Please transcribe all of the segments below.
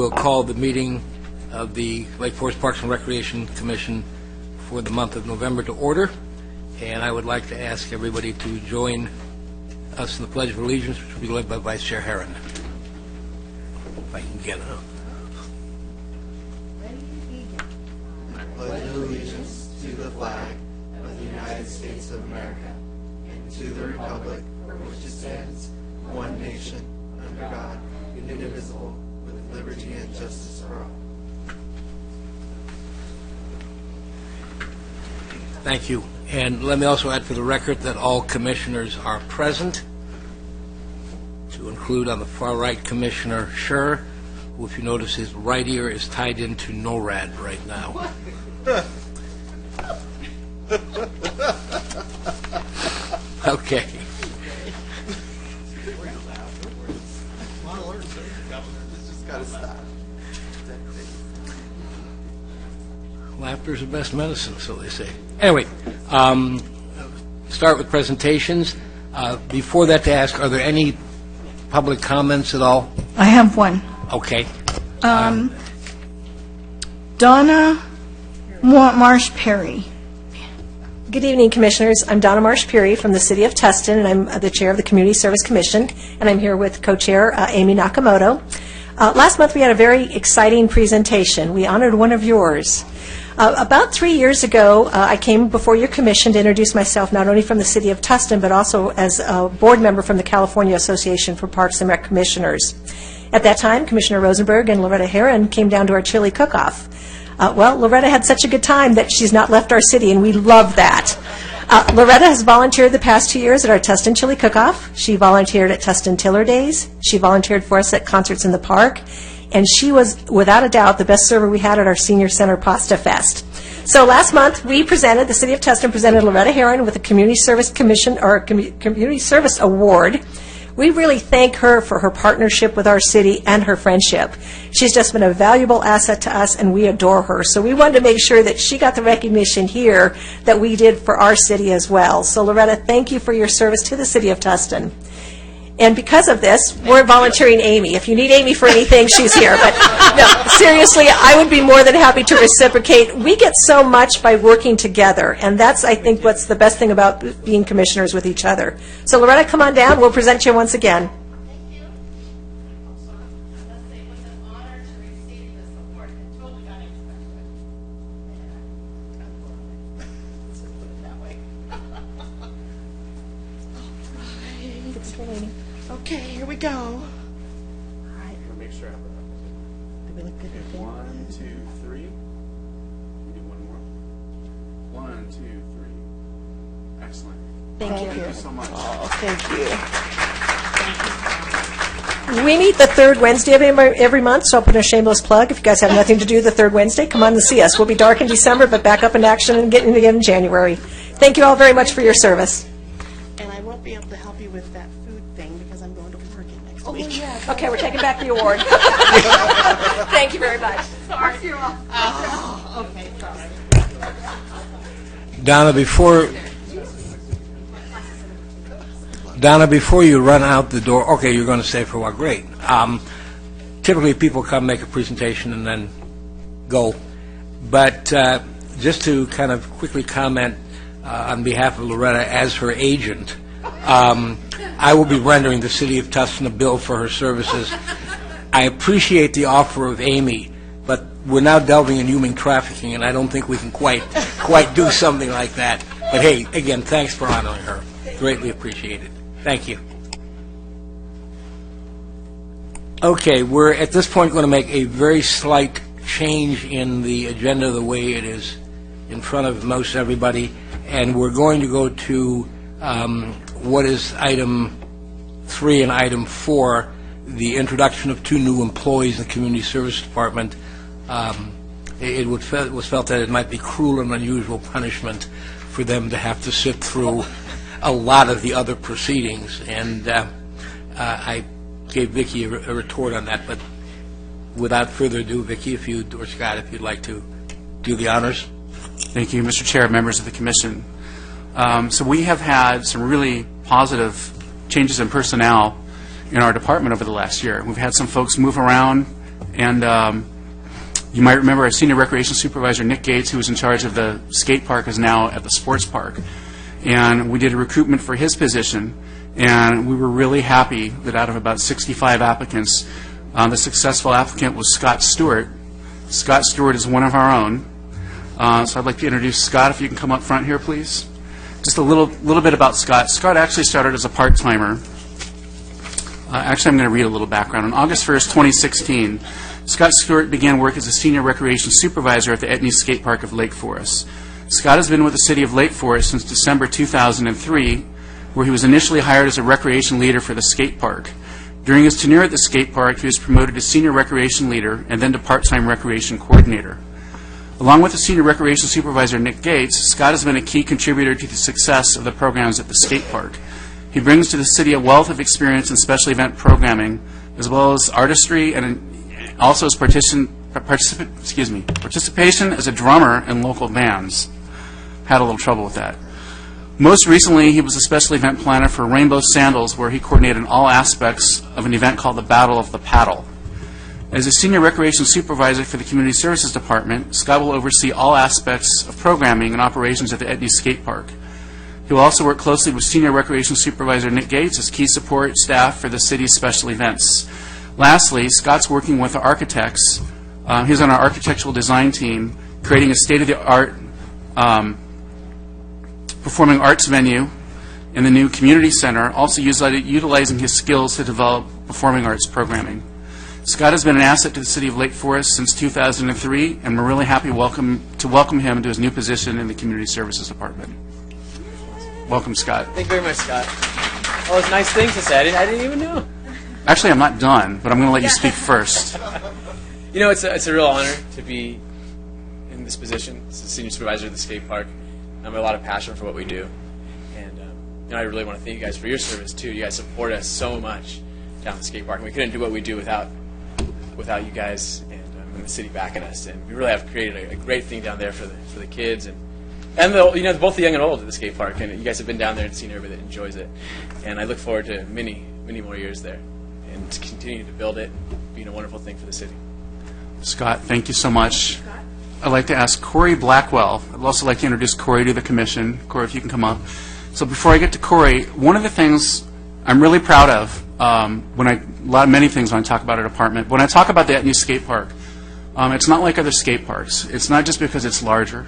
will call the meeting of the Lake Forest Parks and Recreation Commission for the month of November to order. And I would like to ask everybody to join us in the Pledge of Allegiance, which will be led by Vice Chair Herron. If I can get it. I pledge allegiance to the flag of the United States of America and to the republic for which it stands, one nation, under God, indivisible, with liberty and justice for all. Thank you. And let me also add for the record that all commissioners are present, to include on the far right Commissioner Scher, who, if you notice, his right ear is tied into NORAD right now. Okay. Laughter's the best medicine, so they say. Anyway, start with presentations. Before that, to ask, are there any public comments at all? I have one. Okay. Donna Marsh-Perry. Good evening, Commissioners. I'm Donna Marsh-Perry from the City of Tustin, and I'm the Chair of the Community Service Commission, and I'm here with Co-Chair Amy Nakamoto. Last month, we had a very exciting presentation. We honored one of yours. About 3 years ago, I came before your commission to introduce myself not only from the City of Tustin, but also as a board member from the California Association for Parks and Rec Commissioners. At that time, Commissioner Rosenberg and Loretta Herron came down to our chili cook-off. Well, Loretta had such a good time that she's not left our city, and we love that. Loretta has volunteered the past 2 years at our Tustin Chili Cook-Off. She volunteered at Tustin Tiller Days. She volunteered for us at Concerts in the Park. And she was, without a doubt, the best server we had at our Senior Center Pasta Fest. So last month, we presented, the City of Tustin presented Loretta Herron with a Community Service Commission, or Community Service Award. We really thank her for her partnership with our city and her friendship. She's just been a valuable asset to us, and we adore her. So we wanted to make sure that she got the recognition here that we did for our city as well. So Loretta, thank you for your service to the City of Tustin. And because of this, we're volunteering Amy. If you need Amy for anything, she's here. But no, seriously, I would be more than happy to reciprocate. We get so much by working together, and that's, I think, what's the best thing about being commissioners with each other. So Loretta, come on down. We'll present you once again. Thank you. It was an honor to receive this award. It totally unexpected. Let's just put it that way. Okay, here we go. All right. Make sure I have it. Do we look good? 1, 2, 3. We do one more. 1, 2, 3. Excellent. Thank you. Thank you so much. Oh, thank you. We meet the third Wednesday of every month, so I'll put in a shameless plug. If you guys have nothing to do the third Wednesday, come on and see us. We'll be dark in December, but back up in action and getting again in January. Thank you all very much for your service. And I won't be able to help you with that food thing because I'm going to Oregon next week. Yeah. Okay, we're taking back the award. Thank you very much. Sorry. Okay, sorry. Donna, before you run out the door, okay, you're going to stay for a while. Great. Typically, people come make a presentation and then go. But just to kind of quickly comment on behalf of Loretta as her agent, I will be rendering the City of Tustin a bill for her services. I appreciate the offer of Amy, but we're now delving in human trafficking, and I don't think we can quite do something like that. But hey, again, thanks for honoring her. Greatly appreciated. Thank you. Okay, we're at this point going to make a very slight change in the agenda the way it is in front of most everybody, and we're going to go to what is item 3 and item 4, the introduction of 2 new employees in the Community Service Department. It was felt that it might be cruel and unusual punishment for them to have to sit through a lot of the other proceedings, and I gave Vicki a retort on that, but without further ado, Vicki, if you or Scott, if you'd like to do the honors. Thank you, Mr. Chair, members of the Commission. So we have had some really positive changes in personnel in our department over the last year. We've had some folks move around And you might remember our senior recreation supervisor, Nick Gates, who was in charge of the skate park, is now at the sports park. And we did a recruitment for his position, and we were really happy that out of about 65 applicants, the successful applicant was Scott Stewart. Scott Stewart is one of our own. So I'd like to introduce Scott, if you can come up front here, please. Just a little bit about Scott. Scott actually started as a part-timer. Actually, I'm going to read a little background. On August 1st, 2016, Scott Stewart began work as a senior recreation supervisor at the Etnies Skate Park of Lake Forest. Scott has been with the City of Lake Forest since December 2003, where he was initially hired as a recreation leader for the skate park. During his tenure at the skate park, he was promoted to senior recreation leader and then to part-time recreation coordinator. Along with the senior recreation supervisor, Nick Gates, Scott has been a key contributor to the success of the programs at the skate park. He brings to the city a wealth of experience in special event programming, as well as artistry and also his participation as a drummer in local bands. Had a little trouble with that. Most recently, he was a special event planner for Rainbow Sandals, where he coordinated all aspects of an event called the Battle of the Paddle. As a senior recreation supervisor for the Community Services Department, Scott will oversee all aspects of programming and operations at the Etnies Skate Park. He will also work closely with senior recreation supervisor Nick Gates as key support staff for the city's special events. Lastly, Scott's working with the architects. He's on our architectural design team, creating a state-of-the-art performing arts venue in the new community center, also utilizing his skills to develop performing arts programming. Scott has been an asset to the City of Lake Forest since 2003, and we're really happy to welcome him to his new position in the Community Services Department. Welcome, Scott. Thank you very much, Scott. All those nice things to say. I didn't even know. Actually, I'm not done, but I'm going to let you speak first. You know, it's a real honor to be in this position as a senior supervisor of the skate park. I have a lot of passion for what we do. And I really want to thank you guys for your service, too. You guys support us so much down at the skate park. And we couldn't do what we do without you guys and the city backing us. And we really have created a great thing down there for the kids and both the young and old at the skate park. And you guys have been down there and seen everybody that enjoys it. And I look forward to many, many more years there and to continue to build it and being a wonderful thing for the city. Scott, thank you so much. I'd like to ask Corey Blackwell. I'd also like to introduce Corey to the commission. Corey, if you can come up. So before I get to Corey, one of the things I'm really proud of, many things when I talk about a department, when I talk about the Etnies Skate Park, it's not like other skate parks. It's not just because it's larger.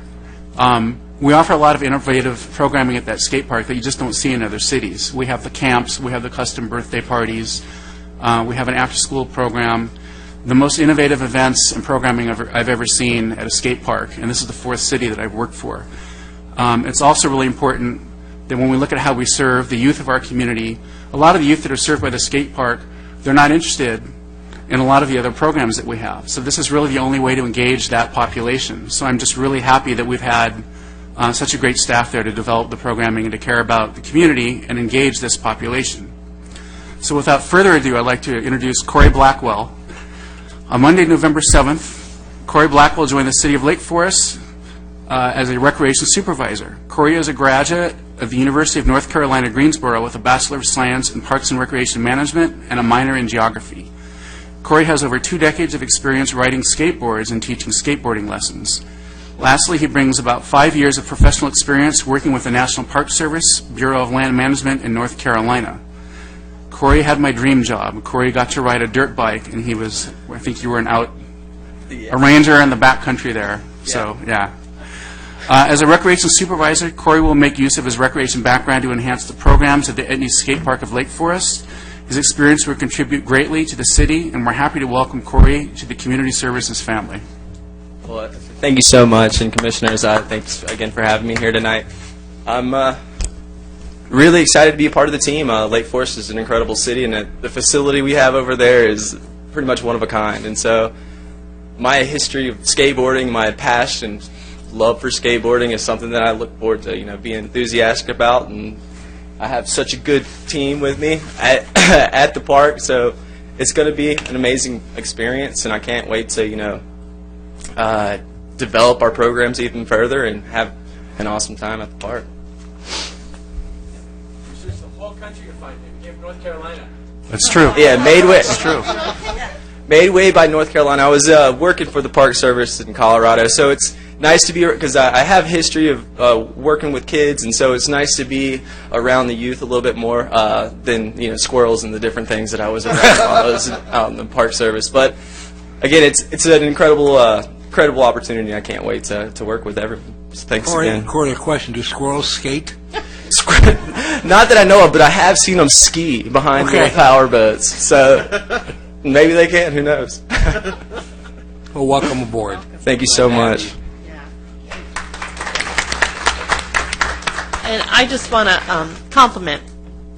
We offer a lot of innovative programming at that skate park that you just don't see in other cities. We have the camps, we have the custom birthday parties, we have an after-school program, the most innovative events and programming I've ever seen at a skate park, and this is the fourth city that I've worked for. It's also really important that when we look at how we serve the youth of our community, a lot of the youth that are served by the skate park, they're not interested in a lot of the other programs that we have. So this is really the only way to engage that population. So I'm just really happy that we've had such a great staff there to develop the programming and to care about the community and engage this population. So without further ado, I'd like to introduce Corey Blackwell. On Monday, November 7th, Corey Blackwell joined the City of Lake Forest as a recreation supervisor. Corey is a graduate of the University of North Carolina, Greensboro, with a Bachelor of Science in Parks and Recreation Management and a minor in Geography. Corey has over 2 decades of experience riding skateboards and teaching skateboarding lessons. Lastly, he brings about 5 years of professional experience working with the National Park Service, Bureau of Land Management in North Carolina. Corey had my dream job. Corey got to ride a dirt bike, and he was, I think you were a ranger in the backcountry there. Yeah. So, yeah. As a recreation supervisor, Corey will make use of his recreation background to enhance the programs at the Etnies Skate Park of Lake Forest. His experience will contribute greatly to the city, and we're happy to welcome Corey to the Community Services family. Well, thank you so much, and Commissioners, thanks again for having me here tonight. I'm really excited to be a part of the team. Lake Forest is an incredible city, and the facility we have over there is pretty much one of a kind. And so my history of skateboarding, my passion, love for skateboarding is something that I look forward to, being enthusiastic about. And I have such a good team with me at the park, so it's going to be an amazing experience, and I can't wait to, develop our programs even further and have an awesome time at the park. The whole country you're finding. You came from North Carolina. That's true. Yeah, Midwest. That's true. made way by North Carolina. I was working for the Park Service in Colorado, so it's nice to be, because I have history of working with kids, and so it's nice to be around the youth a little bit more than squirrels and the different things that I was around while I was out in the Park Service. But again, it's an incredible opportunity. I can't wait to work with everyone. So thanks again. Corey, a question: do squirrels skate? Not that I know of, but I have seen them ski behind little power boats. So maybe they can. Who knows? Well, welcome aboard. Thank you so much. And I just want to compliment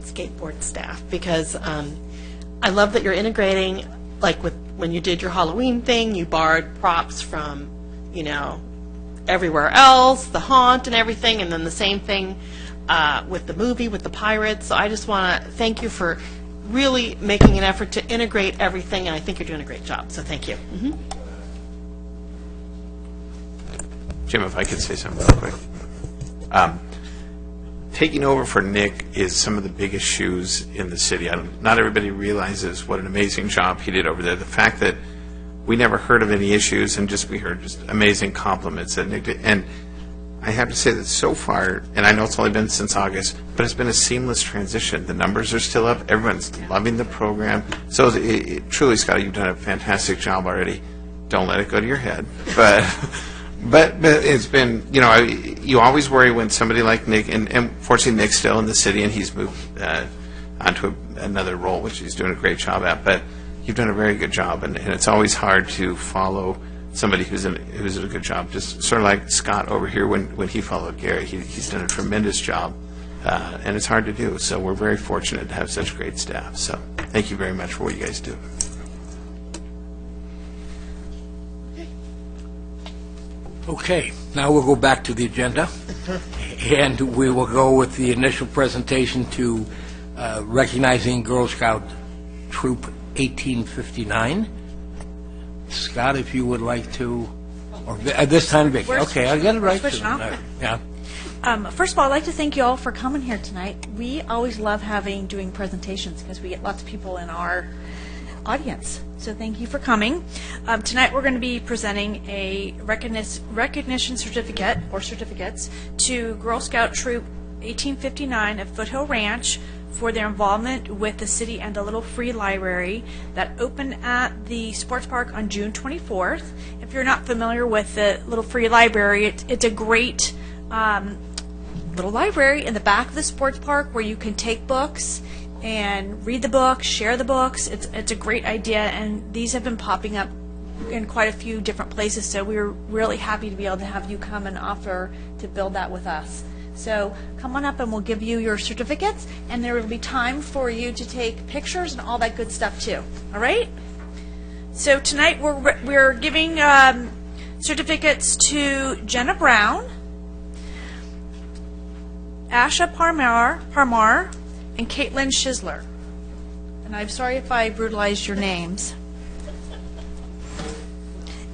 skateboard staff, because I love that you're integrating, like when you did your Halloween thing, you borrowed props from, everywhere else, the haunt and everything, and then the same thing with the movie, with the pirates. So I just want to thank you for really making an effort to integrate everything, and I think you're doing a great job, so thank you. Jim, if I could say something real quick. Taking over for Nick is some of the biggest shoes in the city. Not everybody realizes what an amazing job he did over there. The fact that we never heard of any issues, and we heard just amazing compliments that Nick did. And I have to say that so far, and I know it's only been since August, but it's been a seamless transition. The numbers are still up. Everyone's loving the program. So truly, Scott, you've done a fantastic job already. Don't let it go to your head. But it's been, you always worry when somebody like Nick, and fortunately Nick's still in the city, and he's moved onto another role, which he's doing a great job at. But you've done a very good job, and it's always hard to follow somebody who's in a good job. Just sort of like Scott over here when he followed Gary. He's done a tremendous job, and it's hard to do. So we're very fortunate to have such great staff. So thank you very much for what you guys do. Okay, now we'll go back to the agenda, and we will go with the initial presentation to recognizing Girl Scout Troop 1859. Scott, if you would like to, or this time Vicky. Okay, I'll get it right. Yeah. First of all, I'd like to thank you all for coming here tonight. We always love doing presentations because we get lots of people in our audience. So thank you for coming. Tonight we're going to be presenting a recognition certificate or certificates to Girl Scout Troop 1859 of Foothill Ranch for their involvement with the city and the Little Free Library that opened at the sports park on June 24th. If you're not familiar with the Little Free Library, it's a great little library in the back of the sports park where you can take books and read the books, share the books. It's a great idea, and these have been popping up in quite a few different places, so we're really happy to be able to have you come and offer to build that with us. So come on up and we'll give you your certificates, and there will be time for you to take pictures and all that good stuff too. All right? So tonight we're giving certificates to Jenna Brown, Asha Parmar, and Caitlin Schisler. And I'm sorry if I brutalized your names.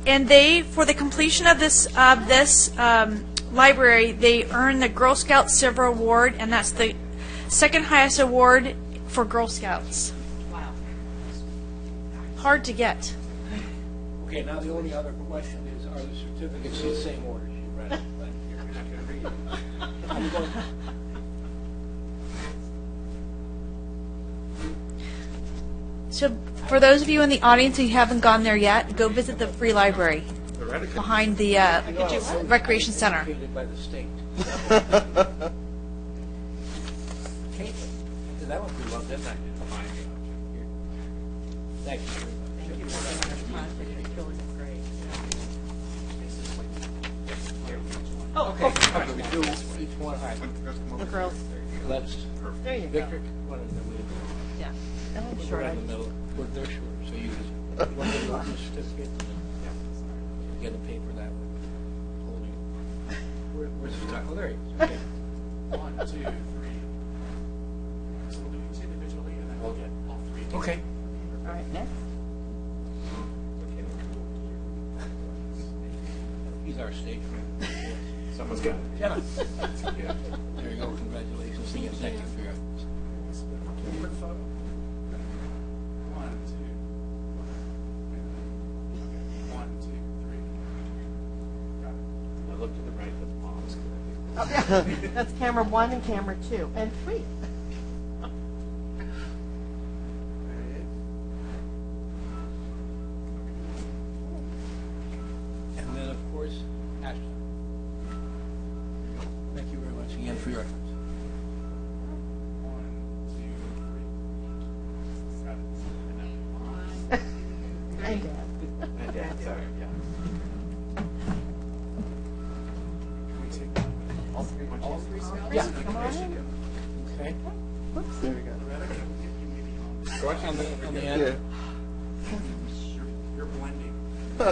And they, for the completion of this library, they earn the Girl Scout Silver Award, and that's the second highest award for Girl Scouts. Wow. Hard to get. Okay, now the only other question is, are the certificates in the same order? You read it, but you're not going to read it. I'm going to... So for those of you in the audience who haven't gone there yet, go visit the free library behind the recreation center. By the state. That one we loved, didn't I? Thank you. Thank you very much. Oh, okay. We do each one. All right. The girls. Let's. There you Victor, go. one of them. Yeah. Put it right in the middle. Put their short. So you just one of them the certificate. Yeah. Get the paper that way. Holding. Where's the time? Oh, there he is. Okay. 1, 2, 3. So we'll do these individually, and then we'll get all three. Okay. All right, next. He's our stage friend. Someone's got it. Jenna. There you go. Congratulations. Thank you for your Quick photo. 1, That's camera 1 and camera 2 and 3. And then, of course, Ashton. Thank you very much again for your efforts. Yeah, come on in. Okay. Whoops. There we go. On the end. You're blending. Yeah.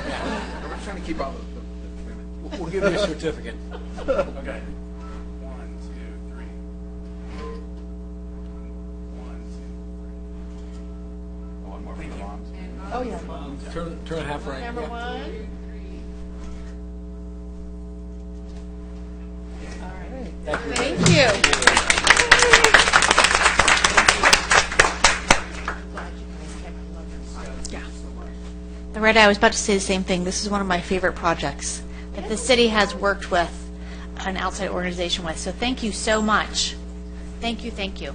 I'm trying to keep all the We'll give you a certificate. Okay. 1, 2, 3. 1, 2, 3. One more for the moms. Oh, yeah. Turn it half right. Camera Yeah. 1. All right. Thank you. Yeah. Loretta, I was about to say the same thing. This is one of my favorite projects that the city has worked with an outside organization with. So thank you so much. Thank you, thank you.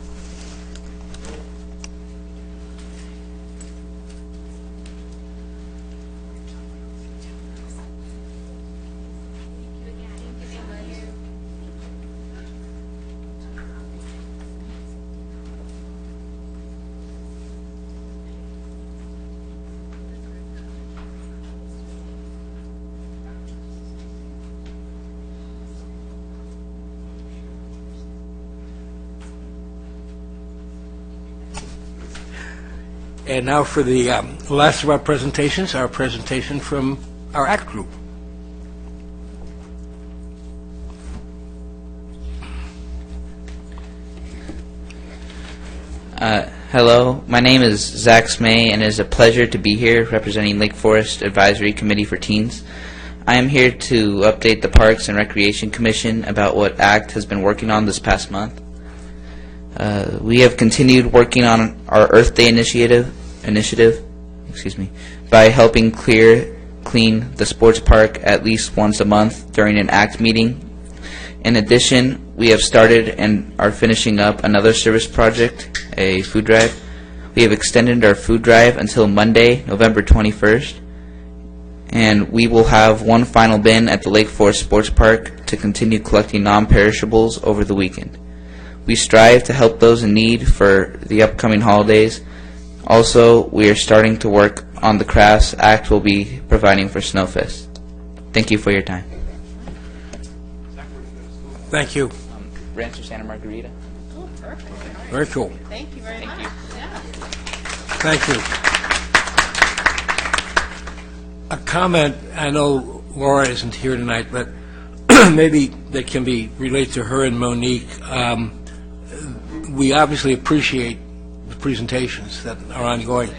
And now for the last of our presentations, our presentation from our ACT group. Hello, my name is Zach Smay, and it is a pleasure to be here representing Lake Forest Advisory Committee for Teens. I am here to update the Parks and Recreation Commission about what ACT has been working on this past month. We have continued working on our Earth Day initiative, by helping clean the sports park at least once a month during an ACT meeting. In addition, we have started and are finishing up another service project, a food drive. We have extended our food drive until Monday, November 21st, and we will have one final bin at the Lake Forest Sports Park to continue collecting non-perishables over the weekend. We strive to help those in need for the upcoming holidays. Also, we are starting to work on the crafts ACT will be providing for Snowfest. Thank you for your time. Thank you. Rancho Santa Margarita. Oh, perfect. Very cool. Thank you very much. Yeah. Thank you. A comment, I know Laura isn't here tonight, but maybe that can be related to her and Monique. We obviously appreciate the presentations that are ongoing,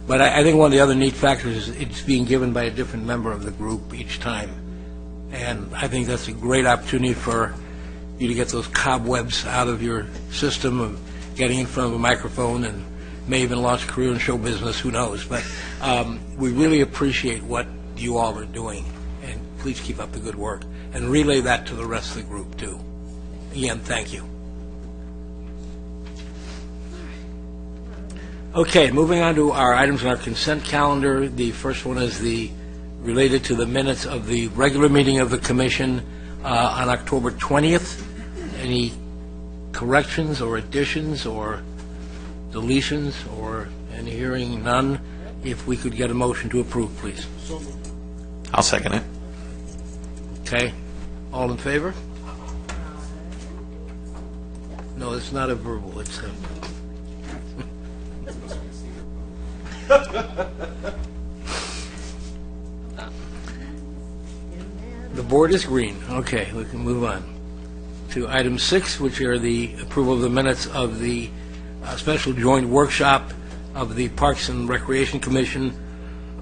but I think one of the other neat factors is it's being given by a different member of the group each time. And I think that's a great opportunity for you to get those cobwebs out of your system of getting in front of a microphone, and may even launch a career in show business, who knows. But we really appreciate what you all are doing, and please keep up the good work. And relay that to the rest of the group, too. Again, thank you. Okay, moving on to our items on our consent calendar. The first one is related to the minutes of the regular meeting of the commission on October 20th. Any corrections or additions or deletions, or any? Hearing none, if we could get a motion to approve, please. I'll second it. Okay. All in favor? No, it's not a verbal, it's a... The board is green. Okay, we can move on to item 6, which are the approval of the minutes of the special joint workshop of the Parks and Recreation Commission,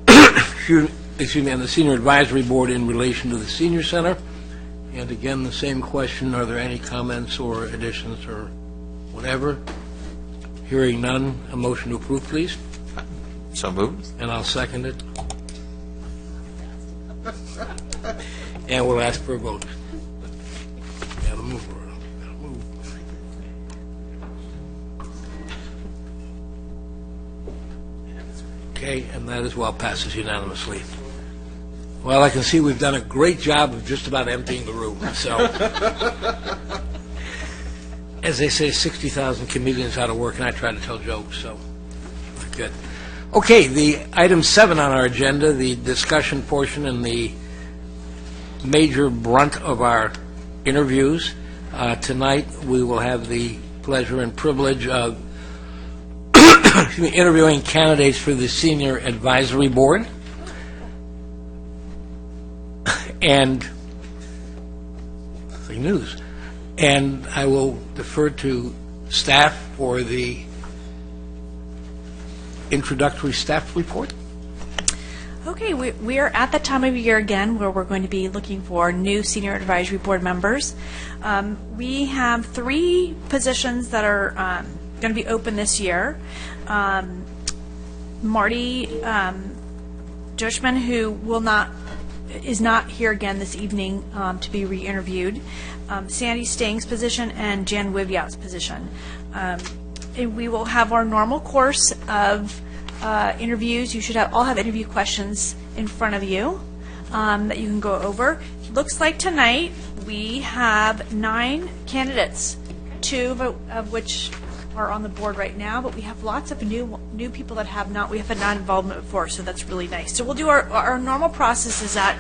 excuse me, and the Senior Advisory Board in relation to the Senior Center. And again, the same question, are there any comments or additions or whatever? Hearing none, a motion to approve, please. So moved. And I'll second it. And we'll ask for a vote. Got a Okay, and that as well passes unanimously. Well, I can see we've done a great job of just about emptying the room, so. As they say, 60,000 comedians out of work, and I try to tell jokes, so good. Okay, the item 7 on our agenda, the discussion portion and the major brunt of our interviews. Tonight, we will have the pleasure and privilege of interviewing candidates for the Senior Advisory Board. And the news. And I will defer to staff for the introductory staff report. Okay, we are at that time of year again where we're going to be looking for new Senior Advisory Board members. We have 3 positions that are going to be open this year. Marty Dushman, who is not here again this evening to be re-interviewed, Sandy Sting's position, and Jan Wiviot's position. And we will have our normal course of interviews. You should all have interview questions in front of you that you can go over. Looks like tonight we have 9 candidates, 2 of which are on the board right now, but we have lots of new people that we have not involvement before, so that's really nice. So we'll do our normal process is that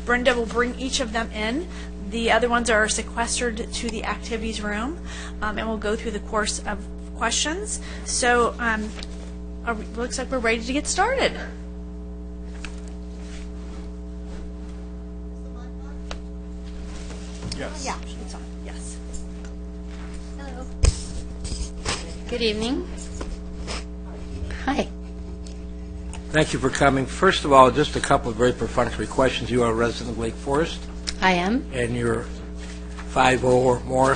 Brenda will bring each of them in. The other ones are sequestered to the activities room, and we'll go through the course of questions. So looks like we're ready to get started. Yes. Yeah, it's on. Yes. Hello. Good evening. Hi. Thank you for coming. First of all, just a couple of very perfunctory questions. You are a resident of Lake Forest, I am, and you're 5-0 or more.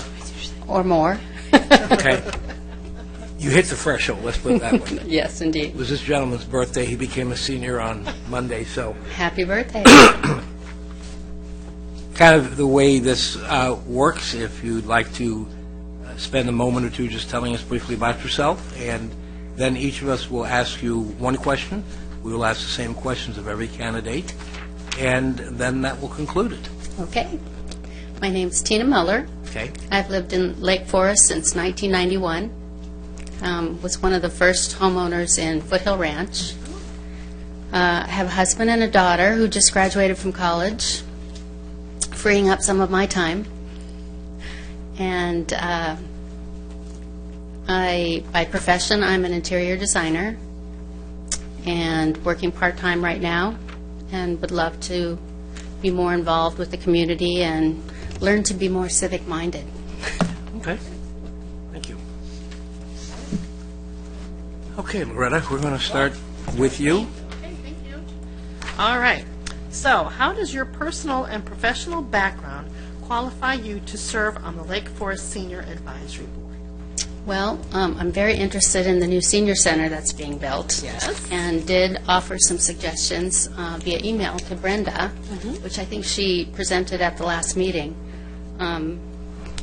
or more. Okay. You hit the threshold, let's put it that way. Yes, indeed. It was this gentleman's birthday. He became a senior on Monday, so Happy birthday. kind of the way this works, if you'd like to spend a moment or two just telling us briefly about yourself, and then each of us will ask you one question. We will ask the same questions of every candidate, and then that will conclude it. Okay. My name's Tina Muller. Okay? I've lived in Lake Forest since 1991. Was one of the first homeowners in Foothill Ranch. I have a husband and a daughter who just graduated from college, freeing up some of my time. And by profession, I'm an interior designer and working part-time right now, and would love to be more involved with the community and learn to be more civic-minded. Okay. Thank you. Okay, Loretta, we're going to start with you. Okay, thank you. All right. So, how does your personal and professional background qualify you to serve on the Lake Forest Senior Advisory Board? Well, I'm very interested in the new senior center that's being built. Yes. And did offer some suggestions via email to Brenda, which I think she presented at the last meeting.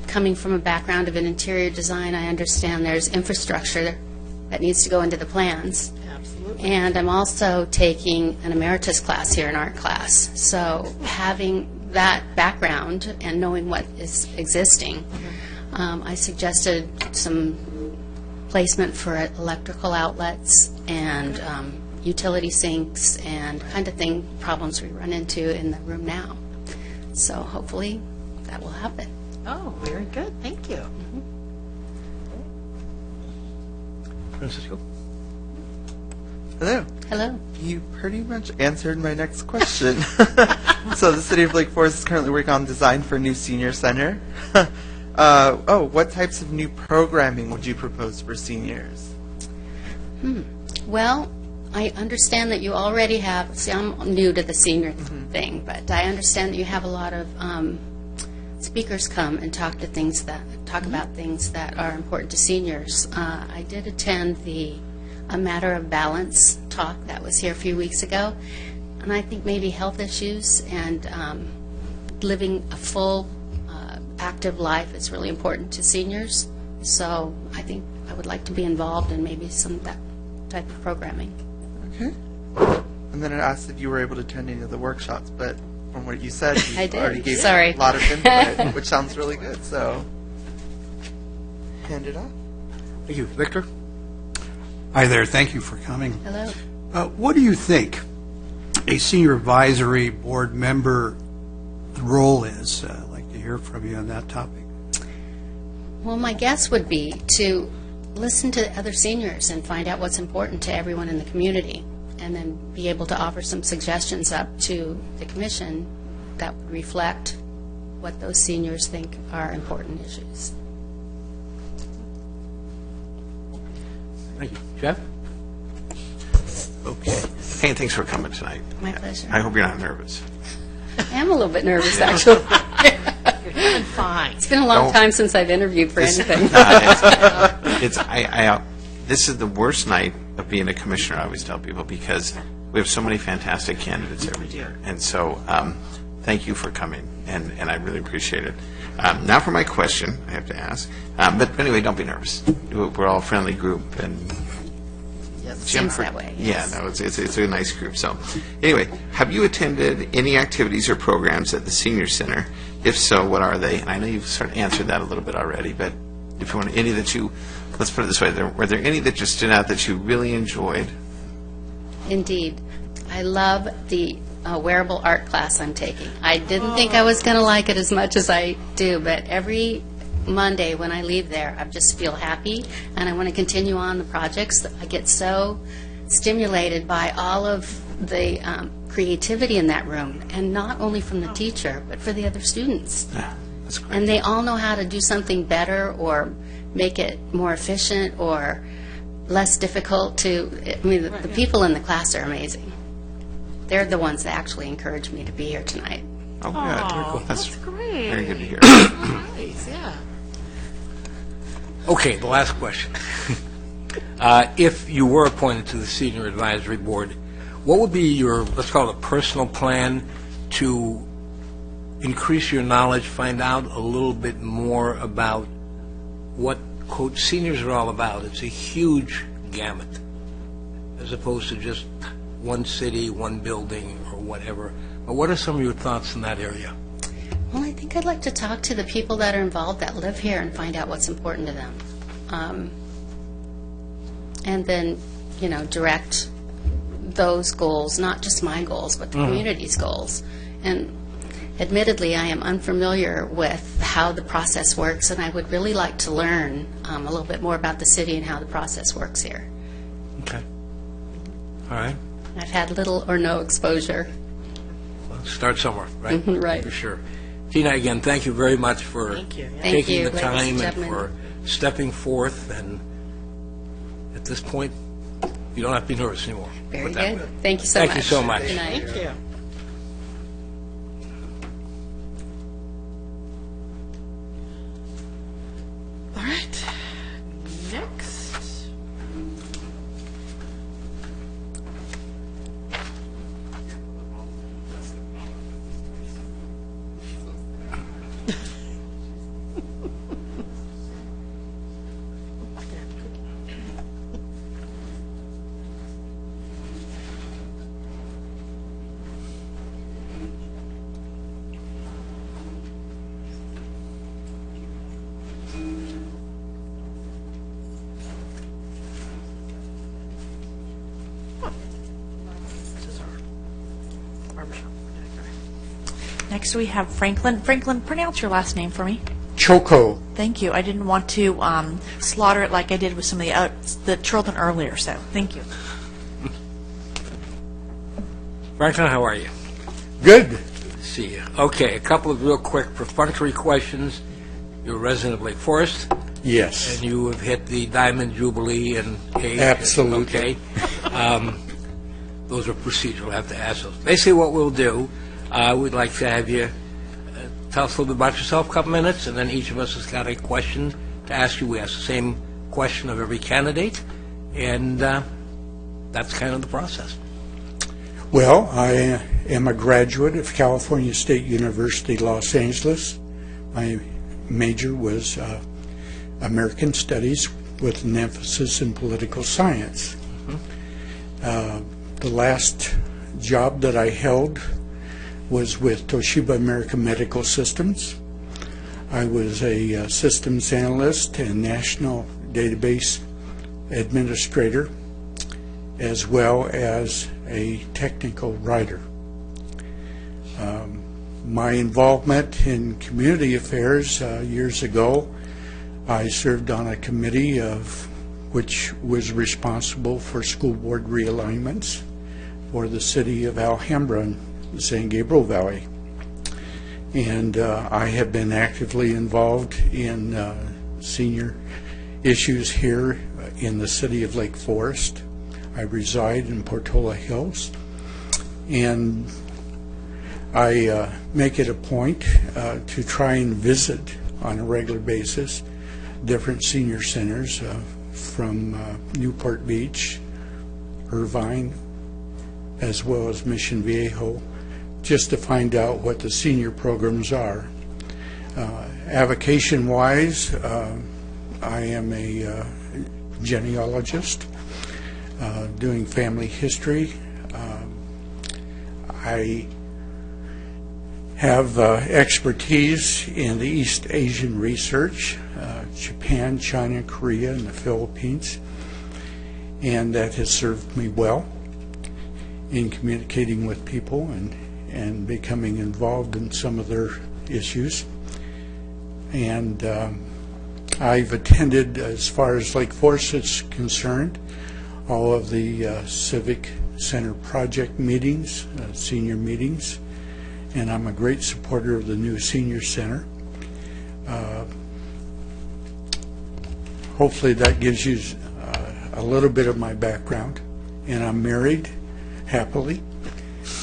Coming from a background of an interior design, I understand there's infrastructure that needs to go into the plans. Absolutely. And I'm also taking an emeritus class here, an art class. So having that background and knowing what is existing, I suggested some placement for electrical outlets and utility sinks and kind of problems we run into in the room now. So hopefully that will happen. Oh, very good. Thank you. Francisco? Hello. Hello. You pretty much answered my next question. So the City of Lake Forest is currently working on design for a new senior center. What types of new programming would you propose for seniors? Well, I understand that you already have, see, I'm new to the senior thing, but I understand that you have a lot of speakers come and talk about things that are important to seniors. I did attend a Matter of Balance talk that was here a few weeks ago, and I think maybe health issues and living a full, active life is really important to seniors. So I think I would like to be involved in maybe some of that type of programming. Okay. And then it asked if you were able to attend any of the workshops, but from what you said, you I did. already gave Sorry. a lot of input, which sounds really good. So, hand it off. Thank you. Victor? Hi there. Thank you for coming. Hello. What do you think a senior advisory board member role is? I'd like to hear from you on that topic. Well, my guess would be to listen to other seniors and find out what's important to everyone in the community, and then be able to offer some suggestions up to the commission that would reflect what those seniors think are important issues. Thank you. Jeff? Okay. Hey, and thanks for coming tonight. My pleasure. I hope you're not nervous. I am a little bit nervous, actually. You're doing fine. It's been a long Don't- time since I've interviewed for anything. This is the worst night of being a commissioner, I always tell people, because we have so many fantastic candidates every year. And so, thank you for coming, and I really appreciate it. Now for my question, I have to ask. But anyway, don't be nervous. We're all a friendly group, and Seems that way. yeah, no, it's a nice group. So, anyway, have you attended any activities or programs at the Senior Center? If so, what are they? And I know you've sort of answered that a little bit already, but if you want any that you, let's put it this way, were there any that just stood out that you really enjoyed? Indeed. I love the wearable art class I'm taking. I didn't think I was going to like it as much as I do, but every Monday when I leave there, I just feel happy, and I want to continue on the projects. I get so stimulated by all of the creativity in that room, and not only from the teacher, but for the other students. Yeah, that's great. And they all know how to do something better or make it more efficient or less difficult to, I mean, the people in the class are amazing. They're the ones that actually encourage me to be here tonight. Oh, good. Oh, That's great. very good to hear. Nice, yeah. Okay, the last question. If you were appointed to the Senior Advisory Board, what would be your, let's call it a personal plan to increase your knowledge, find out a little bit more about what, quote, seniors are all about? It's a huge gamut, as opposed to just one city, one building, or whatever. But what are some of your thoughts in that area? Well, I think I'd like to talk to the people that are involved that live here and find out what's important to them. And then, direct those goals, not just my goals, but the community's goals. And admittedly, I am unfamiliar with how the process works, and I would really like to learn a little bit more about the city and how the process works here. Okay. All right. I've had little or no exposure. Well, start somewhere, right? Right. For sure. Tina, again, thank you very much for Thank you. Yeah. Thank taking you, the ladies time and and gentlemen. for stepping forth. And at this point, you don't have to be nervous anymore. Very Put that good. way. Thank you so Thank much. you so much. Good night. Thank you. All right. Next. Next, we have Franklin. Franklin, pronounce your last name for me. Choco. Thank you. I didn't want to slaughter it like I did with some of the children earlier, so thank you. Franklin, how are you? Good. See you. Okay, a couple of real quick perfunctory questions. You're a resident of Lake Forest, Yes. and you have hit the Diamond Jubilee and age. Absolutely. Okay. Those are procedural. We'll have to ask those. Basically, what we'll do, we'd like to have you tell us a little bit about yourself, a couple minutes, and then each of us has got a question to ask you. We ask the same question of every candidate, and that's kind of the process. Well, I am a graduate of California State University, Los Angeles. My major was American Studies with an emphasis in political science. The last job that I held was with Toshiba American Medical Systems. I was a systems analyst and national database administrator, as well as a technical writer. My involvement in community affairs years ago, I served on a committee which was responsible for school board realignments for the city of Alhambra and the San Gabriel Valley. And I have been actively involved in senior issues here in the city of Lake Forest. I reside in Portola Hills, and I make it a point to try and visit on a regular basis different senior centers from Newport Beach, Irvine, as well as Mission Viejo, just to find out what the senior programs are. Avocation-wise, I am a genealogist doing family history. I have expertise in the East Asian research, Japan, China, Korea, and the Philippines, and that has served me well in communicating with people and becoming involved in some of their issues. And I've attended, as far as Lake Forest is concerned, all of the Civic Center project meetings, senior meetings, and I'm a great supporter of the new senior center. Hopefully that gives you a little bit of my background. And I'm married happily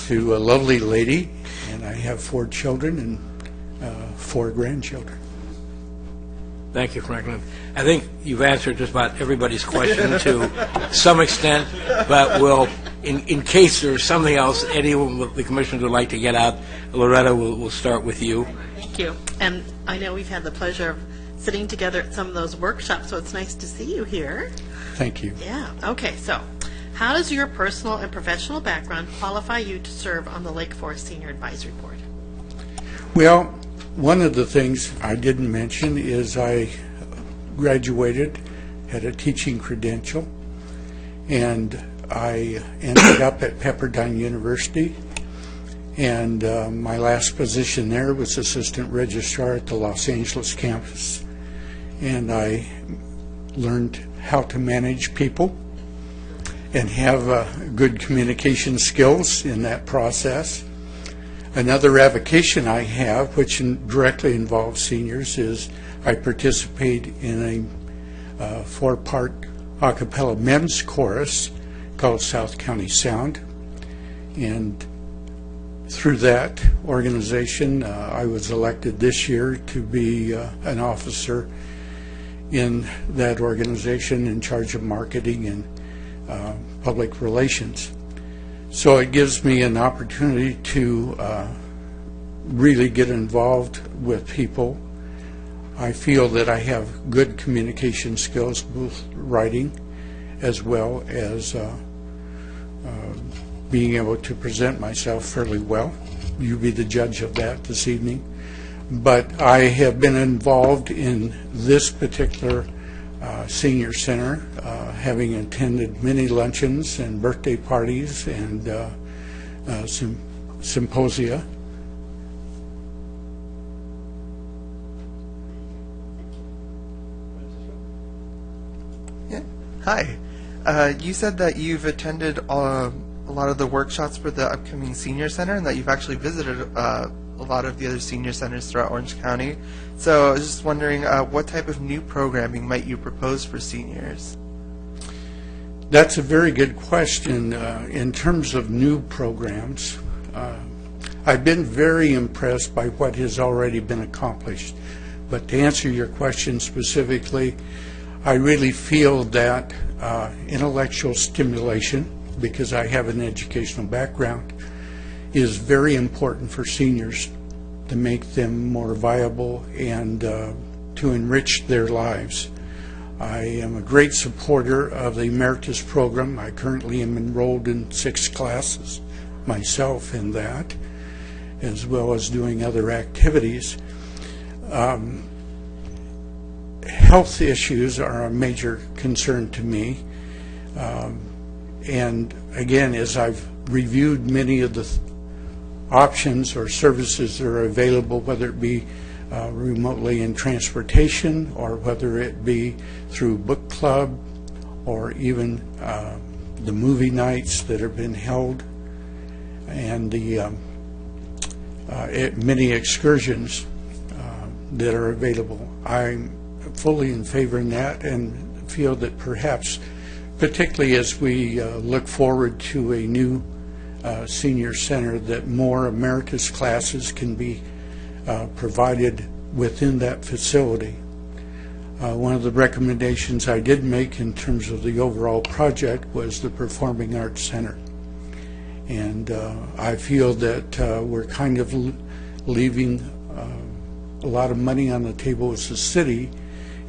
to a lovely lady, and I have 4 children and 4 grandchildren. Thank you, Franklin. I think you've answered just about everybody's question to some extent, but we'll, in case there's something else anyone of the commissioners would like to get out, Loretta, we'll start with you. Thank you. And I know we've had the pleasure of sitting together at some of those workshops, so it's nice to see you here. Thank you. Yeah. Okay, so how does your personal and professional background qualify you to serve on the Lake Forest Senior Advisory Board? Well, one of the things I didn't mention is I graduated, had a teaching credential, and I ended up at Pepperdine University, and my last position there was assistant registrar at the Los Angeles campus, and I learned how to manage people and have good communication skills in that process. Another avocation I have, which directly involves seniors, is I participate in a 4-part a cappella men's chorus called South County Sound. And through that organization, I was elected this year to be an officer in that organization in charge of marketing and public relations. So it gives me an opportunity to really get involved with people. I feel that I have good communication skills, both writing as well as being able to present myself fairly well. You be the judge of that this evening. But I have been involved in this particular senior center, having attended many luncheons and birthday parties and symposia. Yeah. Hi. You said that you've attended a lot of the workshops for the upcoming senior center and that you've actually visited a lot of the other senior centers throughout Orange County. So I was just wondering, what type of new programming might you propose for seniors? That's a very good question. In terms of new programs, I've been very impressed by what has already been accomplished. But to answer your question specifically, I really feel that intellectual stimulation, because I have an educational background, is very important for seniors to make them more viable and to enrich their lives. I am a great supporter of the Emeritus program. I currently am enrolled in 6 classes myself in that, as well as doing other activities. Health issues are a major concern to me. And again, as I've reviewed many of the options or services that are available, whether it be remotely in transportation or whether it be through book club or even the movie nights that have been held and the many excursions that are available. I'm fully in favor of that and feel that perhaps, particularly as we look forward to a new senior center, that more emeritus classes can be provided within that facility. One of the recommendations I did make in terms of the overall project was the Performing Arts Center. And I feel that we're kind of leaving a lot of money on the table as a city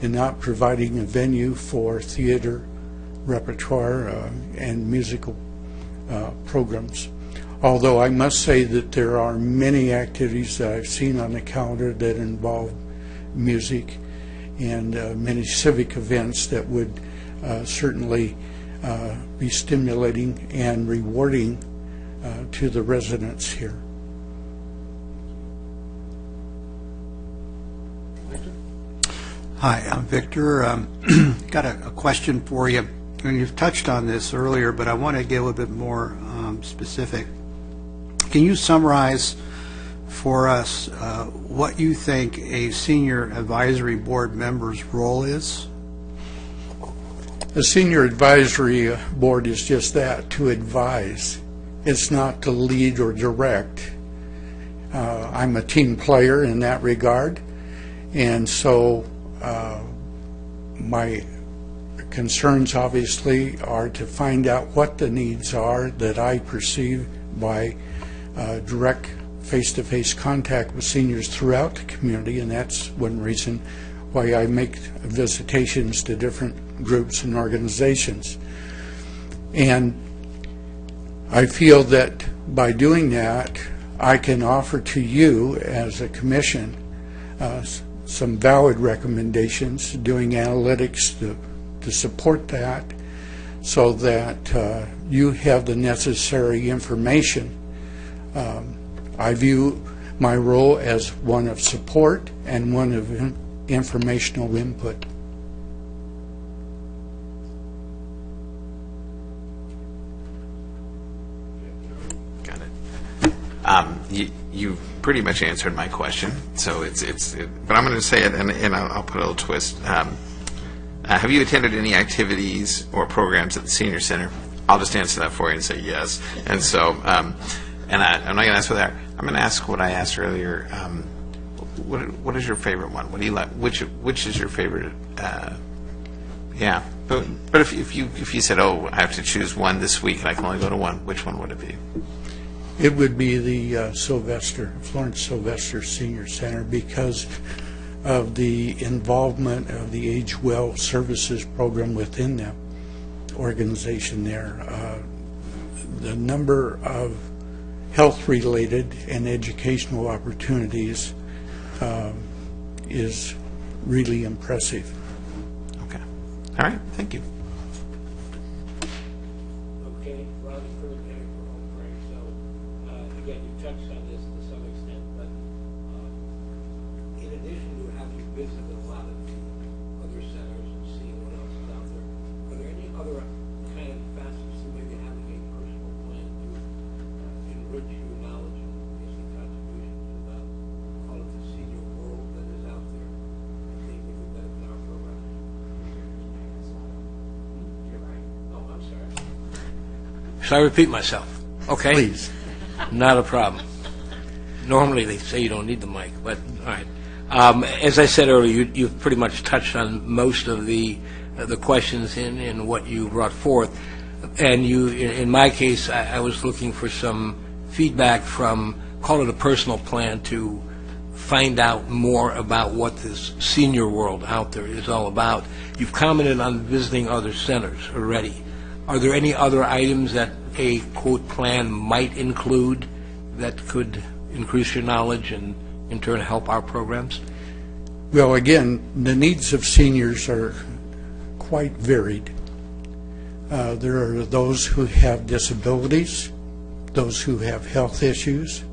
in not providing a venue for theater, repertoire, and musical programs. Although I must say that there are many activities that I've seen on the calendar that involve music and many civic events that would certainly be stimulating and rewarding to the residents here. Hi, I'm Victor. Got a question for you. And you've touched on this earlier, but I want to get a little bit more specific. Can you summarize for us what you think a senior advisory board member's role is? The senior advisory board is just that, to advise. It's not to lead or direct. I'm a team player in that regard, and so my concerns obviously are to find out what the needs are that I perceive by direct face-to-face contact with seniors throughout the community, and that's one reason why I make visitations to different groups and organizations. And I feel that by doing that, I can offer to you as a commission some valid recommendations, doing analytics to support that, so that you have the necessary information. I view my role as one of support and one of informational input. Got it. You pretty much answered my question, so but I'm going to say it, and I'll put a little twist. Have you attended any activities or programs at the Senior Center? I'll just answer that for you and say yes. And so, I'm not going to ask for that. I'm going to ask what I asked earlier. What is your favorite one? What do you like? Which is your favorite? Yeah, but if you said, oh, I have to choose one this week and I can only go to one, which one would it be? It would be the Florence Sylvester Senior Center, because of the involvement of the Age Well Services program within that organization there. The number of health-related and educational opportunities is really impressive. Okay. All right. Thank you. Okay, Ron, for home break. So, again, you touched on this to some extent, but in addition to having visited a lot of the other centers and seeing what else is out there, are there any other kind of facets to maybe having a personal plan to enrich your knowledge and basic contributions about all of the senior world that is out there? I think it would benefit our program. You're right. Oh, I'm sorry. Shall I repeat myself? Okay. Please. Not a problem. Normally they say you don't need the mic, but all right. As I said earlier, you've pretty much touched on most of the questions in what you brought forth. And in my case, I was looking for some feedback from, call it a personal plan to find out more about what this senior world out there is all about. You've commented on visiting other centers already. Are there any other items that a, quote, plan might include that could increase your knowledge and in turn help our programs? Well, again, the needs of seniors are quite varied. There are those who have disabilities, those who have health issues,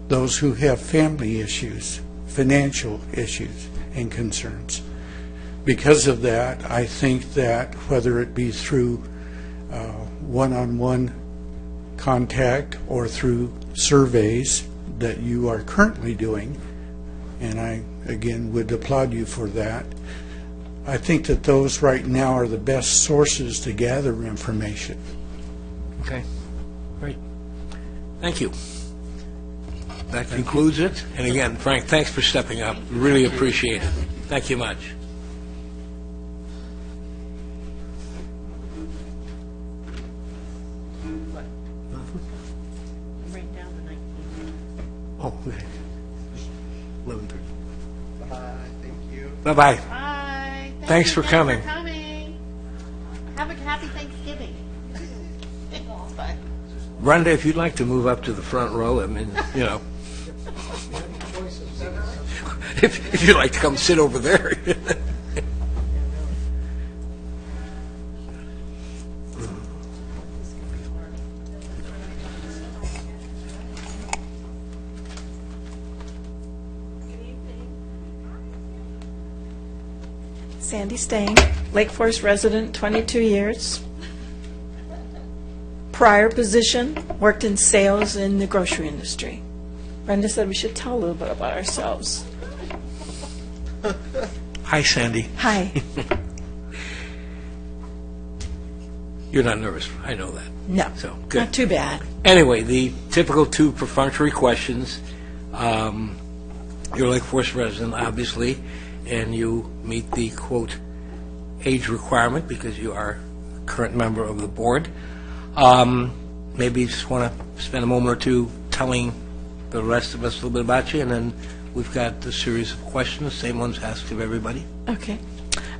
those who have family issues, financial issues, and concerns. Because of that, I think that whether it be through one-on-one contact or through surveys that you are currently doing, and I, again, would applaud you for that, I think that those right now are the best sources to gather information. Okay, great. Thank you. That concludes it. And again, Frank, thanks for stepping up. Really appreciate it. Thank you much. Oh, okay. 11:30. Bye, thank you. Bye-bye. Bye. Thanks for coming. Have a happy Thanksgiving. Bye. Brenda, if you'd like to move up to the front row, I mean, you know. If you'd like to come sit over there. Sandy Stang, Lake Forest resident, 22 years. Prior position, worked in sales in the grocery industry. Brenda said we should tell a little bit about ourselves. Hi, Sandy. Hi. You're not nervous. I know that. No, So, good. not too bad. Anyway, the typical two perfunctory questions. You're a Lake Forest resident, obviously, and you meet the, quote, age requirement because you are a current member of the board. Maybe you just want to spend a moment or two telling the rest of us a little bit about you, and then we've got a series of questions, same ones asked of everybody. Okay.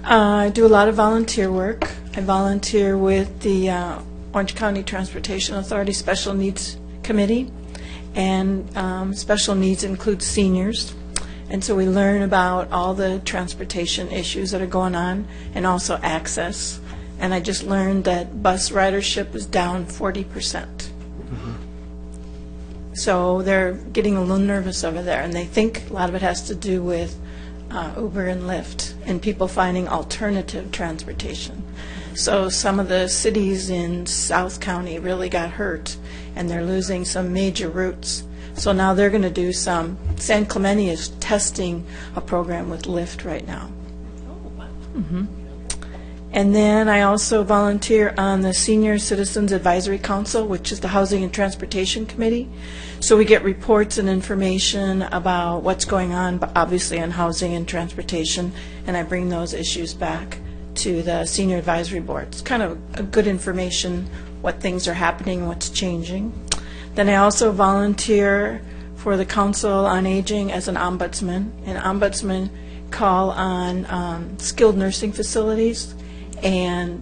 I do a lot of volunteer work. I volunteer with the Orange County Transportation Authority Special Needs Committee, and special needs includes seniors. And so we learn about all the transportation issues that are going on and also access. And I just learned that bus ridership is down 40%. So they're getting a little nervous over there, and they think a lot of it has to do with Uber and Lyft and people finding alternative transportation. So some of the cities in South County really got hurt, and they're losing some major routes. So now they're going to do some. San Clemente is testing a program with Lyft right now. And then I also volunteer on the Senior Citizens Advisory Council, which is the Housing and Transportation Committee. So we get reports and information about what's going on, but obviously on housing and transportation, and I bring those issues back to the Senior Advisory Board. It's kind of a good information, what things are happening, what's changing. Then I also volunteer for the Council on Aging as an ombudsman, and ombudsmen call on skilled nursing facilities, and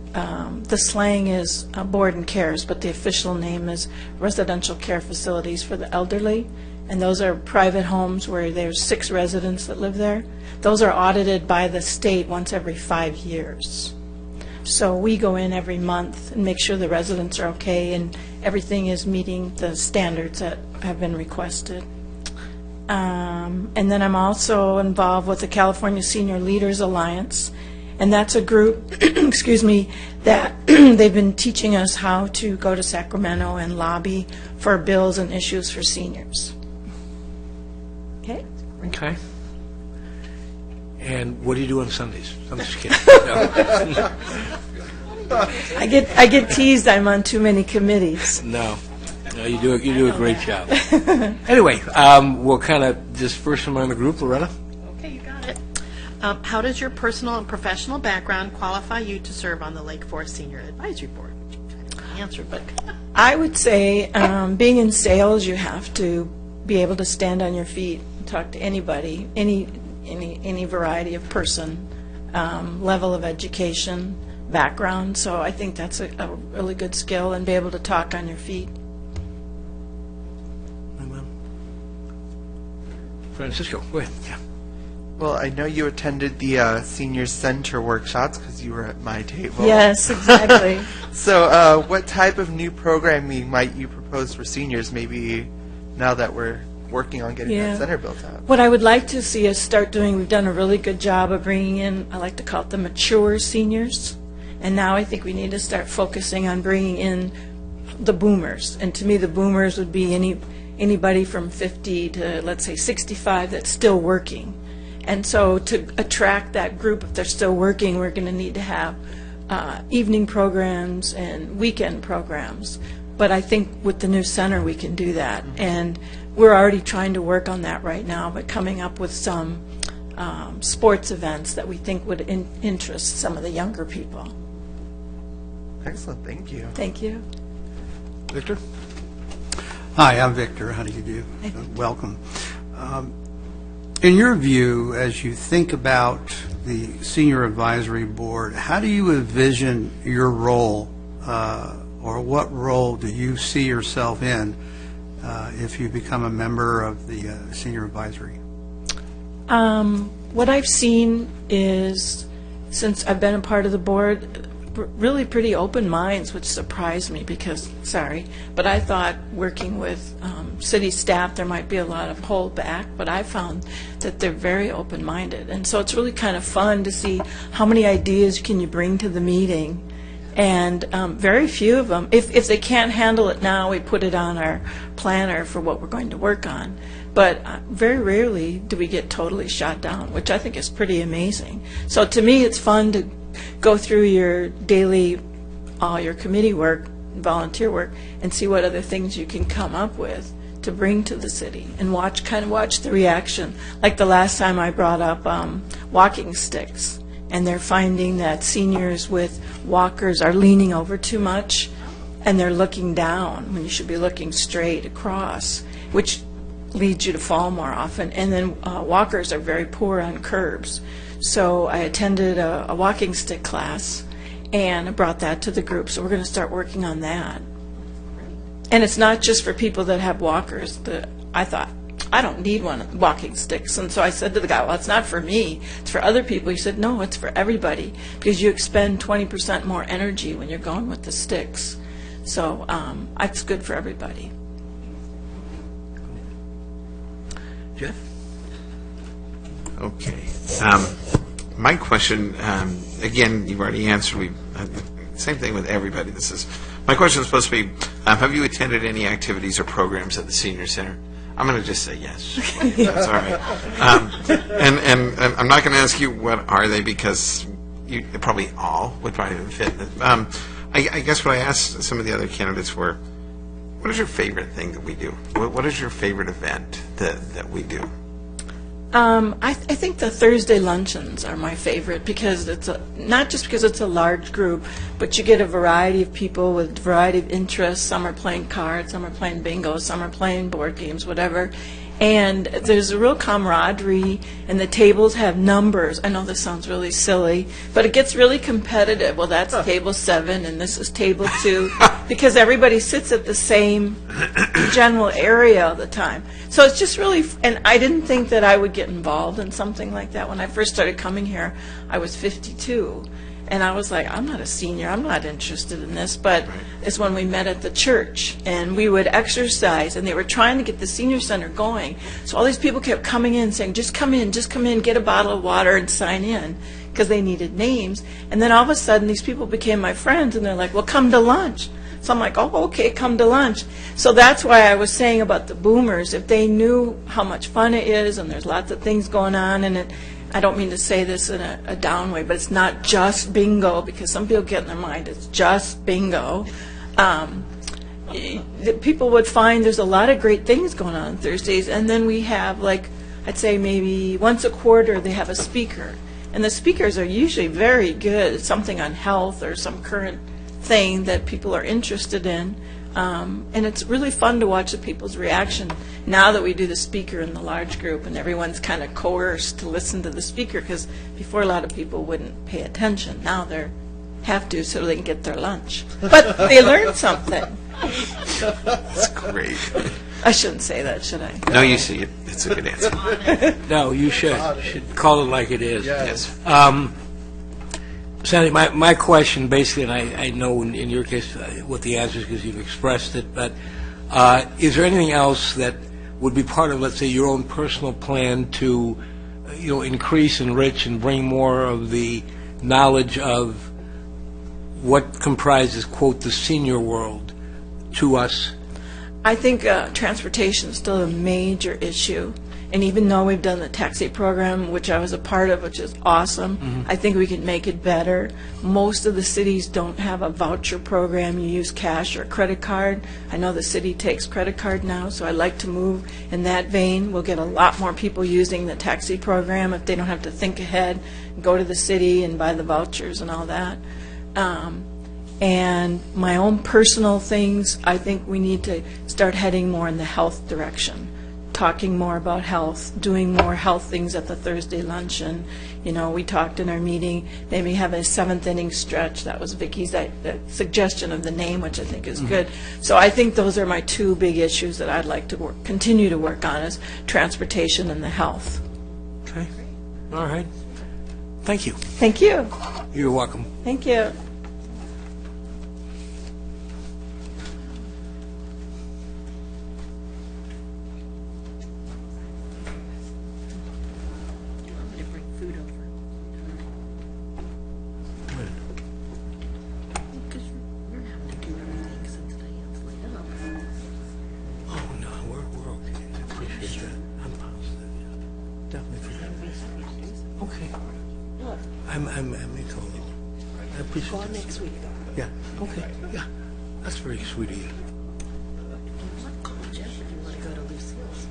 the slang is board and cares, but the official name is residential care facilities for the elderly, and those are private homes where there's 6 residents that live there. Those are audited by the state once every 5 years. So we go in every month and make sure the residents are okay and everything is meeting the standards that have been requested. And then I'm also involved with the California Senior Leaders Alliance, and that's a group, excuse me, that they've been teaching us how to go to Sacramento and lobby for bills and issues for seniors. Okay? Okay. And what do you do on Sundays? I'm just kidding. No. I get teased I'm on too many committees. No, you do a great job. Anyway, we'll kind of disperse among the group. Loretta? Okay, you got it. How does your personal and professional background qualify you to serve on the Lake Forest Senior Advisory Board? Answer, but I would say being in sales, you have to be able to stand on your feet, can talk to anybody, any variety of person, level of education, background. So I think that's a really good skill, and be able to talk on your feet. Francisco, go ahead. Yeah. Well, I know you attended the senior center workshops because you were at my table. Yes, exactly. So what type of new programming might you propose for seniors, maybe now that we're working on getting that center built up? What I would like to see us start doing, we've done a really good job of bringing in, I like to call it the mature seniors. And now I think we need to start focusing on bringing in the boomers. And to me, the boomers would be anybody from 50 to, let's say, 65 that's still working. And so to attract that group, if they're still working, we're going to need to have evening programs and weekend programs. But I think with the new center, we can do that. And we're already trying to work on that right now, but coming up with some sports events that we think would interest some of the younger people. Excellent. Thank you. Thank you. Victor? Hi, I'm Victor. How do you do? Welcome. In your view, as you think about the Senior Advisory Board, how do you envision your role, or what role do you see yourself in if you become a member of the Senior Advisory? What I've seen is, since I've been a part of the board, really pretty open minds, which surprised me because, but I thought working with city staff there might be a lot of holdback, but I found that they're very open-minded. And so it's really kind of fun to see how many ideas can you bring to the meeting. And very few of them, if they can't handle it now, we put it on our planner for what we're going to work on. But very rarely do we get totally shot down, which I think is pretty amazing. So to me, it's fun to go through your daily, all your committee work, volunteer work, and see what other things you can come up with to bring to the city, and watch the reaction. Like the last time I brought up walking sticks, and they're finding that seniors with walkers are leaning over too much, and they're looking down when you should be looking straight across, which leads you to fall more often. And then walkers are very poor on curbs. So I attended a walking stick class, and I brought that to the group. So we're going to start working on that. And it's not just for people that have walkers. I thought, I don't need walking sticks. And so I said to the guy, well, it's not for me. It's for other people. He said, no, it's for everybody, because you expend 20% more energy when you're going with the sticks. So it's good for everybody. Jeff? Okay. My question, again, you've already answered. Same thing with everybody. My question is supposed to be, have you attended any activities or programs at the Senior Center? I'm going to just say yes. That's all right. And I'm not going to ask you what are they, because you probably all would probably fit. I guess what I asked some of the other candidates were, what is your favorite thing that we do? What is your favorite event that we do? I think the Thursday luncheons are my favorite, because it's not just because it's a large group, but you get a variety of people with a variety of interests. Some are playing cards, some are playing bingo, some are playing board games, whatever. And there's a real camaraderie, and the tables have numbers. I know this sounds really silly, but it gets really competitive. Well, that's table 7, and this is table 2, because everybody sits at the same general area all the time. So it's just really, and I didn't think that I would get involved in something like that. When I first started coming here, I was 52. And I was like, I'm not a senior, I'm not interested in this. But it's when we met at the church, and we would exercise, and they were trying to get the senior center going. So all these people kept coming in saying, just come in, get a bottle of water and sign in, because they needed names. And then all of a sudden, these people became my friends, and they're like, well, come to lunch. So I'm like, oh, okay, come to lunch. So that's why I was saying about the boomers. If they knew how much fun it is, and there's lots of things going on, and I don't mean to say this in a down way, but it's not just bingo, because some people get in their mind it's just bingo. People would find there's a lot of great things going on Thursdays, and then we have, like, I'd say maybe once a quarter they have a speaker, and the speakers are usually very good, something on health or some current thing that people are interested in. And it's really fun to watch the people's reaction now that we do the speaker in the large group and everyone's kind of coerced to listen to the speaker, because before a lot of people wouldn't pay attention. Now they have to so they can get their lunch. But they learned something. That's great. I shouldn't say that, should I? No, you see it. It's a good answer. No, you should call it like it is. Yes. Sandy, my question basically, and I know in your case what the answer is because you've expressed it, but is there anything else that would be part of, let's say, your own personal plan to, increase, enrich, and bring more of the knowledge of what comprises, quote, the senior world to us? I think transportation is still a major issue. And even though we've done the taxi program, which I was a part of, which is awesome, I think we can make it better. Most of the cities don't have a voucher program. You use cash or credit card. I know the city takes credit card now, so I'd like to move in that vein. We'll get a lot more people using the taxi program if they don't have to think ahead, go to the city and buy the vouchers and all that. And my own personal things, I think we need to start heading more in the health direction. Talking more about health, doing more health things at the Thursday luncheon. We talked in our meeting, maybe have a seventh inning stretch. That was Vicky's suggestion of the name, which I think is good. So I think those are my two big issues that I'd like to continue to work on, is transportation and the health. Okay. All right. Thank you. Thank you. You're welcome. Thank you. I appreciate that. Next week, though. Yeah, okay, yeah. That's very sweet of you. Call Jeff if you want to go to Lucille's.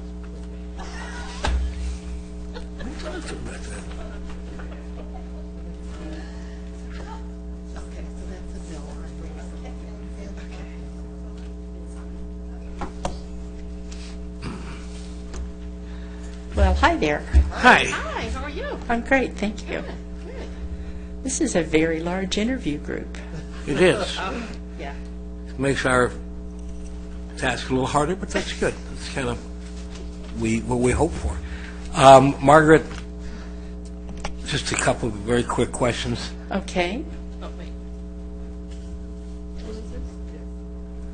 We talked about that. Okay, so that's a bill. Well, hi there. Hi. Hi, how are you? I'm great, thank you. This is a very large interview group. It is. Yeah. Makes our task a little harder, but that's good. That's kind of what we hope for. Margaret, just a couple of very quick questions. Okay. Oh, wait. What is this?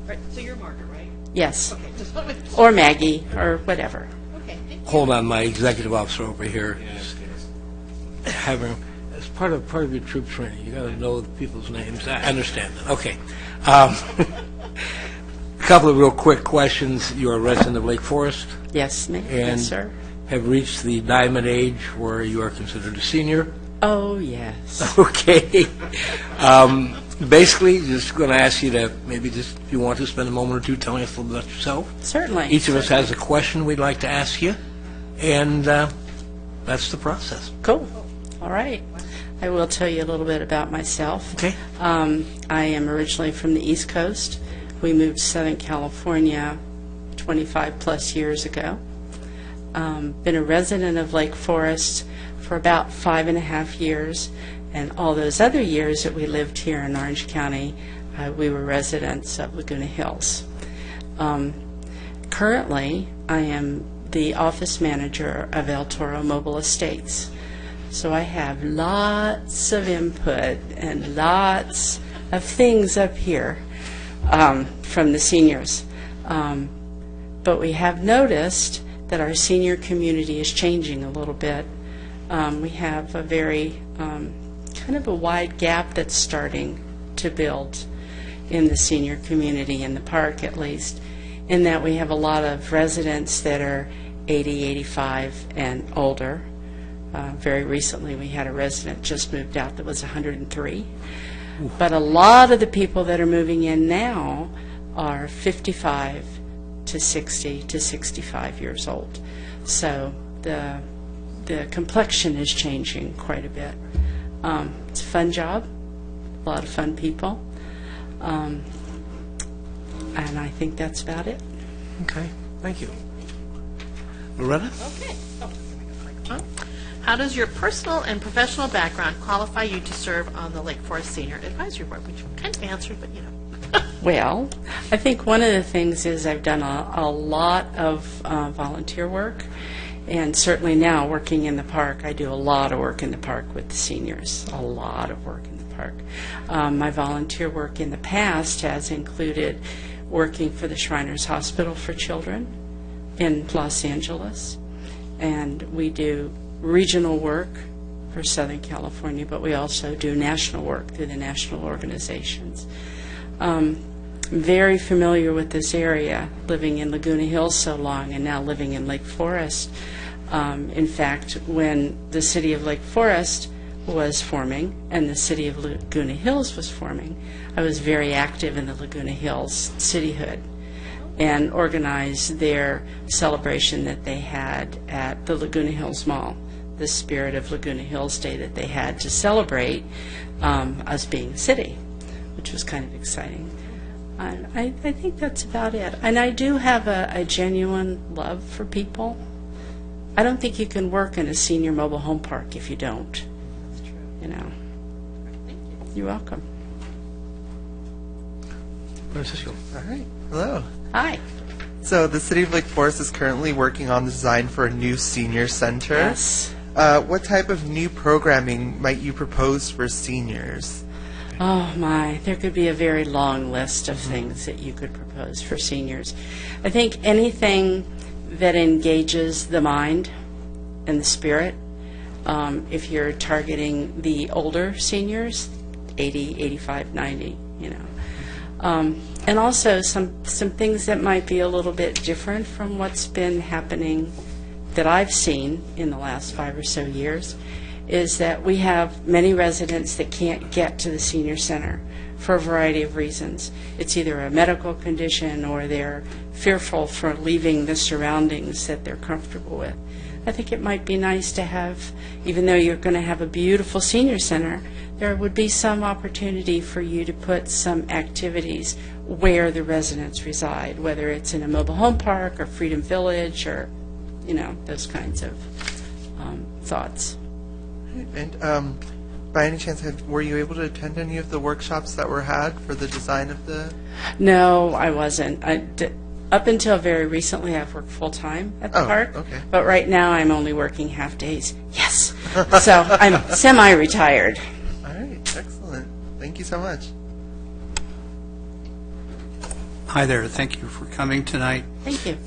Right, so you're Margaret, right? Yes. Okay, just want to... Or Maggie, or whatever. Okay, thank you. Hold on, my executive officer over here is having, as part of your troop training, you got to know the people's names. I understand that. Okay. A couple of real quick questions. You're a resident of Lake Forest Yes, ma'am. and Yes, sir. have reached the diamond age where you are considered a senior. Oh, yes. Okay. Basically, just going to ask you to maybe just, if you want to, spend a moment or two telling us a little about yourself. Certainly. Each of us has a question we'd like to ask you, and that's the process. Cool. All right. I will tell you a little bit about myself. Okay. I am originally from the East Coast. We moved to Southern California 25-plus years ago. Been a resident of Lake Forest for about 5.5 years, and all those other years that we lived here in Orange County, we were residents of Laguna Hills. Currently, I am the office manager of El Toro Mobile Estates. So I have lots of input and lots of things up here from the seniors. But we have noticed that our senior community is changing a little bit. We have a very kind of a wide gap that's starting to build in the senior community, in the park at least, in that we have a lot of residents that are 80, 85, and older. Very recently, we had a resident just moved out that was 103. But a lot of the people that are moving in now are 55 to 60 to 65 years old. So the complexion is changing quite a bit. It's a fun job, a lot of fun people. And I think that's about it. Okay, thank you. Loretta? Okay. Oh, let me get the microphone. How does your personal and professional background qualify you to serve on the Lake Forest Senior Advisory Board? Which you kind of answered, but you know. Well, I think one of the things is I've done a lot of volunteer work, and certainly now working in the park, I do a lot of work in the park with the seniors, a lot of work in the park. My volunteer work in the past has included working for the Shriners Hospital for Children in Los Angeles, and we do regional work for Southern California, but we also do national work through the national organizations. Very familiar with this area, living in Laguna Hills so long and now living in Lake Forest. In fact, when the city of Lake Forest was forming and the city of Laguna Hills was forming, I was very active in the Laguna Hills cityhood and organized their celebration that they had at the Laguna Hills Mall, the Spirit of Laguna Hills Day that they had to celebrate us being a city, which was kind of exciting. I think that's about it. And I do have a genuine love for people. I don't think you can work in a senior mobile home park if you don't. That's true. You know. Thank you. You're welcome. Francisco. All right. Hello. Hi. So the City of Lake Forest is currently working on the design for a new senior center. Yes. What type of new programming might you propose for seniors? Oh my, there could be a very long list of things that you could propose for seniors. I think anything that engages the mind and the spirit. If you're targeting the older seniors, 80, 85, 90, you know. And also some things that might be a little bit different from what's been happening that I've seen in the last 5 or so years, is that we have many residents that can't get to the senior center for a variety of reasons. It's either a medical condition or they're fearful for leaving the surroundings that they're comfortable with. I think it might be nice to have, even though you're going to have a beautiful senior center, there would be some opportunity for you to put some activities where the residents reside, whether it's in a mobile home park or Freedom Village or, you know, those kinds of thoughts. And by any chance, were you able to attend any of the workshops that were had for the design of the... No, I wasn't. Up until very recently, I've worked full-time at the park. Okay. But right now, I'm only working half days. Yes! So I'm semi-retired. All right, excellent. Thank you so much. Hi there. Thank you for coming tonight. Thank you.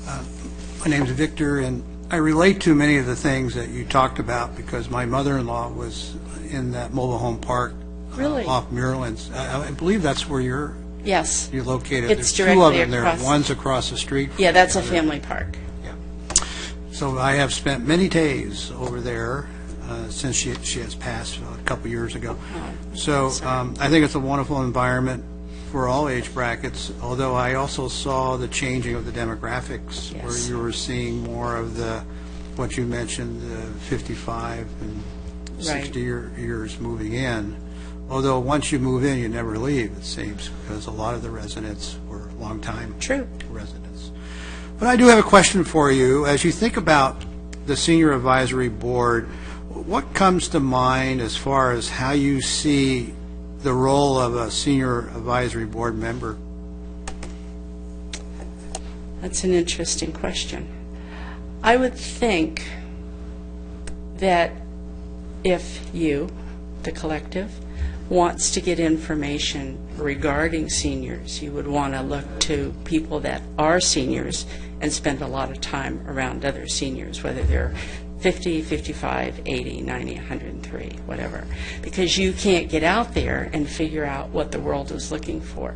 My name's Victor, and I relate to many of the things that you talked about because my mother-in-law was in that mobile home park Really? off Muirlands. I believe that's where you're Yes. located. It's There's two of directly them there. across. One's across the street. from Yeah, that's the a other. family park. So I have spent many days over there since she has passed a couple years ago. So I think it's a wonderful environment for all age brackets, although I also saw the changing of the demographics where Yes. you were seeing more of the, what you mentioned, the 55 and 60 years moving in. Although once you move in, you never leave, it seems, because a lot of the residents were long-time residents. But I do have a question for you. As you think about the Senior Advisory Board, what comes to mind as far as how you see the role of a Senior Advisory Board member? That's an interesting question. I would think that if you, the collective, wants to get information regarding seniors, you would want to look to people that are seniors and spend a lot of time around other seniors, whether they're 50, 55, 80, 90, 103, whatever, because you can't get out there and figure out what the world is looking for.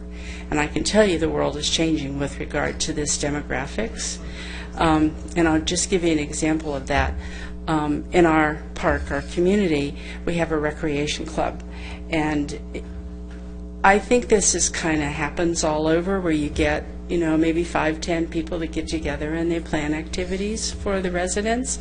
And I can tell you the world is changing with regard to this demographics. And I'll just give you an example of that. In our park, our community, we have a recreation club. And I think this is kind of happens all over where you get, you know, maybe 5, 10 people that get together and they plan activities for the residents.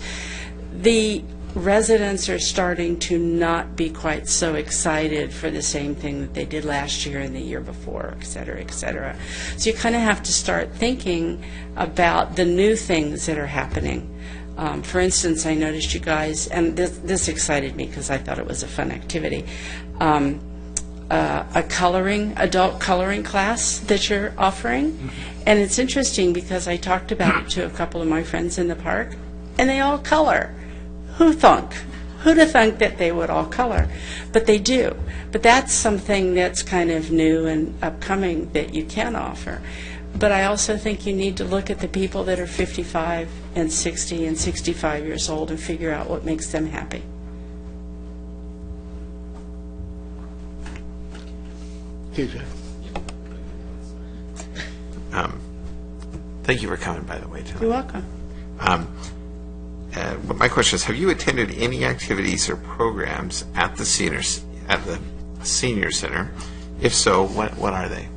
The residents are starting to not be quite so excited for the same thing that they did last year and the year before, et cetera, et cetera. So you kind of have to start thinking about the new things that are happening. For instance, I noticed you guys, and this excited me because I thought it was a fun activity, a adult coloring class that you're offering. And it's interesting because I talked about it to a couple of my friends in the park, and they all color. Who'd have thunk that they would all color? But they do. But that's something that's kind of new and upcoming that you can offer. But I also think you need to look at the people that are 55 and 60 and 65 years old and figure out what makes them happy. Thank you for coming, by the way, tonight. You're welcome. But my question is, have you attended any activities or programs at the senior center? If so, what are they?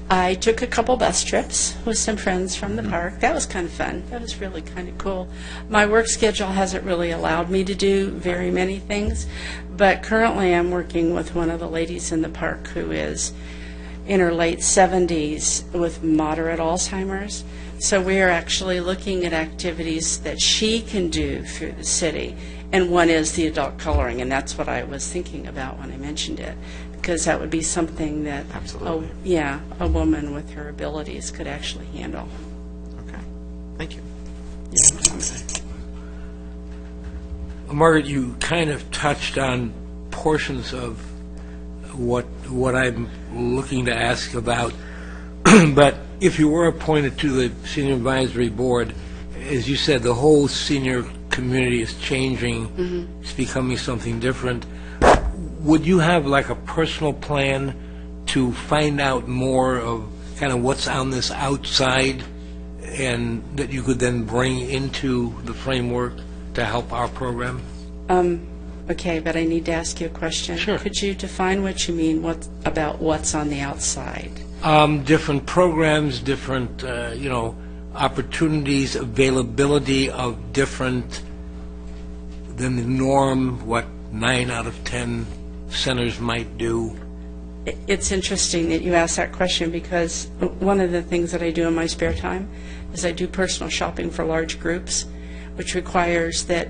I took a couple bus trips with some friends from the park. That was kind of fun. That was really kind of cool. My work schedule hasn't really allowed me to do very many things, but currently I'm working with one of the ladies in the park who is in her late 70s with moderate Alzheimer's. So we are actually looking at activities that she can do through the city, and one is the adult coloring, and that's what I was thinking about when I mentioned it, because that would be something that a woman with her abilities could actually handle. Okay. Thank you. Margaret, you kind of touched on portions of what I'm looking to ask about, but if you were appointed to the Senior Advisory Board, as you said, the whole senior community is changing. It's becoming something different. Would you have like a personal plan to find out more of kind of what's on this outside and that you could then bring into the framework to help our program? Okay, but I need to ask you a question. Sure. Could you define what you mean about what's on the outside? Different programs, different, opportunities, availability of different than the norm, what 9 out of 10 centers might do. It's interesting that you ask that question because one of the things that I do in my spare time is I do personal shopping for large groups, which requires that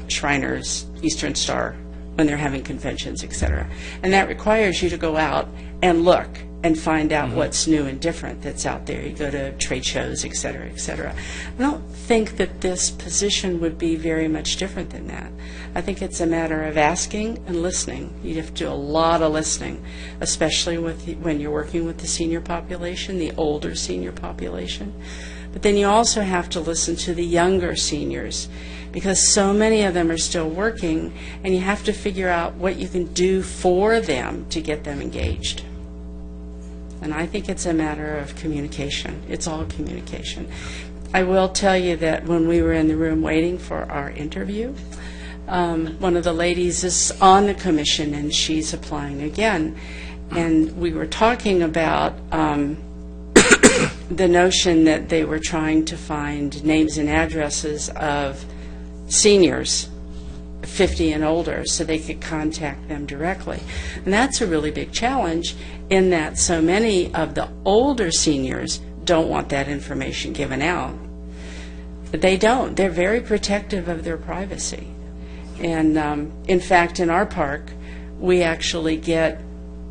Shriners, Eastern Star, when they're having conventions, etc. And that requires you to go out and look and find out what's new and different that's out there. You go to trade shows, etc., etc. I don't think that this position would be very much different than that. I think it's a matter of asking and listening. You have to do a lot of listening, especially when you're working with the senior population, the older senior population. But then you also have to listen to the younger seniors, because so many of them are still working, and you have to figure out what you can do for them to get them engaged. And I think it's a matter of communication. It's all communication. I will tell you that when we were in the room waiting for our interview, one of the ladies is on the commission, and she's applying again. And we were talking about the notion that they were trying to find names and addresses of seniors 50 and older so they could contact them directly. And that's a really big challenge in that so many of the older seniors don't want that information given out. But they don't. They're very protective of their privacy. And in fact, in our park, we actually get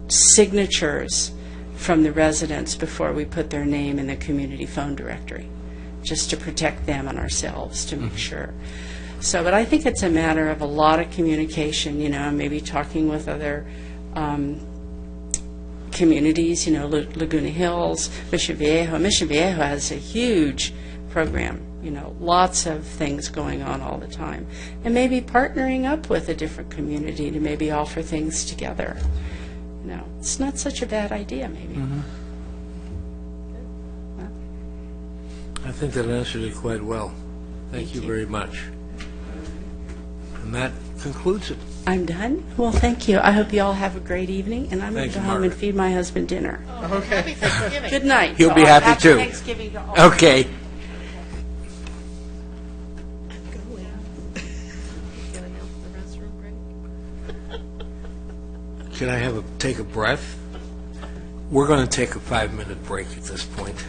signatures from the residents before we put their name in the community phone directory, just to protect them and ourselves, to make sure. So, but I think it's a matter of a lot of communication, maybe talking with other communities, Laguna Hills, Mission Viejo. Mission Viejo has a huge program, lots of things going on all the time. And maybe partnering up with a different community to maybe offer things together. It's not such a bad idea, maybe. I think that answered it quite well. Thank you very much. And that concludes it. I'm done? Well, thank you. I hope you all have a great evening, and I'm going to Thank go you, home and Margaret. feed my husband dinner. Okay. Happy Thanksgiving. Good night. He'll to be all. happy Happy too. Thanksgiving to all. Okay. Can I take a breath? We're going to take a 5-minute break at this point.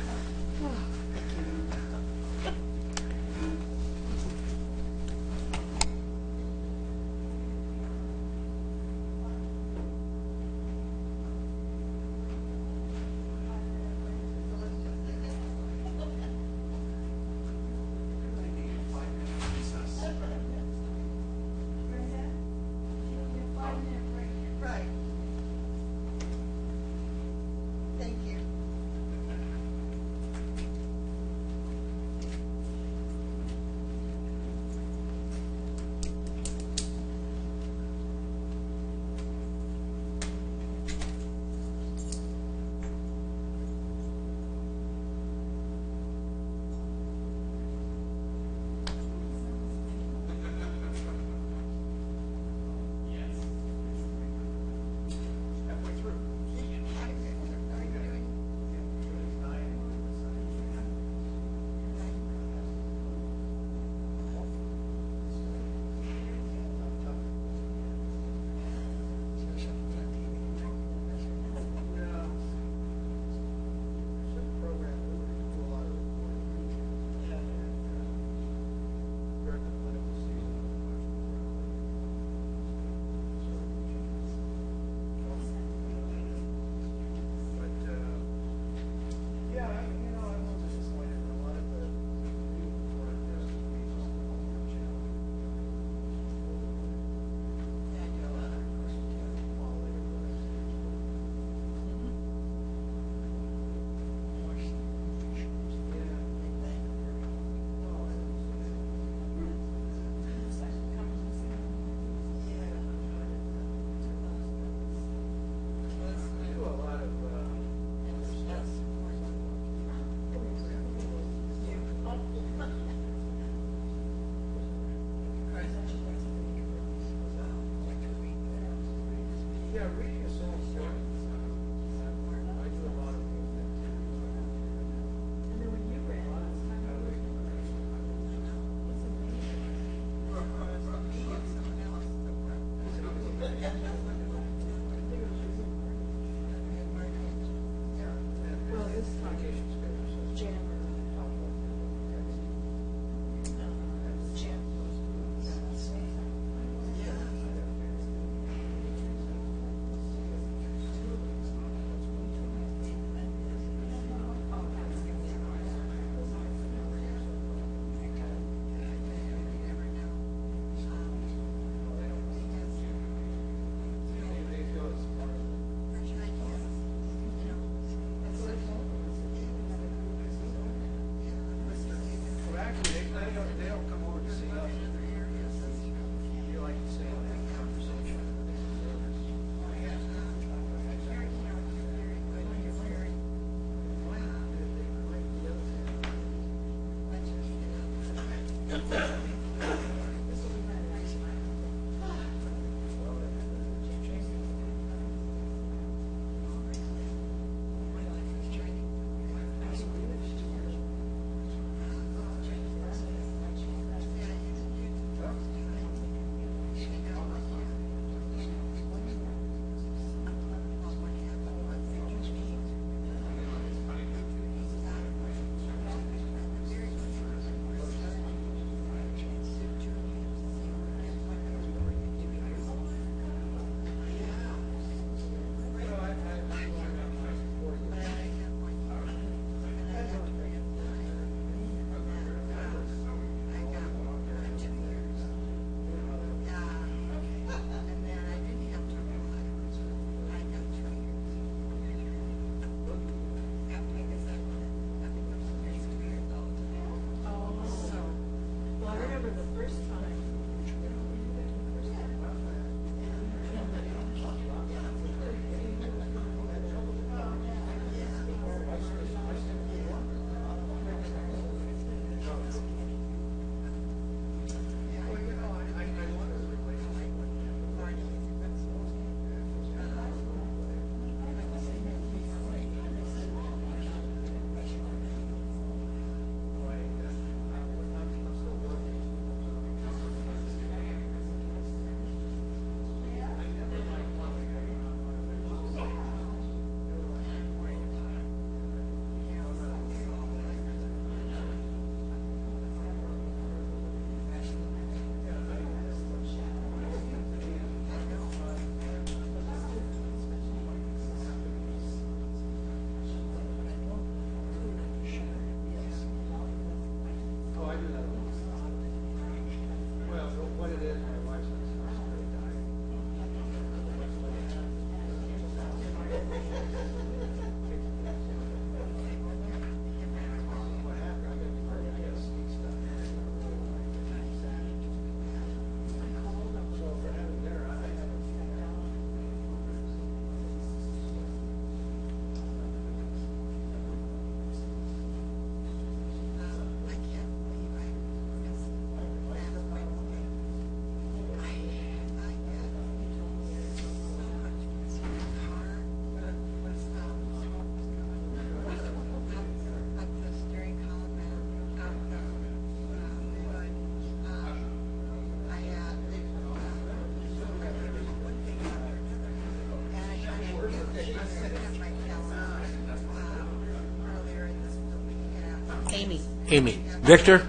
Amy. Victor?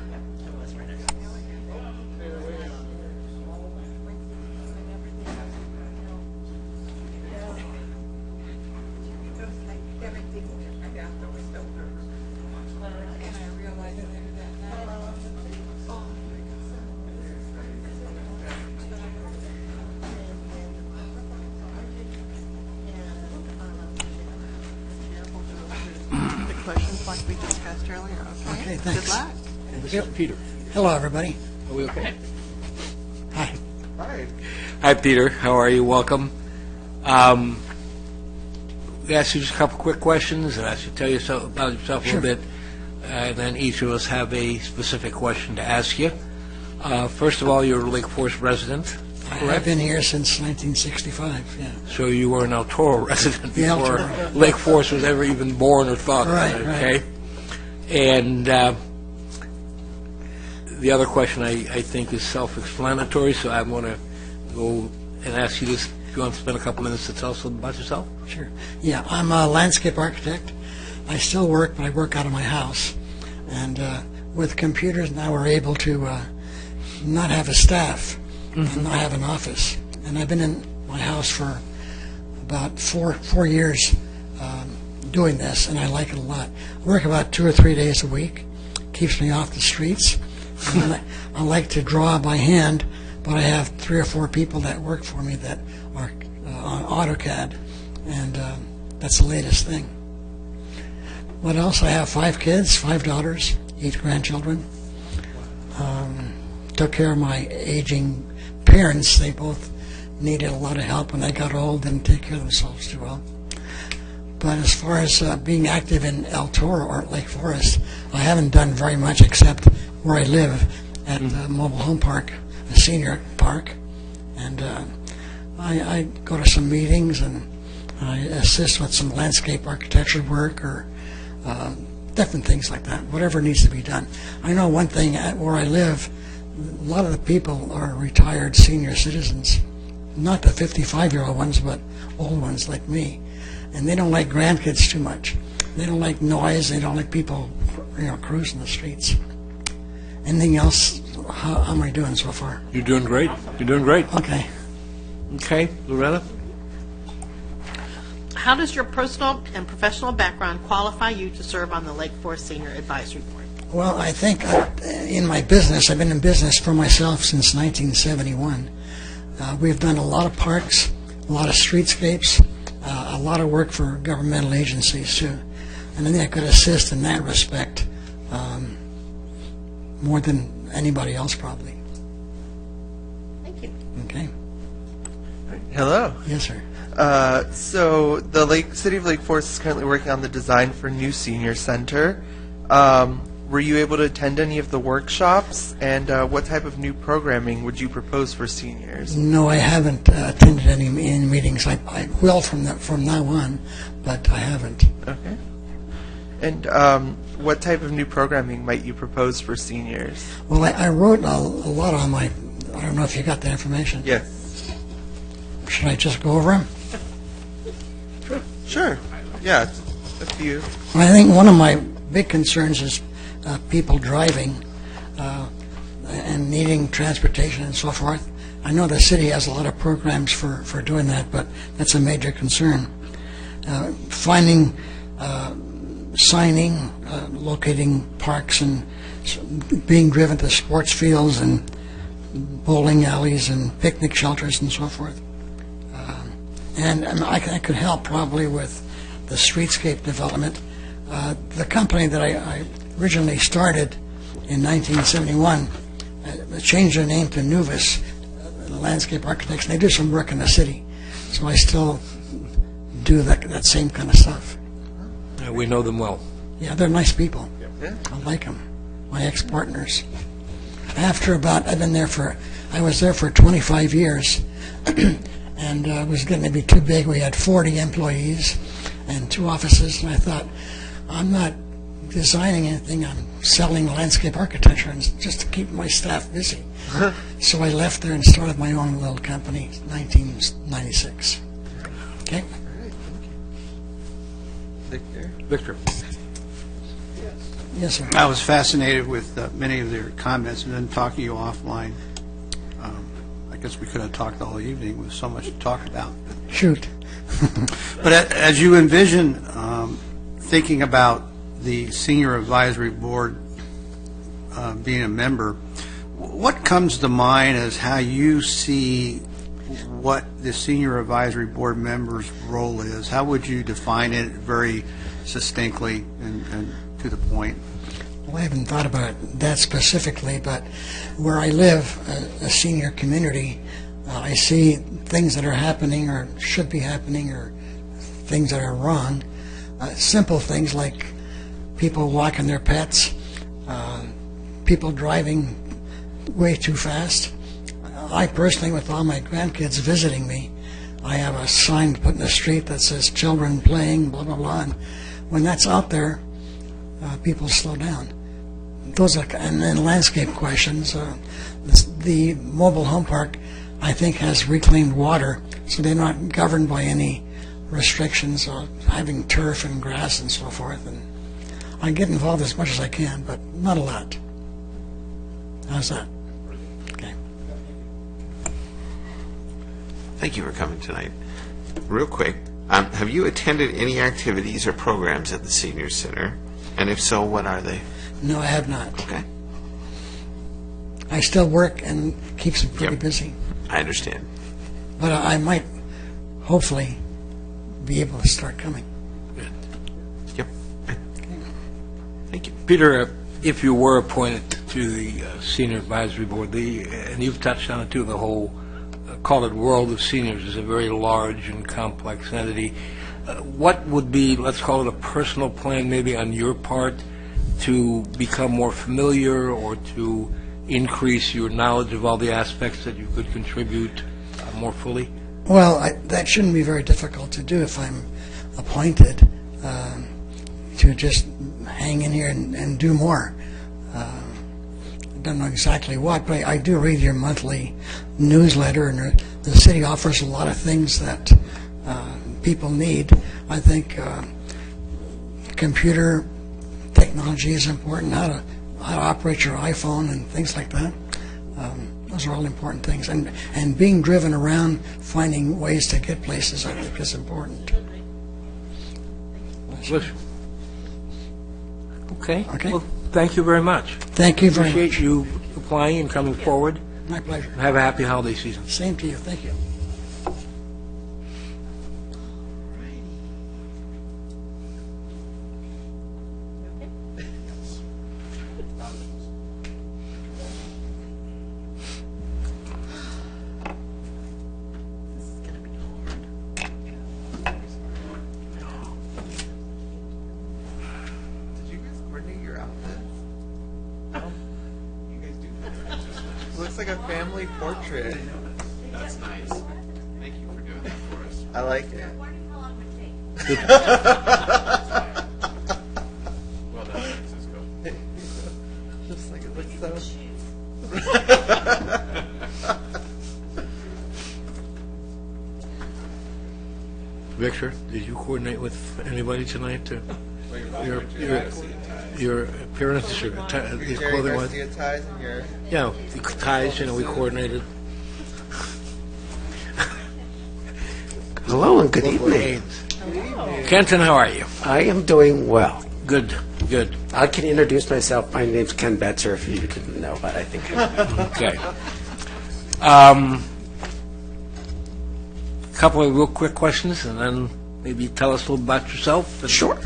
The questions like we discussed earlier. Okay, thanks. Good luck. This is Peter. Hello, everybody. Are we okay? Hi. Hi. Hi, Peter. How are you? Welcome. We asked you just a couple quick questions, and I should tell you about yourself a little bit, and then each of us have a specific question to ask you. First of all, you're a Lake Forest resident, I've correct? been here since 1965, yeah. So you were an El Toro resident Yeah, El before Toro. Lake Forest was ever even born or thought of, Right, okay? right. And the other question I think is self-explanatory, so I'm going to go and ask you this. If you want to spend a couple minutes to tell us about yourself? Sure. Yeah, I'm a landscape architect. I still work, but I work out of my house. And with computers now we're able to not have a staff and not have an office. And I've been in my house for about four years doing this, and I like it a lot. I work about 2 or 3 days a week. Keeps me off the streets. And I like to draw by hand, but I have 3 or 4 people that work for me that are on AutoCAD, and that's the latest thing. What else? I have 5 kids, 5 daughters, 8 grandchildren. Took care of my aging parents. They both needed a lot of help when they got old, didn't take care of themselves too well. But as far as being active in El Toro or Lake Forest, I haven't done very much except where I live at Mobile Home Park, a senior park. And I go to some meetings and I assist with some landscape architecture work or different things like that, whatever needs to be done. I know one thing, where I live, a lot of the people are retired senior citizens, not the 55-year-old ones, but old ones like me. And they don't like grandkids too much. They don't like noise. They don't like people, cruising the streets. Anything else? How am I doing so far? You're doing great. You're doing great. Okay. Okay, Loretta? How does your personal and professional background qualify you to serve on the Lake Forest Senior Advisory Board? Well, I think in my business, I've been in business for myself since 1971. We've done a lot of parks, a lot of streetscapes, a lot of work for governmental agencies, too. And I think I could assist in that respect more than anybody else, probably. Thank you. Okay? Hello. Yes, sir. So the City of Lake Forest is currently working on the design for a new senior center. Were you able to attend any of the workshops? And what type of new programming would you propose for seniors? No, I haven't attended any meetings. I will from now on, but I haven't. Okay. And what type of new programming might you propose for seniors? Well, I wrote a lot on my, I don't know if you got that information. Yes. Should I just go over them? Sure. Yeah, a few. I think one of my big concerns is people driving and needing transportation and so forth. I know the city has a lot of programs for doing that, but that's a major concern. Finding, signing, locating parks and being driven to sports fields and bowling alleys and picnic shelters and so forth. And I could help probably with the streetscape development. The company that I originally started in 1971 changed their name to Nuvis Landscape Architects, and they do some work in the city. So I still do that same kind of stuff. We know them well. Yeah, they're nice people. Yeah. I like them. My ex-partners. I was there for 25 years, and it was getting to be too big. We had 40 employees and 2 offices, and I thought, I'm not designing anything, I'm selling landscape architecture and just to keep my staff busy. So I left there and started my own little company in 1996. Okay? Victor? Victor? Yes, sir. I was fascinated with many of their comments, and then talking to you offline. I guess we could have talked all evening with so much to talk about. Shoot. But as you envision thinking about the Senior Advisory Board being a member, what comes to mind as how you see what the Senior Advisory Board member's role is? How would you define it very succinctly and to the point? Well, I haven't thought about that specifically, but where I live, a senior community, I see things that are happening or should be happening or things that are wrong. Simple things like people walking their pets, people driving way too fast. I personally, with all my grandkids visiting me, I have a sign put in the street that says children playing, blah, blah, blah. And when that's out there, people slow down. Those are, and then landscape questions. The mobile home park, I think, has reclaimed water, so they're not governed by any restrictions on having turf and grass and so forth. And I get involved as much as I can, but not a lot. How's that? Okay. Thank you for coming tonight. Real quick, have you attended any activities or programs at the Senior Center? And if so, what are they? No, I have not. Okay. I still work and keeps me pretty busy. I understand. But I might, hopefully, be able to start coming. Yep. Thank you. Peter, if you were appointed to the Senior Advisory Board, and you've touched on it too, the whole, call it world of seniors is a very large and complex entity. What would be, let's call it a personal plan maybe on your part to become more familiar or to increase your knowledge of all the aspects that you could contribute more fully? Well, that shouldn't be very difficult to do if I'm appointed, to just hang in here and do more. I don't know exactly what, but I do read your monthly newsletter, and the city offers a lot of things that people need. I think computer technology is important, how to operate your iPhone and things like that. Those are all important things. And being driven around, finding ways to get places, I think is important. Okay. Okay. Well, thank you very much. Thank you very much. Appreciate you applying and coming forward. My pleasure. Have a happy holiday season. Same to you. Thank you. Did you guys coordinate your outfits? You guys do that. Looks like a family portrait. That's nice. Thank you for doing that for us. I like it. Well done, Francisco. Looks like it looks so. Victor, did you coordinate with anybody tonight to your appearance, your Jerry clothing wise? Garcia ties and your. Yeah, the ties, we coordinated. Hello and good evening. Kenton, how are you? I am doing well. Good, good. I can introduce myself. My name's Ken Betzer, if you didn't know, but I think Okay. A couple of real quick questions, and then maybe tell us a little about yourself. Sure.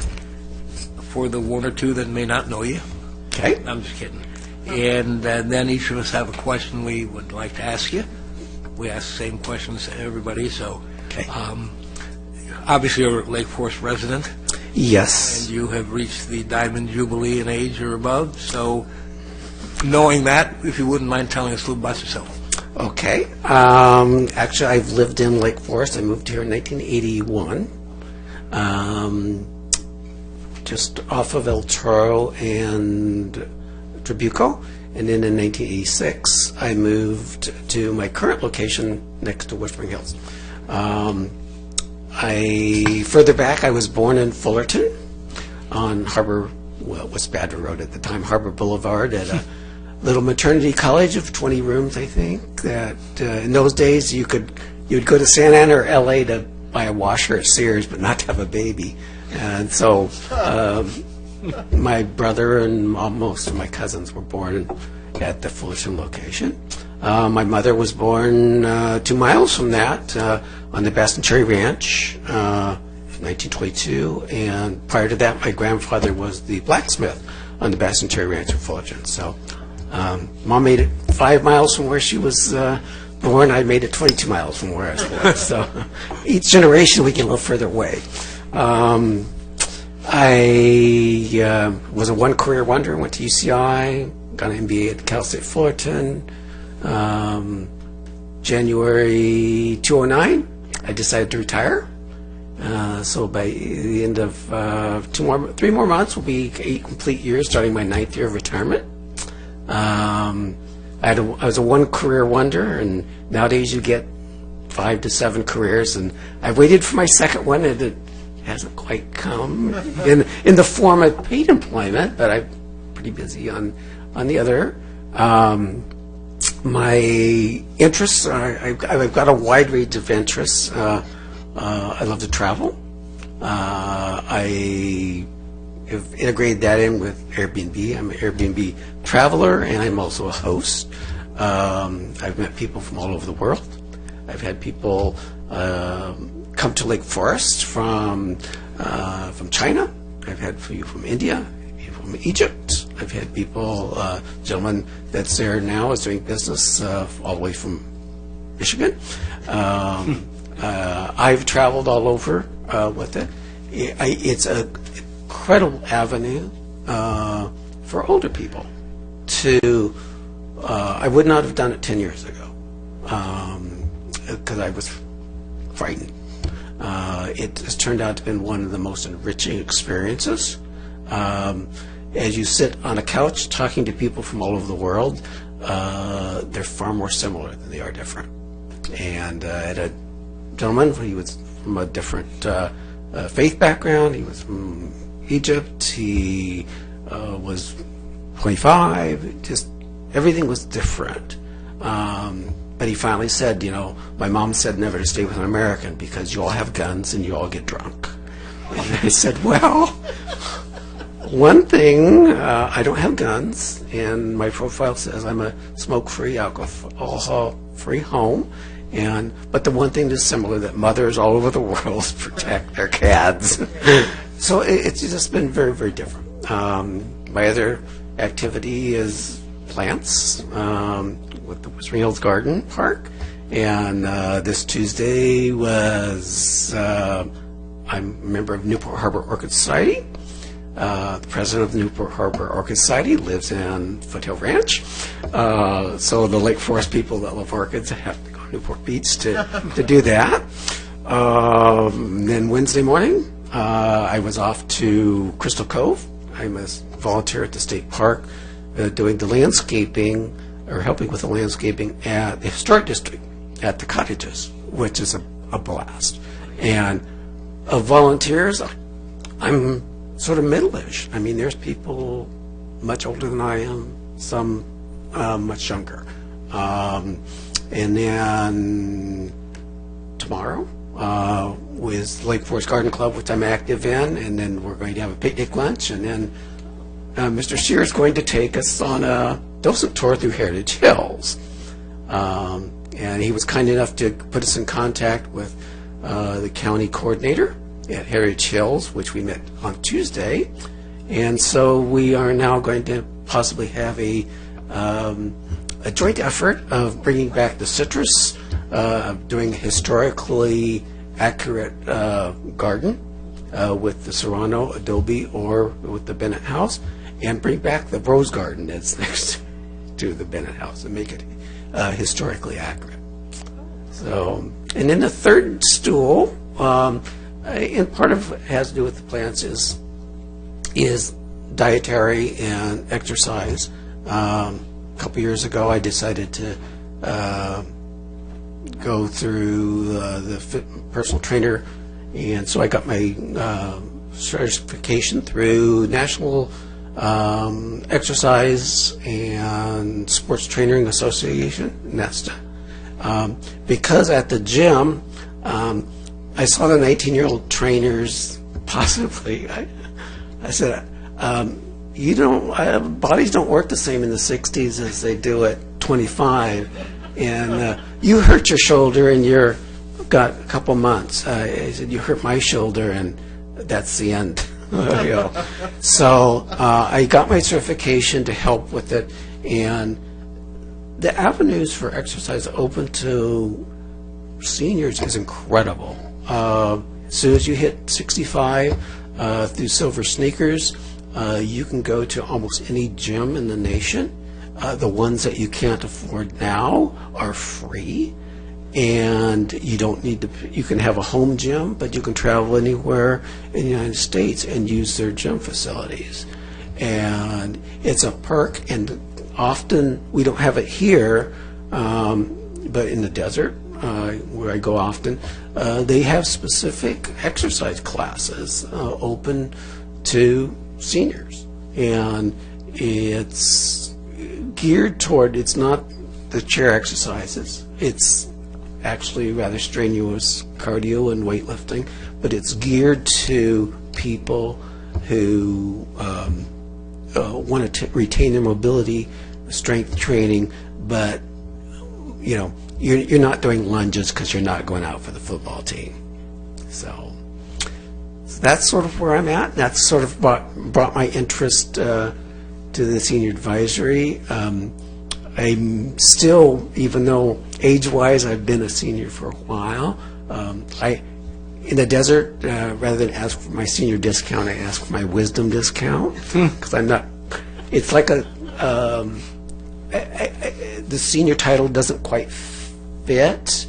For the one or two that may not know you. Okay. I'm just kidding. And then each of us have a question we would like to ask you. We ask the same questions to everybody, so. Okay. Obviously, you're a Lake Forest resident. Yes. And you have reached the Diamond Jubilee in age or above, so knowing that, if you wouldn't mind telling us a little about yourself. Okay. Actually, I've lived in Lake Forest. I moved here in 1981, just off of El Toro and Trabuco. And then in 1986, I moved to my current location next to Whispering Hills. Further back, I was born in Fullerton on Harbor West Badger Road at the time, Harbor Boulevard, at a little maternity college of 20 rooms, I think. That in those days you'd go to Santa Ana or L.A. to buy a washer at Sears, but not to have a baby. And so my brother and most of my cousins were born at the Fullerton location. My mother was born 2 miles from that on the Baston Cherry Ranch in 1922, and prior to that, my grandfather was the blacksmith on the Baston Cherry Ranch in Fullerton. So Mom made it 5 miles from where she was born. I made it 22 miles from where I was born. So each generation we get a little further away. I was a one-career wonder, went to UCI, got an MBA at Cal State Fullerton. January 2009, I decided to retire. So by the end of 3 more months will be 8 complete years, starting my 9th year of retirement. I was a one-career wonder, and nowadays you get 5 to 7 careers, and I waited for my second one, and it hasn't quite come in the form of paid employment, but I'm pretty busy on the other. My interests, I've got a wide range of interests. I love to travel. I have integrated that in with Airbnb. I'm an Airbnb traveler, and I'm also a host. I've met people from all over the world. I've had people come to Lake Forest from China. I've had people from India, people from Egypt. I've had people, gentleman that's there now is doing business all the way from Michigan. I've traveled all over with it. It's an incredible avenue for older people to. I would not have done it 10 years ago because I was frightened. It has turned out to be one of the most enriching experiences. As you sit on a couch talking to people from all over the world, they're far more similar than they are different. And I had a gentleman, he was from a different faith background. He was from Egypt. He was 25. Just everything was different. But he finally said, my mom said never to stay with an American because you all have guns and you all get drunk. And I said, well, one thing, I don't have guns, and my profile says I'm a smoke-free, alcohol-free home. But the one thing that's similar, that mothers all over the world protect their cats. So it's just been very, very different. My other activity is plants with the Whispering Hills Garden Park. And this Tuesday was, I'm a member of Newport Harbor Orchid Society. The president of the Newport Harbor Orchid Society lives in Foothill Ranch. So the Lake Forest people that love orchids have to go to Newport Beach to do that. Then Wednesday morning, I was off to Crystal Cove. I'm a volunteer at the state park doing the landscaping, or helping with the landscaping at the historic district, at the cottages, which is a blast. And of volunteers, I'm sort of middle-ish. I mean, there's people much older than I am, some much younger. And then tomorrow with Lake Forest Garden Club, which I'm active in, and then we're going to have a picnic lunch, and then Mr. Scheer is going to take us on a docent tour through Heritage Hills. And he was kind enough to put us in contact with the county coordinator at Heritage Hills, which we met on Tuesday. And so we are now going to possibly have a joint effort of bringing back the citrus, of doing historically accurate garden with the Serrano adobe or with the Bennett House, and bring back the rose garden that's next to the Bennett House and make it historically accurate. So, and then the third stool, and part of it has to do with the plants, is dietary and exercise. A couple years ago, I decided to go through the personal trainer, and so I got my certification through National Exercise and Sports Training Association, NESTA. Because at the gym, I saw the 19-year-old trainers possibly. I said, bodies don't work the same in the 60s as they do at 25. And you hurt your shoulder and you're got a couple months. I said, you hurt my shoulder and that's the end. So I got my certification to help with it, and the avenues for exercise open to seniors is incredible. As soon as you hit 65, through Silver Sneakers, you can go to almost any gym in the nation. The ones that you can't afford now are free, and you don't need to. You can have a home gym, but you can travel anywhere in the United States and use their gym facilities. And it's a perk, and often we don't have it here, but in the desert, where I go often, they have specific exercise classes open to seniors, and it's geared toward, it's not the chair exercises, it's actually rather strenuous cardio and weightlifting, but it's geared to people who want to retain their mobility, strength training, but you're not doing lunges because you're not going out for the football team. So that's sort of where I'm at. That's sort of brought my interest to the senior advisory. I'm still, even though age-wise I've been a senior for a while, in the desert, rather than ask for my senior discount, I ask for my wisdom discount, because I'm not, it's like the senior title doesn't quite fit,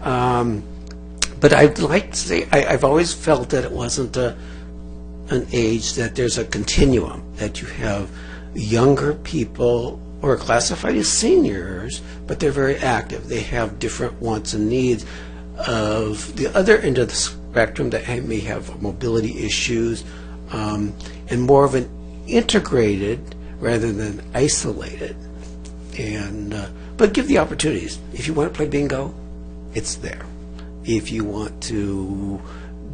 but I'd like to say, I've always felt that it wasn't an age, that there's a continuum, that you have younger people who are classified as seniors, but they're very active. They have different wants and needs of the other end of the spectrum that may have mobility issues, and more of an integrated rather than isolated. And but give the opportunities. If you want to play bingo, it's there. If you want to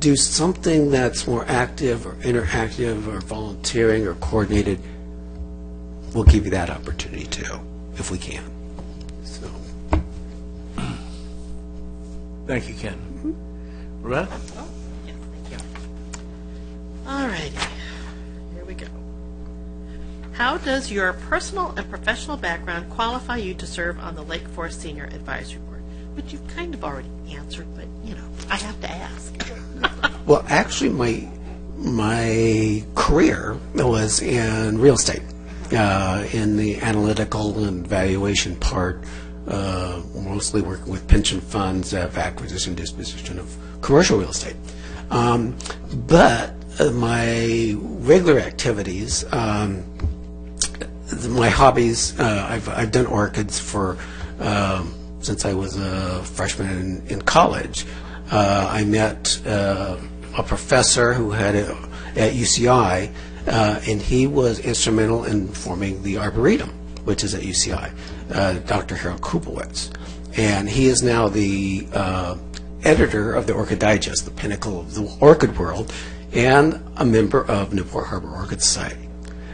do something that's more active or interactive or volunteering or coordinated, we'll give you that opportunity too, if we can. So, thank you, Ken. Rebecca? Yes, thank you. All righty, here we go. How does your personal and professional background qualify you to serve on the Lake Forest Senior Advisory Board? Which you've kind of already answered, but I have to ask. Well, actually, my career was in real estate, in the analytical and valuation part, mostly working with pension funds, acquisition, disposition of commercial real estate. But my regular activities, my hobbies, I've done orchids for since I was a freshman in college. I met a professor who had at UCI, and he was instrumental in forming the Arboretum, which is at UCI, Dr. Harold Kubowitz. And he is now the editor of the Orchid Digest, the pinnacle of the orchid world, and a member of Newport Harbor Orchid Society.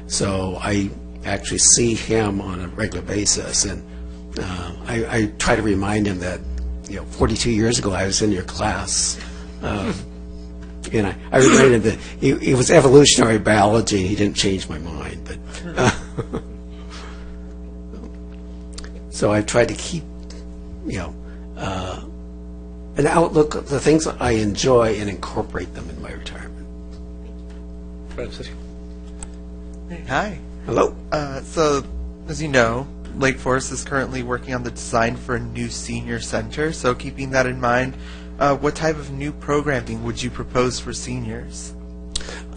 So I actually see him on a regular basis, and I try to remind him that 42 years ago I was in your class, and I remind him that it was evolutionary biology, and he didn't change my mind. But so I've tried to keep an outlook of the things that I enjoy and incorporate them in my retirement. Francis? Hi. Hello. So, as you know, Lake Forest is currently working on the design for a new senior center. So, keeping that in mind, what type of new programming would you propose for seniors?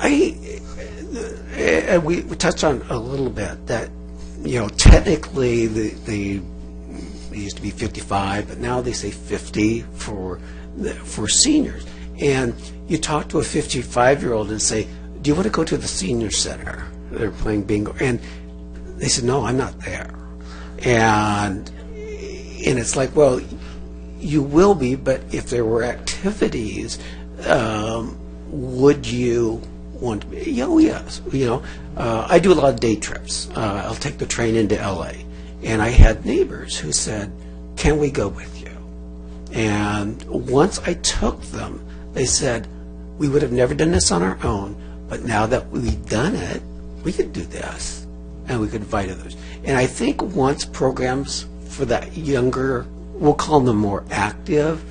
We touched on a little bit that technically they used to be 55, but now they say 50 for seniors. And you talk to a 55-year-old and say, "Do you want to go to the senior center?" they're playing bingo, and they said, "No, I'm not there," and it's like, well, you will be, but if there were activities, would you want to be? Oh, yes. I do a lot of day trips. I'll take the train into L.A., and I had neighbors who said, "Can we go with you?" And once I took them, they said, "We would have never done this on our own, but now that we've done it, we could do this, and we could invite others." And I think once programs for that younger, we'll call them more active,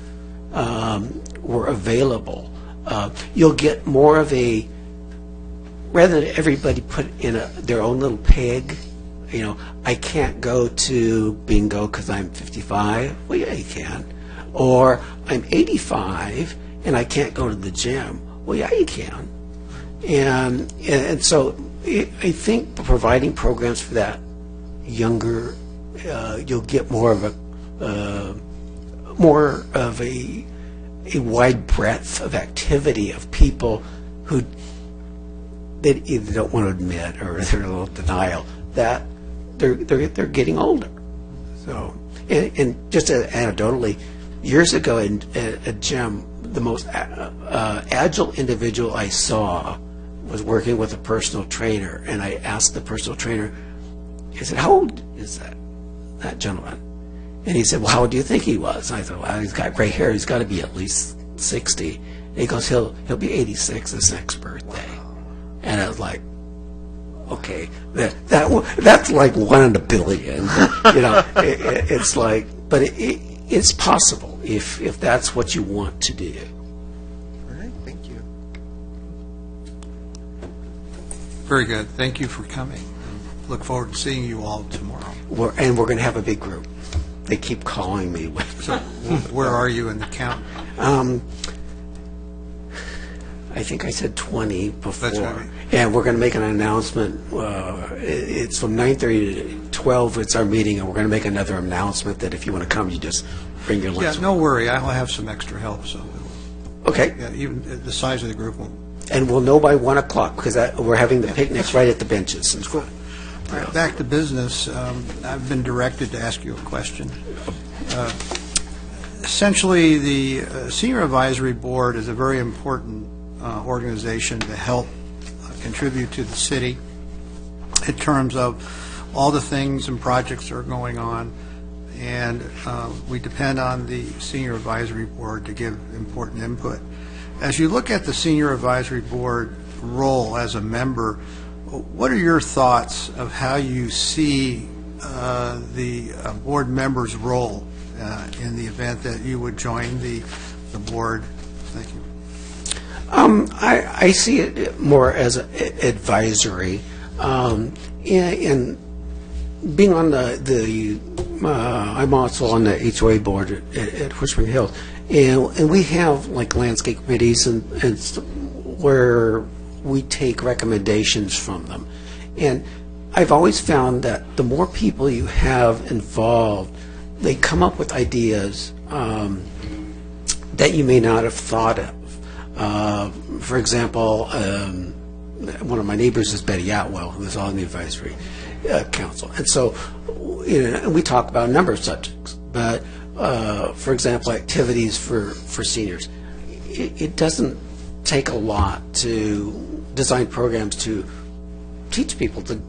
were available, you'll get more of a, rather than everybody put in their own little peg, I can't go to bingo because I'm 55. Well, yeah, you can. Or I'm 85 and I can't go to the gym. Well, yeah, you can. And so I think providing programs for that younger, you'll get more of a wide breadth of activity of people who they either don't want to admit or they're in a little denial that they're getting older. So, and just anecdotally, years ago in a gym, the most agile individual I saw was working with a personal trainer, and I asked the personal trainer, I said, "How old is that gentleman?" And he said, "Well, how old do you think he was?" And I thought, "Well, he's got gray hair. He's got to be at least 60." And he goes, "He'll be 86 his next birthday." And I was like, okay, that's like 1 in a billion. It's like, but it's possible if that's what you want to do. All right, thank you. Very good. Thank you for coming. Look forward to seeing you all tomorrow. And we're going to have a big group. They keep calling me. So where are you in the count? I think I said 20 before. That's right. And we're going to make an announcement. It's from 9:30 to 12. It's our meeting, and we're going to make another announcement that if you want to come, you just bring your lunch. Yeah, no worry. I'll have some extra help. So. Okay. Yeah, even the size of the group won't. And we'll know by 1 o'clock because we're having the picnics right at the benches. Cool. All right, back to business. I've been directed to ask you a question. Essentially, the Senior Advisory Board is a very important organization to help contribute to the city in terms of all the things and projects that are going on, and we depend on the Senior Advisory Board to give important input. As you look at the Senior Advisory Board role as a member, what are your thoughts of how you see the board member's role in the event that you would join the board? Thank you. I see it more as advisory. In being on I'm also on the HOA board at Whispering Hills, and we have like landscape committees and where we take recommendations from them. And I've always found that the more people you have involved, they come up with ideas that you may not have thought of. For example, one of my neighbors is Betty Atwell, who is on the advisory council. And so, and we talk about a number of subjects. But, for example, activities for seniors. It doesn't take a lot to design programs to teach people to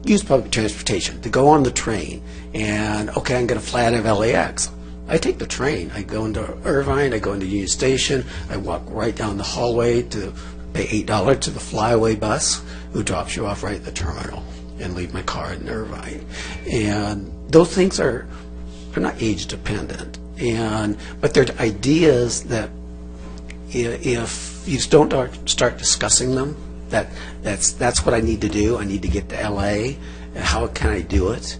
use public transportation, to go on the train, and, okay, I'm going to fly out of LAX. I take the train. I go into Irvine, I go into Union Station, I walk right down the hallway to pay $8 to the flyaway bus who drops you off right at the terminal and leave my car in Irvine. And those things they're not age dependent. But they're ideas that if you don't start discussing them, that's what I need to do. I need to get to LA. How can I do it?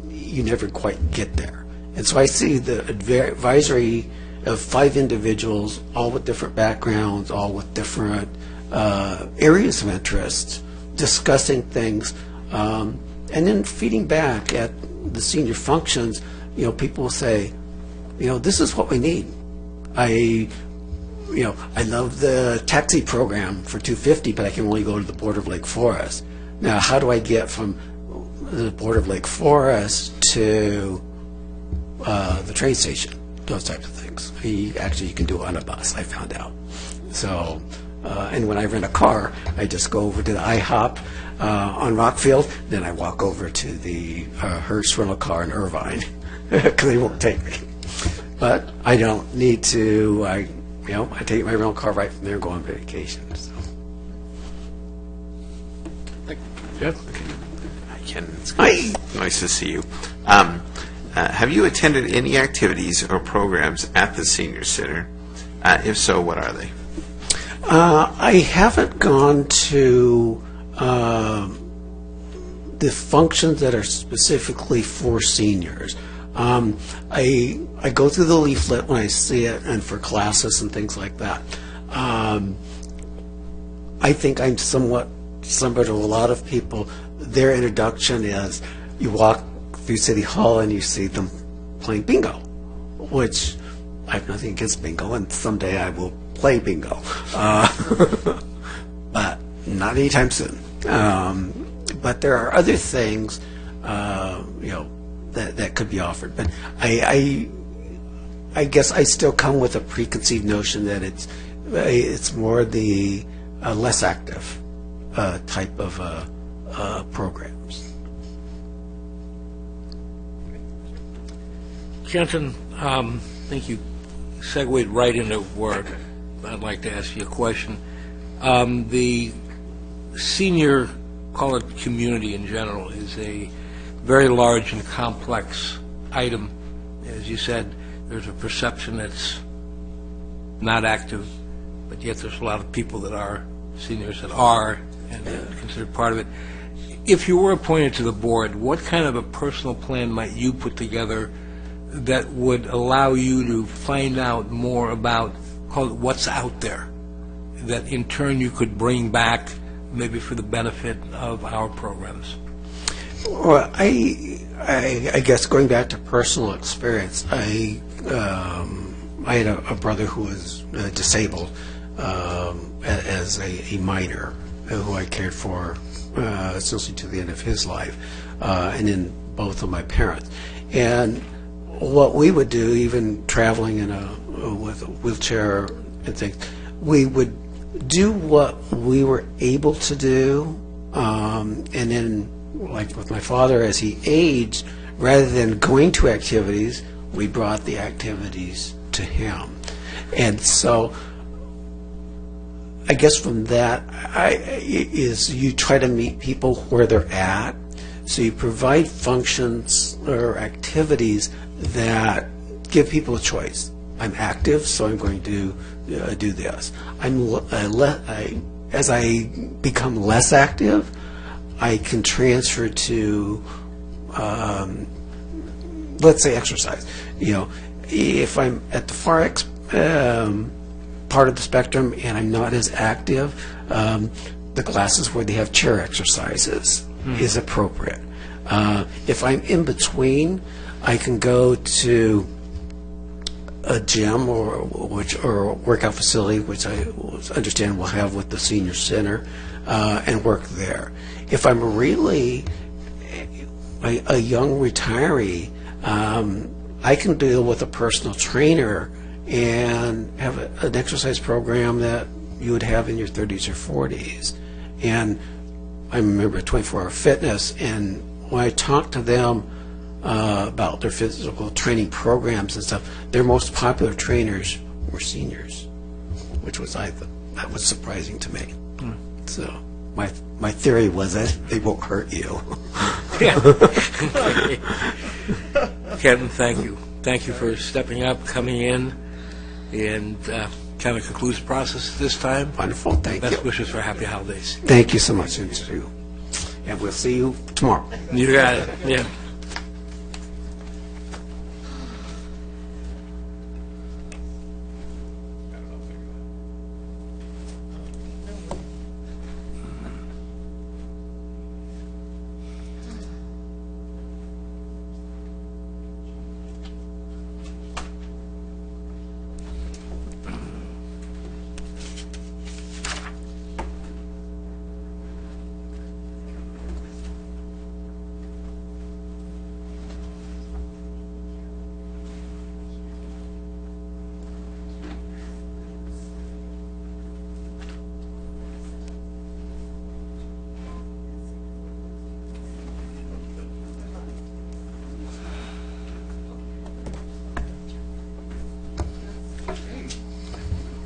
You never quite get there. And so I see the advisory of 5 individuals, all with different backgrounds, all with different areas of interest, discussing things, and then feeding back at the senior functions. People will say, this is what we need. I love the taxi program for $250, but I can only go to the border of Lake Forest. Now, how do I get from the border of Lake Forest to the train station? Those types of things. You can do it on a bus, I found out. So, and when I rent a car, I just go over to the IHOP on Rockfield, then I walk over to the Hertz rental car in Irvine, because they won't take me. But I don't need to, I take my rental car right from there and go on vacation. So. Jeff? Hi, Ken. It's nice to see you. Have you attended any activities or programs at the Senior Center? If so, what are they? I haven't gone to the functions that are specifically for seniors. I go through the leaflet when I see it, and for classes and things like that. I think I'm somewhat similar to a lot of people. Their introduction is you walk through City Hall and you see them playing bingo, which I have nothing against bingo, and someday I will play bingo, but not anytime soon. But there are other things, that could be offered. But I guess I still come with a preconceived notion that it's more the less active type of programs. Kenton, I think you segued right into where I'd like to ask you a question. The senior, call it community in general, is a very large and complex item. As you said, there's a perception that's not active, but yet there's a lot of people that are seniors that are and considered part of it. If you were appointed to the board, what kind of a personal plan might you put together that would allow you to find out more about what's out there, that in turn you could bring back maybe for the benefit of our programs? Well, I guess going back to personal experience, I had a brother who was disabled as a minor, who I cared for essentially to the end of his life, and then both of my parents. And what we would do, even traveling with a wheelchair and things, we would do what we were able to do, and then, like with my father, as he aged, rather than going to activities, we brought the activities to him. And so I guess from that is you try to meet people where they're at. So you provide functions or activities that give people a choice. I'm active, so I'm going to do this. As I become less active, I can transfer to, let's say, exercise. If I'm at the far part of the spectrum and I'm not as active, the classes where they have chair exercises is appropriate. If I'm in between, I can go to a gym or a workout facility, which I understand we'll have with the senior center, and work there. If I'm really a young retiree, I can deal with a personal trainer and have an exercise program that you would have in your 30s or 40s. And I remember 24-Hour Fitness, and when I talked to them about their physical training programs and stuff, their most popular trainers were seniors, which was that was surprising to me. So my theory was that they won't hurt you. Kevin, thank you. Thank you for stepping up, coming in, and kind of concludes the process this time. Wonderful, thank you. Best wishes for happy holidays. Thank you so much, and we'll see you tomorrow. You got it, yeah.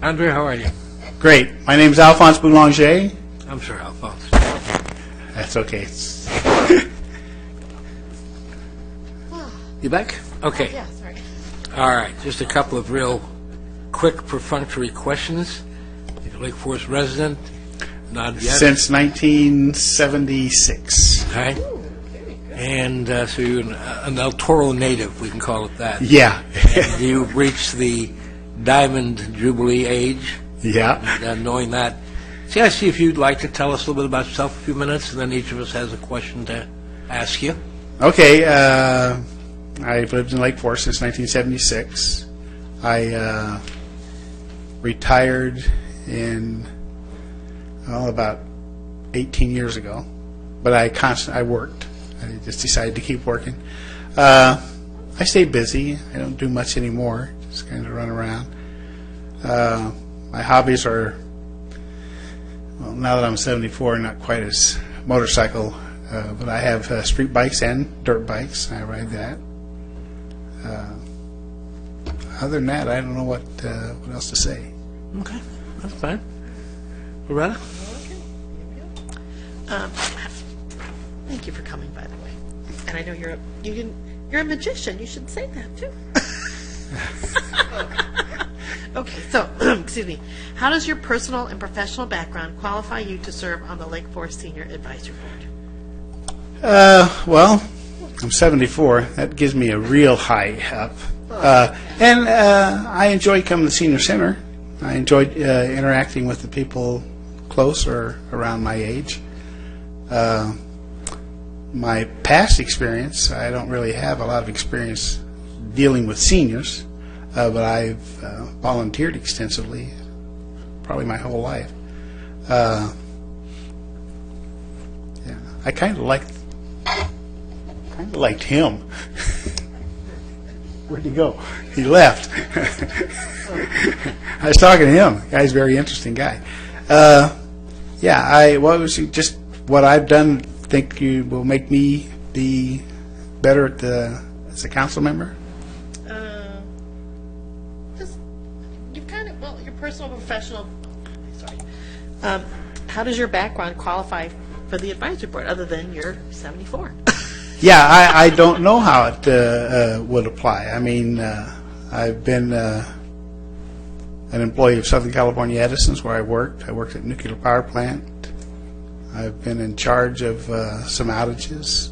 Andre, how are you? Great. My name's Alphonse Boulanger. I'm sure, Alphonse. That's okay. You back? Okay. Yeah, sorry. All right, just a couple of real quick perfunctory questions. You're a Lake Forest resident? Not yet? Since 1976. All right. And so you're an El Toro native, we can call it that. Yeah. And you've reached the Diamond Jubilee age. Yeah. And knowing that, I see if you'd like to tell us a little bit about yourself a few minutes, and then each of us has a question to ask you. Okay. I've lived in Lake Forest since 1976. I retired in about 18 years ago, but I worked. I just decided to keep working. I stay busy. I don't do much anymore. Just kind of run around. My hobbies are, well, now that I'm 74, not quite as motorcycle, but I have street bikes and dirt bikes. I ride that. Other than that, I don't know what else to say. Okay, that's fine. Loretta? Thank you for coming, by the way. And I know you're a magician. You should say that too. Okay, so excuse me. How does your personal and professional background qualify you to serve on the Lake Forest Senior Advisory Board? Well, I'm 74. That gives me a real high up. And I enjoy coming to the Senior Center. I enjoy interacting with the people close or around my age. My past experience, I don't really have a lot of experience dealing with seniors, but I've volunteered extensively, probably my whole life. Yeah, I kind of liked him. Where'd he go? He left. I was talking to him. The guy's a very interesting guy. Yeah, what I've done think you will make me be better as a council member? Your personal, professional. Sorry. How does your background qualify for the advisory board, other than you're 74? Yeah, I don't know how it would apply. I mean, I've been an employee of Southern California Edison's, where I worked. I worked at a nuclear power plant. I've been in charge of some outages,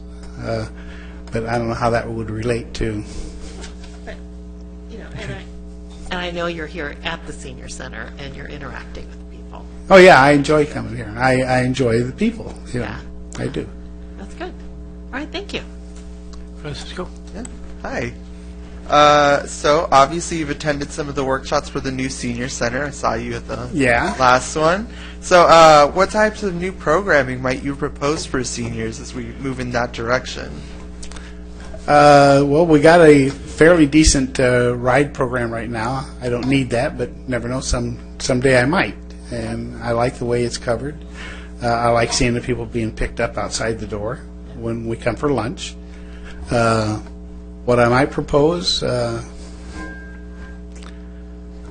but I don't know how that would relate to. But, and I know you're here at the Senior Center and you're interacting with people. Oh yeah, I enjoy coming here. I enjoy the people. Yeah, I do. That's good. All right, thank you. Francisco. Yeah. Hi. So obviously you've attended some of the workshops for the new Senior Center. I saw you at the last one. So what types of new programming might you propose for seniors as we move in that direction? Well, we got a fairly decent ride program right now. I don't need that, but never know. Someday I might. And I like the way it's covered. I like seeing the people being picked up outside the door when we come for lunch. What I might propose, I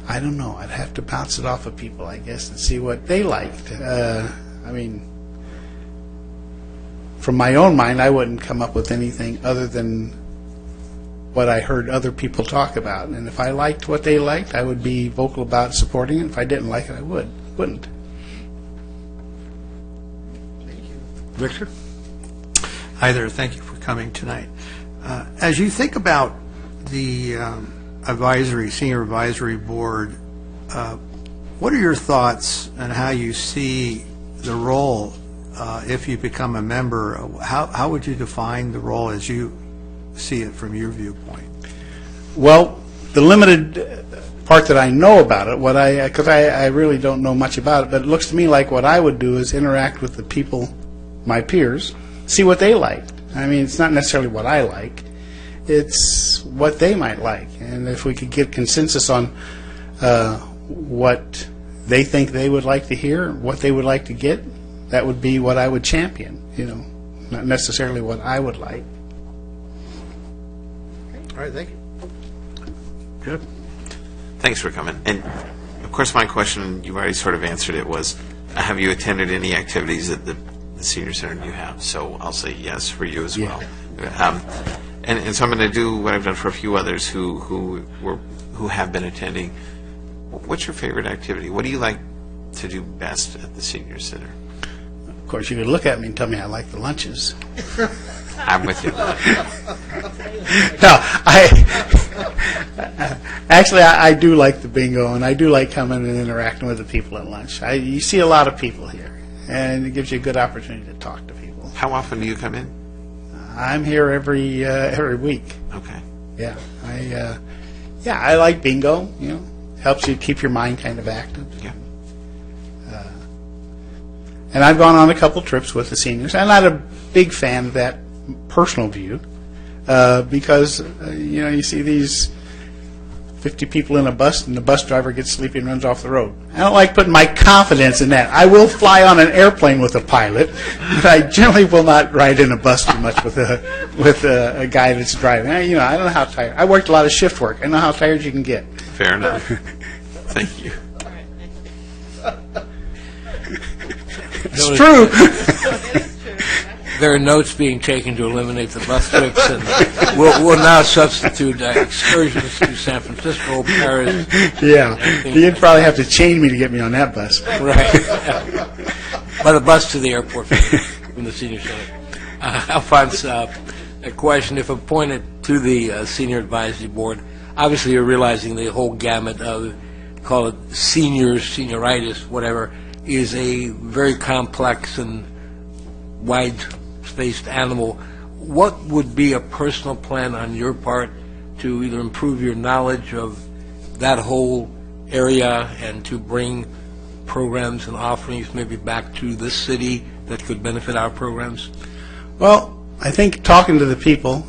don't know. I'd have to bounce it off of people, I guess, and see what they liked. I mean, from my own mind, I wouldn't come up with anything other than what I heard other people talk about. And if I liked what they liked, I would be vocal about supporting it. If I didn't like it, I wouldn't. Victor? Hi there. Thank you for coming tonight. As you think about the Senior Advisory Board, what are your thoughts on how you see the role if you become a member? How would you define the role as you see it from your viewpoint? Well, the limited part that I know about it, because I really don't know much about it, but it looks to me like what I would do is interact with the people, my peers, see what they liked. I mean, it's not necessarily what I like. It's what they might like. And if we could get consensus on what they think they would like to hear, what they would like to get, that would be what I would champion, not necessarily what I would like. All right, thank you. Good. Thanks for coming. And of course, my question, you've already sort of answered it, was have you attended any activities at the senior center you have? So I'll say yes for you as well. And so I'm going to do what I've done for a few others who have been attending. What's your favorite activity? What do you like to do best at the senior center? Of course, you could look at me and tell me I like the lunches. I'm with you. No, actually, I do like the bingo, and I do like coming and interacting with the people at lunch. You see a lot of people here, and it gives you a good opportunity to talk to people. How often do you come in? I'm here every week. Okay. Yeah, I like bingo. Helps you keep your mind kind of active. Yeah. And I've gone on a couple trips with the seniors. I'm not a big fan of that personal view because you see these 50 people in a bus and the bus driver gets sleepy and runs off the road. I don't like putting my confidence in that. I will fly on an airplane with a pilot, but I generally will not ride in a bus too much with a guy that's driving. I don't know how tired. I worked a lot of shift work. I know how tired you can get. Fair enough. Thank you. It's true. There are notes being taken to eliminate the bus trips, and we'll now substitute excursions to San Francisco, Paris. Yeah, you'd probably have to chain me to get me on that bus. Right. By the bus to the airport from the senior center. Alphonse, a question. If appointed to the Senior Advisory Board, obviously you're realizing the whole gamut of, call it seniors, senioritis, whatever, is a very complex and wide-spaced animal. What would be a personal plan on your part to either improve your knowledge of that whole area and to bring programs and offerings maybe back to this city that could benefit our programs? Well, I think talking to the people,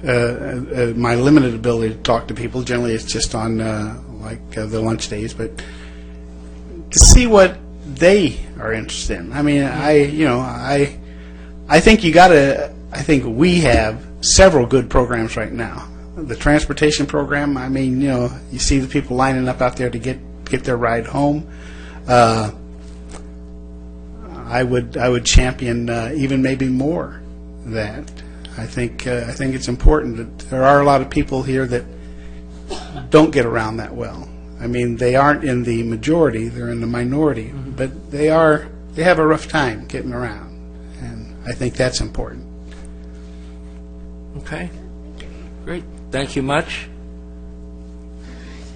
my limited ability to talk to people, generally it's just on the lunch days, but to see what they are interested in. I mean, I think I think we have several good programs right now. The transportation program, I mean, you see the people lining up out there to get their ride home. I would champion even maybe more that. I think it's important that there are a lot of people here that don't get around that well. I mean, they aren't in the majority; they're in the minority. But they have a rough time getting around, and I think that's important. Okay, great. Thank you much.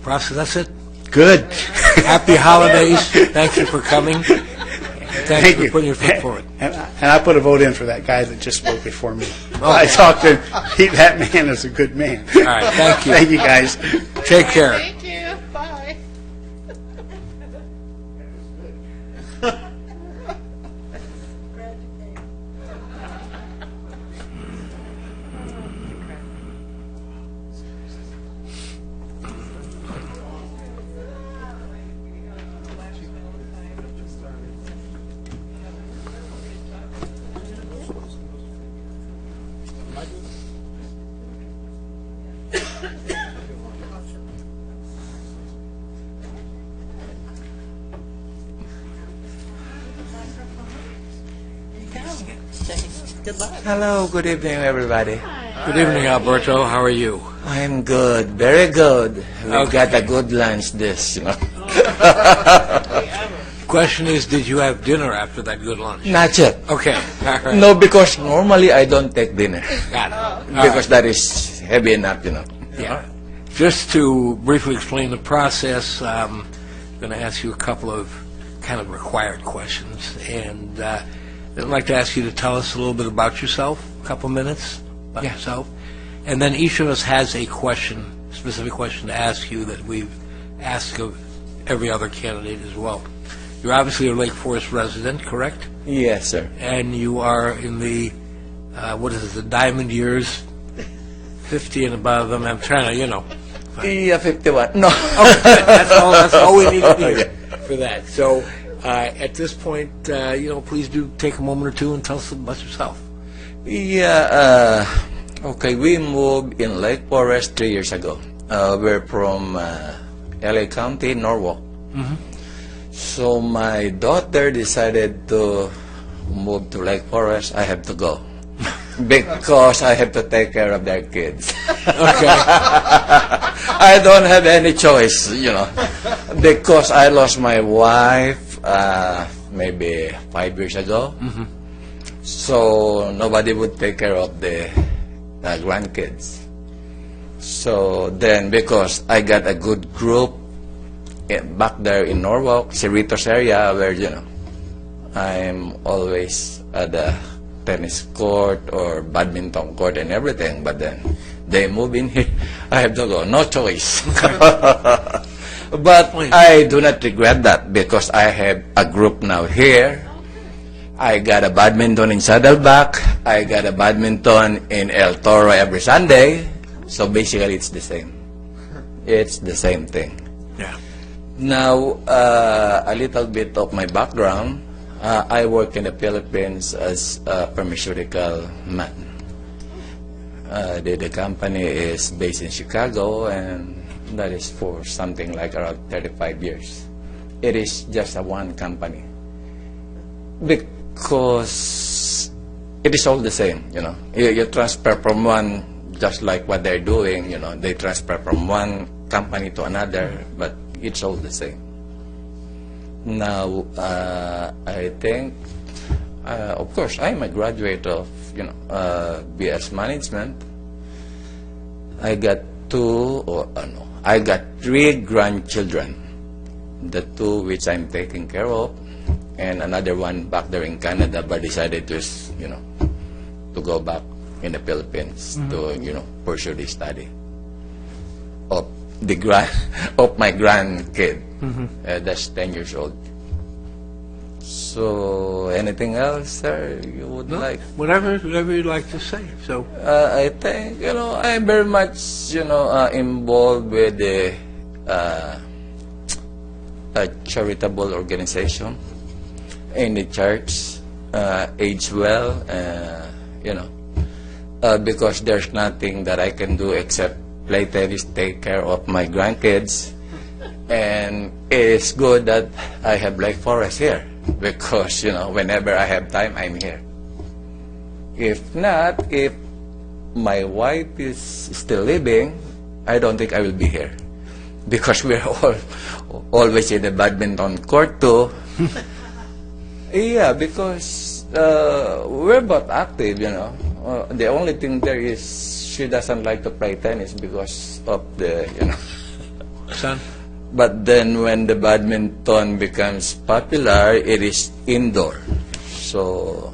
Process, that's it. Good. Happy holidays. Thank you for coming. Thank you for putting your foot forward. And I put a vote in for that guy that just spoke before me. I talked to him. That man is a good man. All right, thank you. Thank you, guys. Take care. Thank you. Bye. Good luck. Hello, good evening, everybody. Good evening, Alberto. How are you? I'm good, very good. We got a good lunch this. Question is, did you have dinner after that good lunch? Not yet. Okay. All right. No, because normally I don't take dinner. Got it. All Because that is heavy enough, Yeah. Just to briefly explain the process, I'm going to ask you a couple of kind of required questions. And I'd like to ask you to tell us a little bit about yourself, a couple minutes about yourself. And then each of us has a question, specific question to ask you that we've asked of every other candidate as well. You're obviously a Lake Forest resident, correct? Yes, sir. And you are in the, the diamond years, 50 and above them. I'm trying to, Yeah, 51. No. Okay, that's all we need to hear for that. So at this point, please do take a moment or two and tell us about yourself. Yeah, okay, we moved in Lake Forest 3 years ago. We're from LA County, Norwalk. So my daughter decided to move to Lake Forest. I have to go because I have to take care of their kids. Okay. I don't have any choice, because I lost my wife maybe 5 years ago. So nobody would take care of the grandkids. So then, because I got a good group back there in Norwalk, Cerritos area, where I'm always at the tennis court or badminton court and everything. But then they move in here, I have to go. No choice. But I do not regret that because I have a group now here. I got a badminton in Saddleback. I got a badminton in El Toro every Sunday. So basically, it's the same. It's the same thing. Yeah. Now, a little bit of my background. I work in the Philippines as a pharmaceutical man. The company is based in Chicago, and that is for something like around 35 years. It is just a one company. Because it is all the same, You transfer from one, just like what they're doing, They transfer from one company to another, but it's all the same. Now, I think, of course, I'm a graduate of, BS Management. I got I got 3 grandchildren. The 2 which I'm taking care of, and another one back there in Canada, but decided to, to go back in the Philippines to, pursue the study of my grandkid. That's 10 years old. So, anything else, sir, you would like? Whatever you'd like to say. So, I think, I'm very much, involved with the a charitable organization in the church, Age Well, because there's nothing that I can do except play tennis, take care of my grandkids, and it's good that I have Lake Forest here, because, whenever I have time, I'm here. If not, if my wife is still living, I don't think I will be here, because we're always in the badminton court too. Yeah, because we're both active, the only thing there is she doesn't like to play tennis because of the, son. But then when the badminton becomes popular, it is indoor. So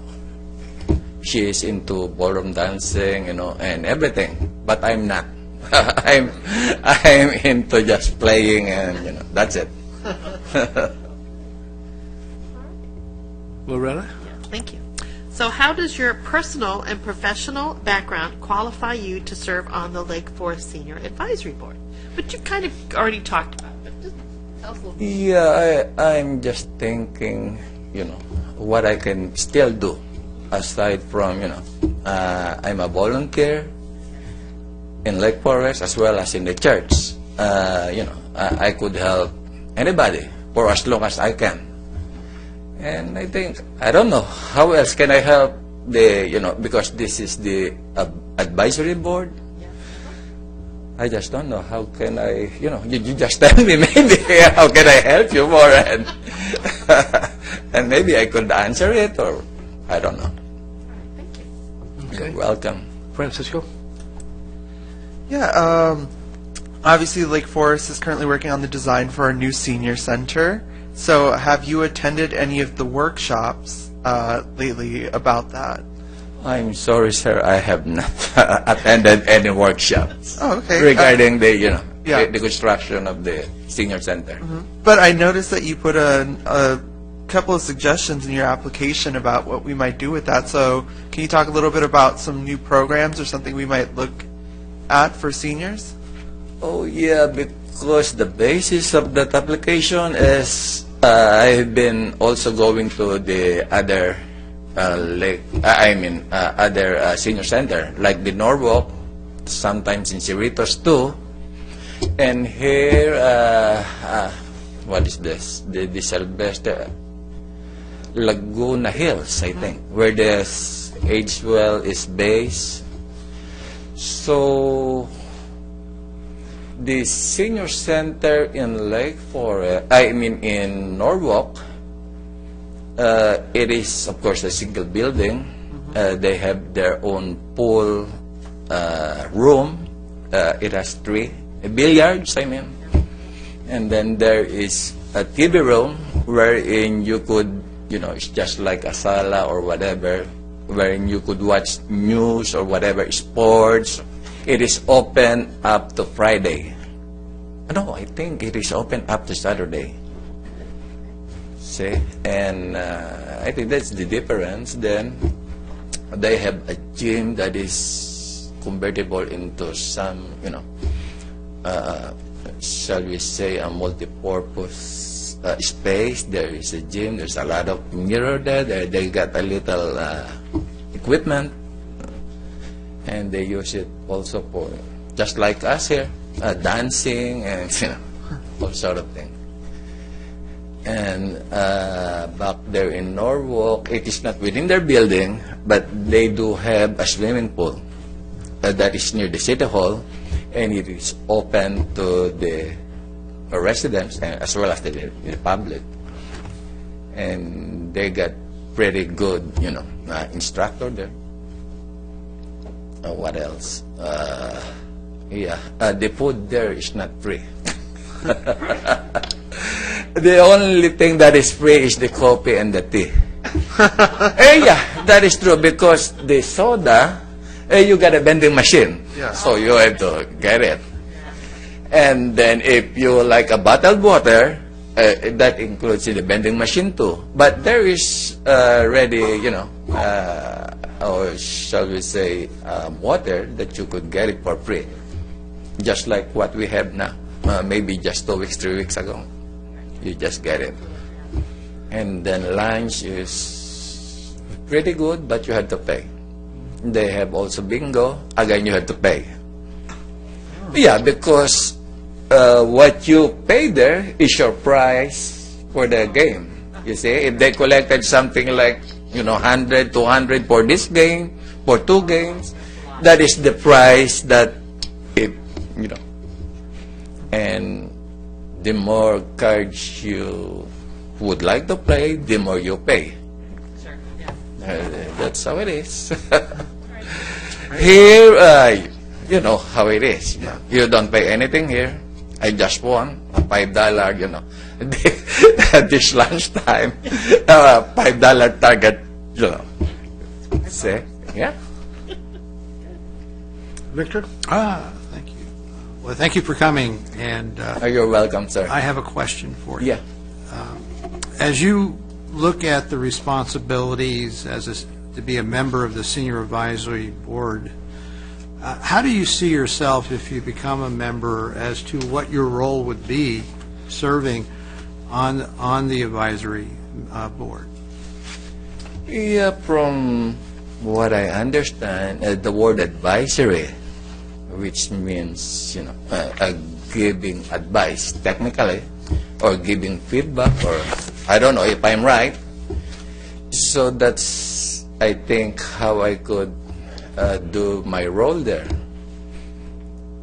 she is into ballroom dancing, and everything. But I'm not. I'm into just playing, and that's it. Loretta? Thank you. So how does your personal and professional background qualify you to serve on the Lake Forest Senior Advisory Board? Which you kind of already talked about, but just tell us a little bit. Yeah, I'm just thinking, what I can still do aside from, I'm a volunteer in Lake Forest as well as in the church. I could help anybody for as long as I can. And I think, I don't know, how else can I help because this is the advisory board. I just don't know, how can I, you just tell me maybe, how can I help you more, and maybe I could answer it, or I don't know. Okay. You're welcome. Francisco? Yeah, obviously Lake Forest is currently working on the design for a new senior center. So have you attended any of the workshops lately about that? I'm sorry, sir, I have not attended any workshops regarding the construction of the senior center. But I noticed that you put a couple of suggestions in your application about what we might do with that. So can you talk a little bit about some new programs or something we might look at for seniors? Oh, yeah, because the basis of that application is I've been also going to the other other senior center, like the Norwalk, sometimes in Cerritos too. And here, what is this? The Sylvester Laguna Hills, I think, where the age well is based. So the senior center in Lake Forest, in Norwalk, it is, of course, a single building. They have their own pool room. It has 3 billiards, and then there is a TV room wherein you could, it's just like a sala or whatever, wherein you could watch news or whatever, sports. It is open up to Friday. No, I think it is open up to Saturday. See? And I think that's the difference. Then they have a gym that is convertible into some, shall we say, a multi-purpose space. There is a gym. There's a lot of mirror there. They got a little equipment, and they use it also for, just like us here, dancing and all sort of things. And back there in Norwalk, it is not within their building, but they do have a swimming pool that is near the City Hall, and it is open to the residents as well as the public. And they got pretty good, instructor there. What else? The food there is not free. The only thing that is free is the coffee and the tea. That is true, because the soda, you got a vending machine, so you have to get it. And then if you like a bottled water, that includes the vending machine too. But there is ready, or shall we say, water that you could get it for free, just like what we have now. Maybe just 2 weeks, 3 weeks ago. You just get it. And then lunch is pretty good, but you have to pay. They have also bingo. Again, you have to pay. Yeah, because what you pay there is your price for the game. You see, if they collected something like, 100, 200 for this game, for 2 games, that is the price that, and the more cards you would like to play, the more you pay. That's how it is. Here, you know how it is. You don't pay anything here. I just won a $5, this lunchtime, $5 target, See? Yeah. Victor? Thank you. Well, thank you for coming, and you're welcome, sir. I have a question for you. Yeah. As you look at the responsibilities to be a member of the Senior Advisory Board, how do you see yourself if you become a member as to what your role would be serving on the advisory board? Yeah, from what I understand, the word advisory, which means, giving advice technically, or giving feedback, or I don't know if I'm right. So that's, I think, how I could do my role there.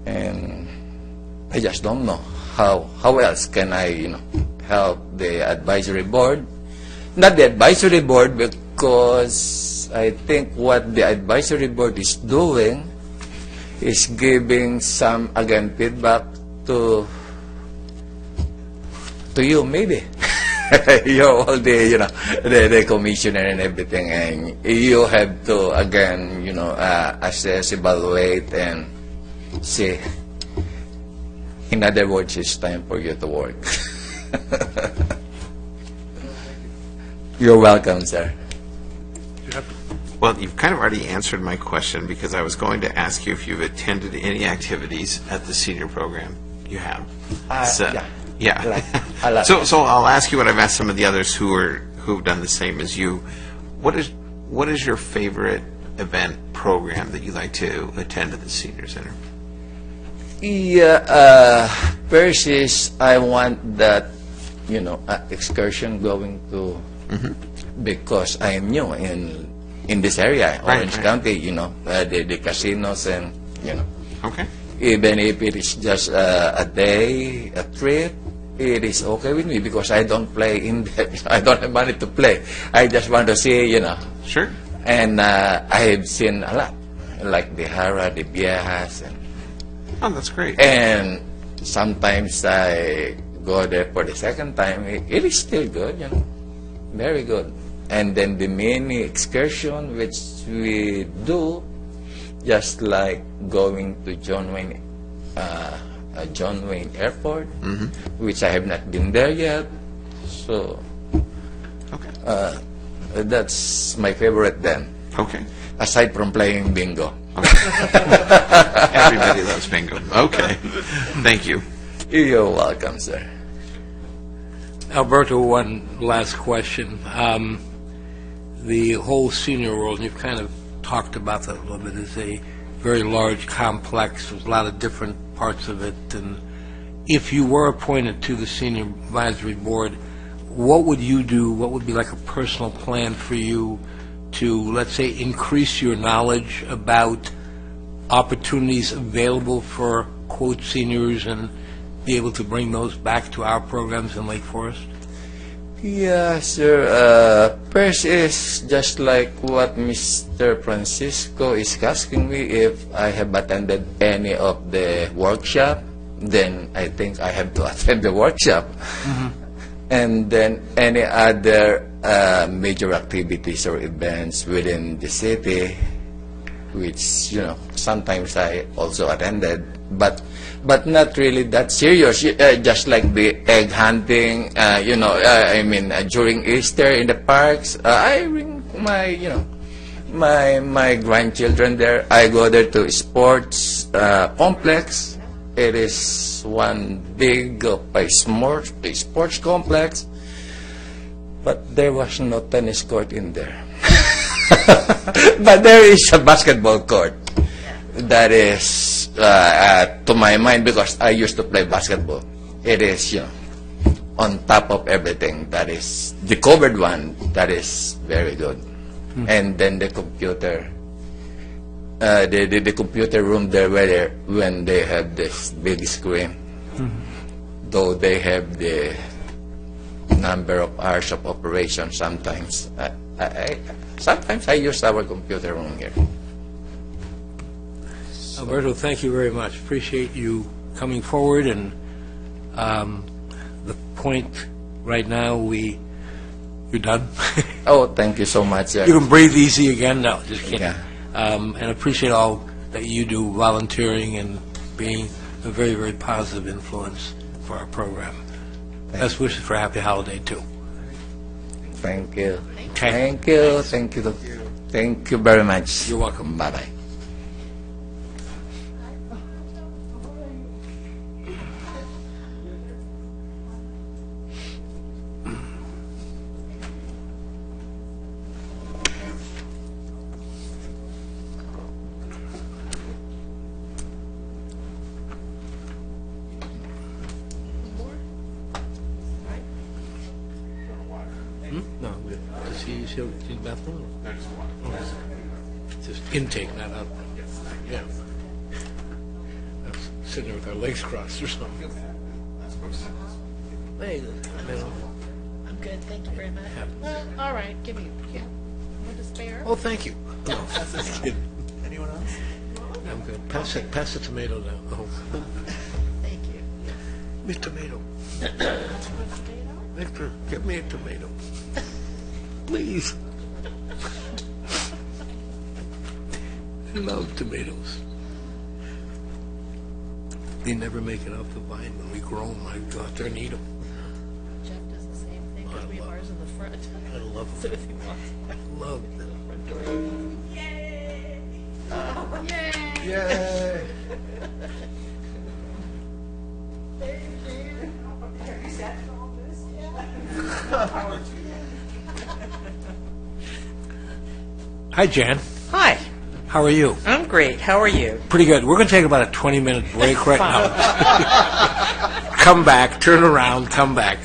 And I just don't know how else can I, help the advisory board. Not the advisory board, because I think what the advisory board is doing is giving some, again, feedback to you, maybe. You're all the, the commissioner and everything, and you have to, again, assess, evaluate, and see. In other words, it's time for you to work. You're welcome, sir. Well, you've kind of already answered my question, because I was going to ask you if you've attended any activities at the senior program. You have. Yeah. So I'll ask you what I've asked some of the others who've done the same as you. What is your favorite event program that you like to attend at the senior center? Yeah, first is I want that excursion going to, because I am new in this area, Orange County, the casinos and, Okay. Even if it is just a day, a trip, it is okay with me because I don't play in there. I don't have money to play. I just want to see, Sure. And I have seen a lot, like the Hara, the Viejas, and Oh, that's great. and sometimes I go there for the second time. It is still good, very good. And then the mini excursion which we do, just like going to John Wayne Airport, which I have not been there yet. So that's my favorite then. Okay. Aside from playing bingo. Everybody loves bingo. Okay. Thank you. You're welcome, sir. Alberto, one last question. The whole senior world, you've kind of talked about that a little bit, is a very large complex. There's a lot of different parts of it. And if you were appointed to the Senior Advisory Board, what would you do? What would be like a personal plan for you to, let's say, increase your knowledge about opportunities available for, quote, seniors and be able to bring those back to our programs in Lake Forest? Yeah, sir. First is just like what Mr. Francisco is asking me, if I have attended any of the workshop, then I think I have to attend the workshop. And then any other major activities or events within the city, which, sometimes I also attended, but not really that serious. Just like the egg hunting, during Easter in the parks, I bring my, my grandchildren there. I go there to sports complex. It is one big sports complex, but there was no tennis court in there. But there is a basketball court. That is, to my mind, because I used to play basketball. It is, on top of everything. That is the covered one. That is very good. And then the computer, the computer room there, when they have this big screen, though they have the number of hours of operation. Sometimes I use our computer room here. Alberto, thank you very much. Appreciate you coming forward. And the point right now, you're done. Oh, thank you so much, sir. You can breathe easy again. No, just kidding. Yeah. And appreciate all that you do, volunteering and being a very, very positive influence for our program. Best wishes for a happy holiday, too. Thank you. Okay. Thank you. Thank you. Thank you very much. You're welcome. Bye-bye. No, does he use the bathroom? Just intake, not out. Yeah. That's sitting there with our legs crossed or something. Hey, I'm good, thank you very much. All right, give me, want to spare? oh, thank you. No, just kidding. Anyone else? I'm good. Pass the tomato now. Oh. Thank you. Me tomato. Victor, get me a tomato. Please. I love tomatoes. They never make it off the vine when we grow them. I go out there and eat them. Jeff does the same thing, because we have ours in the front. I love So them. if he wants, I love them. yay! Yay! Yay! Hi, Jan. Hi, How are you? I'm great. How are you? Pretty good. We're going to take about a 20-minute break right now. Come back, turn around, come back.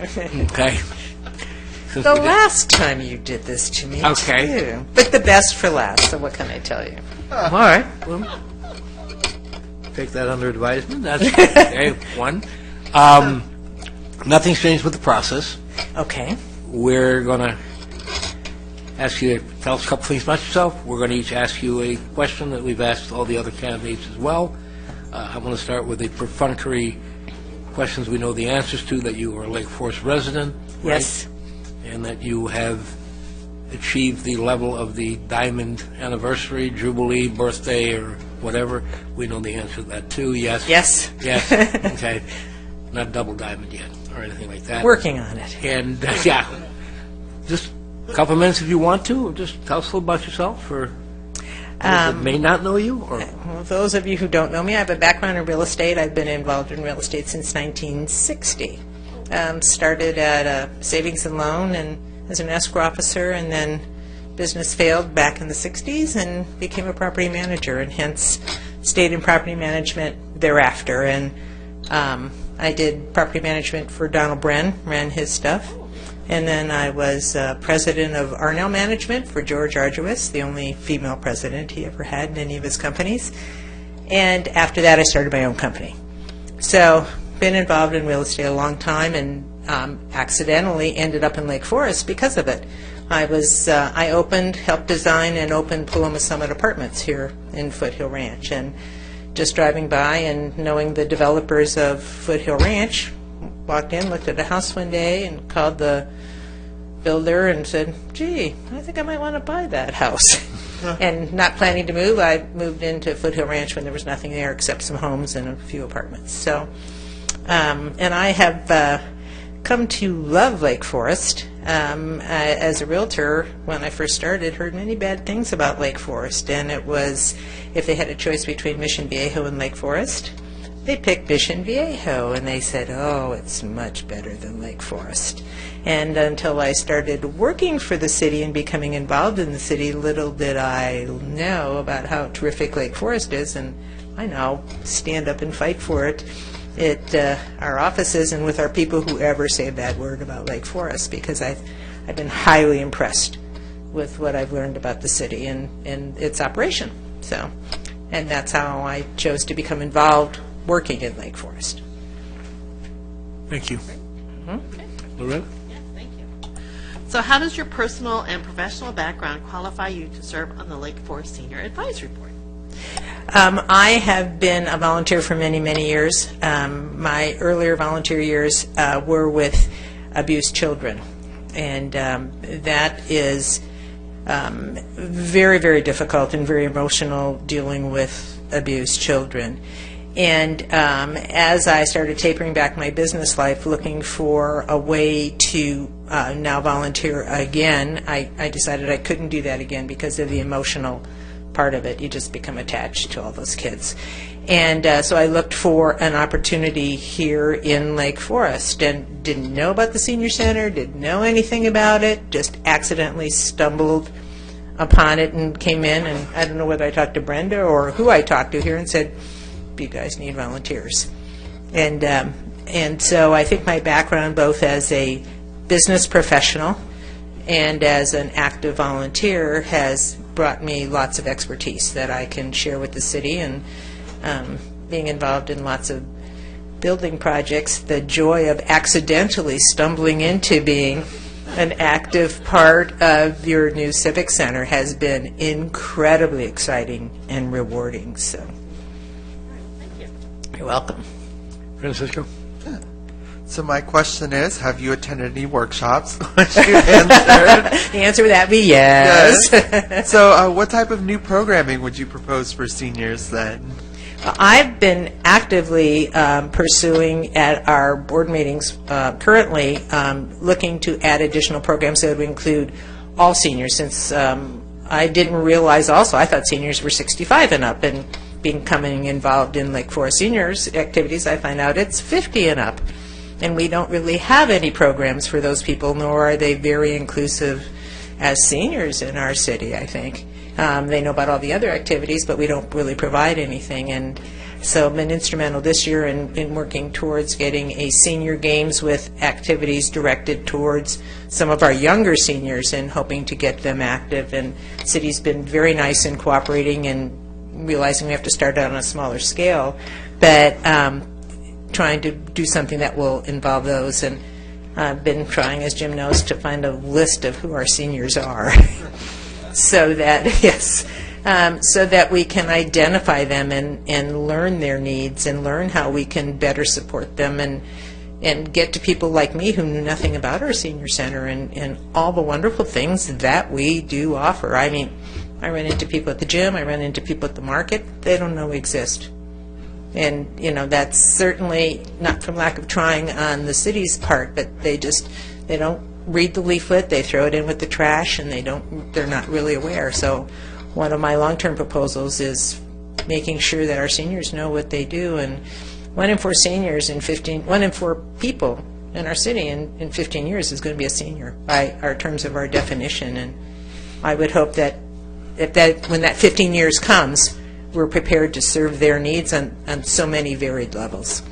Okay. Since The we did- last time you did this to me, Okay. too. But the best for last, so what can I tell you? All right. Well, take that under advisement. That's okay. One. Nothing's changed with the process. Okay. We're going to ask you to tell us a couple things about yourself. We're going to each ask you a question that we've asked all the other candidates as well. I'm going to start with the perfunctory questions we know the answers to, that you are a Lake Forest resident. right? Yes. And that you have achieved the level of the diamond anniversary, jubilee, birthday, or whatever. We know the answer to that, too. Yes? Yes. Yes. Okay. Not double diamond yet, or anything like that. Working on it. And, yeah, just a couple minutes if you want to, or just tell us a little about yourself, or those that may not know you, or... Well, those of you who don't know me, I have a background in real estate. I've been involved in real estate since 1960. Started at a savings and loan and as an escrow officer, and then business failed back in the 60s and became a property manager, and hence stayed in property management thereafter. And I did property management for Donald Bren, ran his stuff. And then I was president of Arnell Management for George Arduous, the only female president he ever had in any of his companies. And after that, I started my own company. So, been involved in real estate a long time, and accidentally ended up in Lake Forest because of it. I helped design and opened Paloma Summit Apartments here in Foothill Ranch. And just driving by and knowing the developers of Foothill Ranch, walked in, looked at a house one day, and called the builder and said, gee, I think I might want to buy that house. And not planning to move, I moved into Foothill Ranch when there was nothing there except some homes and a few apartments. So, and I have come to love Lake Forest. As a realtor, when I first started, heard many bad things about Lake Forest, and it was, if they had a choice between Mission Viejo and Lake Forest, they picked Mission Viejo, and they said, oh, it's much better than Lake Forest. And until I started working for the city and becoming involved in the city, little did I know about how terrific Lake Forest is, and I now stand up and fight for it at our offices and with our people who ever say a bad word about Lake Forest, because I've been highly impressed with what I've learned about the city and its operation. So, and that's how I chose to become involved working in Lake Forest. Thank you. Loretta? So how does your personal and professional background qualify you to serve on the Lake Forest Senior Advisory Board? I have been a volunteer for many, many years. My earlier volunteer years were with abused children, and that is very, very difficult and very emotional, dealing with abused children. And as I started tapering back my business life, looking for a way to now volunteer again, I decided I couldn't do that again because of the emotional part of it. You just become attached to all those kids. And so I looked for an opportunity here in Lake Forest and didn't know about the senior center, didn't know anything about it, just accidentally stumbled upon it and came in, and I don't know whether I talked to Brenda or who I talked to here and said, you guys need volunteers. And so I think my background both as a business professional and as an active volunteer has brought me lots of expertise that I can share with the city, and being involved in lots of building projects, the joy of accidentally stumbling into being an active part of your new civic center has been incredibly exciting and rewarding. So, you're welcome. Francisco? So my question is, have you attended any workshops? Which you answered. The answer to that would be yes. Yes. So what type of new programming would you propose for seniors then? I've been actively pursuing at our board meetings currently, looking to add additional programs that would include all seniors, since I didn't realize also, I thought seniors were 65 and up, and becoming involved in Lake Forest seniors activities, I find out it's 50 and up. And we don't really have any programs for those people, nor are they very inclusive as seniors in our city, I think. They know about all the other activities, but we don't really provide anything. And so I've been instrumental this year in working towards getting a senior games with activities directed towards some of our younger seniors and hoping to get them active. And the city's been very nice in cooperating and realizing we have to start out on a smaller scale, but trying to do something that will involve those. And I've been trying, as Jim knows, to find a list of who our seniors are so that, yes, so that we can identify them and learn their needs and learn how we can better support them and get to people like me who knew nothing about our senior center and all the wonderful things that we do offer. I mean, I run into people at the gym, I run into people at the market, they don't know we exist. And, you know, that's certainly not from lack of trying on the city's part, but they don't read the leaflet, they throw it in with the trash, and they're not really aware. So one of my long-term proposals is making sure that our seniors know what they do. And 1 in 4 seniors in 1 in 4 people in our city in 15 years is going to be a senior by our terms of our definition. And I would hope that when that 15 years comes, we're prepared to serve their needs on so many varied levels.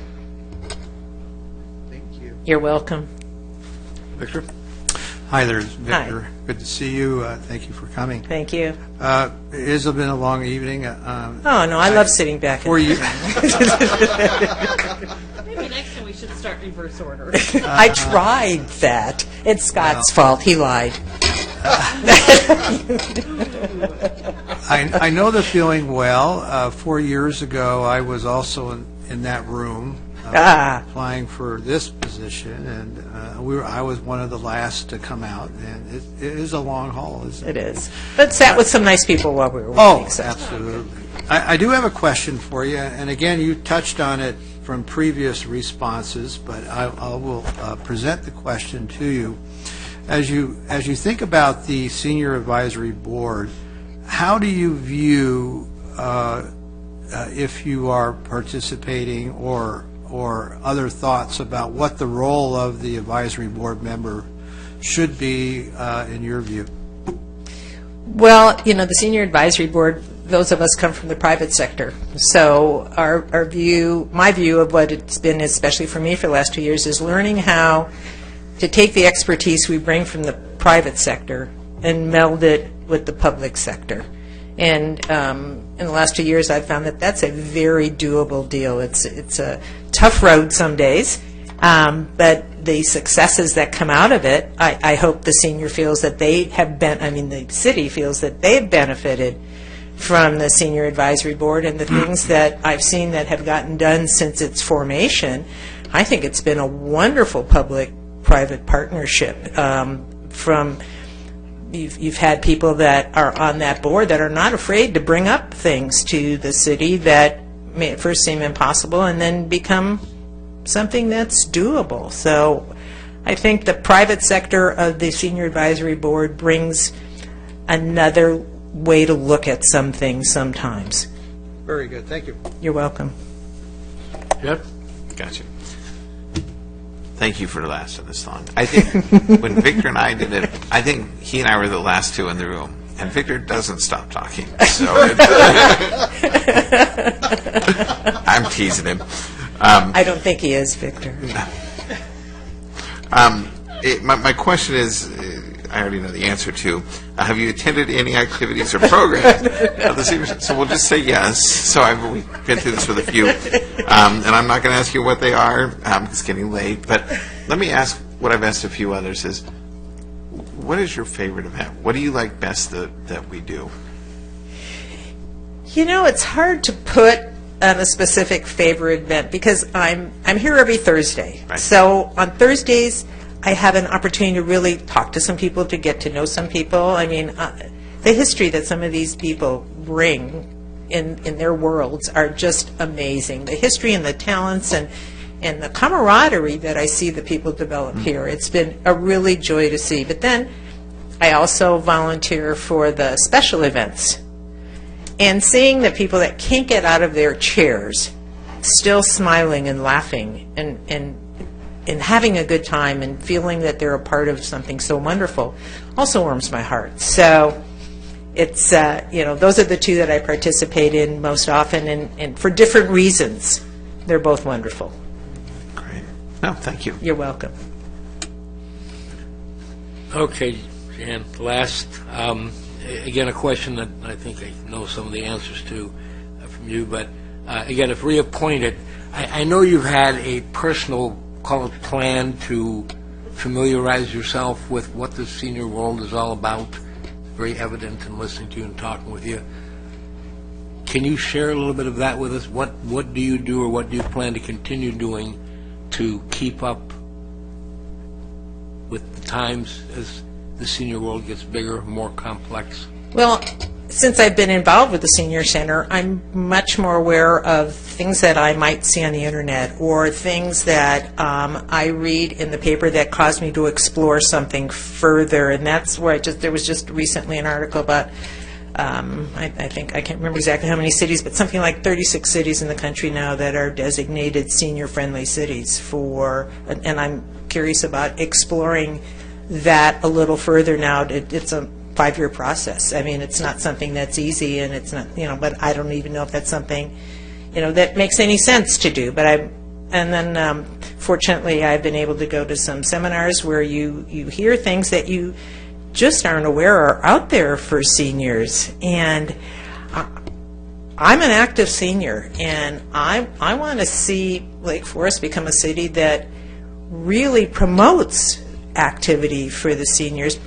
Thank you. You're welcome. Victor? Hi there, Victor. Hi. Good to see you. Thank you for coming. Thank you. It has been a long evening. Oh, no, I love sitting back. For you. Maybe next time we should start reverse order. I tried that. It's Scott's fault. He lied. I know the feeling well. 4 years ago, I was also in that room applying for this position, and I was one of the last to come out, and it is a long haul, isn't it? It is. But sat with some nice people while we were working. Oh, absolutely. I do have a question for you, and again, you touched on it from previous responses, but I will present the question to you. As you think about the Senior Advisory Board, how do you view, if you are participating or other thoughts about what the role of the advisory board member should be in your view? Well, you know, the Senior Advisory Board, those of us come from the private sector. So our view, my view of what it's been, especially for me for the last 2 years, is learning how to take the expertise we bring from the private sector and meld it with the public sector. And in the last 2 years, I've found that that's a very doable deal. It's a tough road some days, but the successes that come out of it, I hope the senior feels that they have the city feels that they've benefited from the Senior Advisory Board and the things that I've seen that have gotten done since its formation. I think it's been a wonderful public-private partnership. You've had people that are on that board that are not afraid to bring up things to the city that may at first seem impossible and then become something that's doable. So I think the private sector of the Senior Advisory Board brings another way to look at some things sometimes. Very good. Thank you. You're welcome. Yep. Gotcha. Thank you for lasting this long. I think when Victor and I did it, I think he and I were the last two in the room, and Victor doesn't stop talking. So I'm teasing him. I don't think he is, Victor. My question is, I already know the answer to, have you attended any activities or programs of the senior? So we'll just say yes. So we've been through this with a few. And I'm not going to ask you what they are. It's getting late. But let me ask what I've asked a few others is, what is your favorite event? What do you like best that we do? You know, it's hard to put on a specific favorite event because I'm here every Thursday. Right. So on Thursdays, I have an opportunity to really talk to some people, to get to know some people. I mean, the history that some of these people bring in their worlds are just amazing. The history and the talents and the camaraderie that I see the people develop here, it's been a really joy to see. But then I also volunteer for the special events. And seeing the people that can't get out of their chairs still smiling and laughing and having a good time and feeling that they're a part of something so wonderful also warms my heart. So it's, those are the two that I participate in most often, and for different reasons. They're both wonderful. Great. No, thank you. You're welcome. Okay, Jan, last, again, a question that I think I know some of the answers to from you, but again, if reappointed, I know you've had a personal, call it, plan to familiarize yourself with what the senior world is all about. It's very evident in listening to you and talking with you. Can you share a little bit of that with us? What do you do, or what do you plan to continue doing to keep up with the times as the senior world gets bigger, more complex? Well, since I've been involved with the Senior Center, I'm much more aware of things that I might see on the internet, or things that I read in the paper that cause me to explore something further. And that's where there was just recently an article about, I think, I can't remember exactly how many cities, but something like 36 cities in the country now that are designated senior-friendly cities and I'm curious about exploring that a little further now. It's a 5-year process. I mean, it's not something that's easy, and it's not, but I don't even know if that's something, that makes any sense to do. But fortunately, I've been able to go to some seminars where you hear things that you just aren't aware are out there for seniors. And I'm an active senior, and I want to see Lake Forest become a city that really promotes activity for the seniors,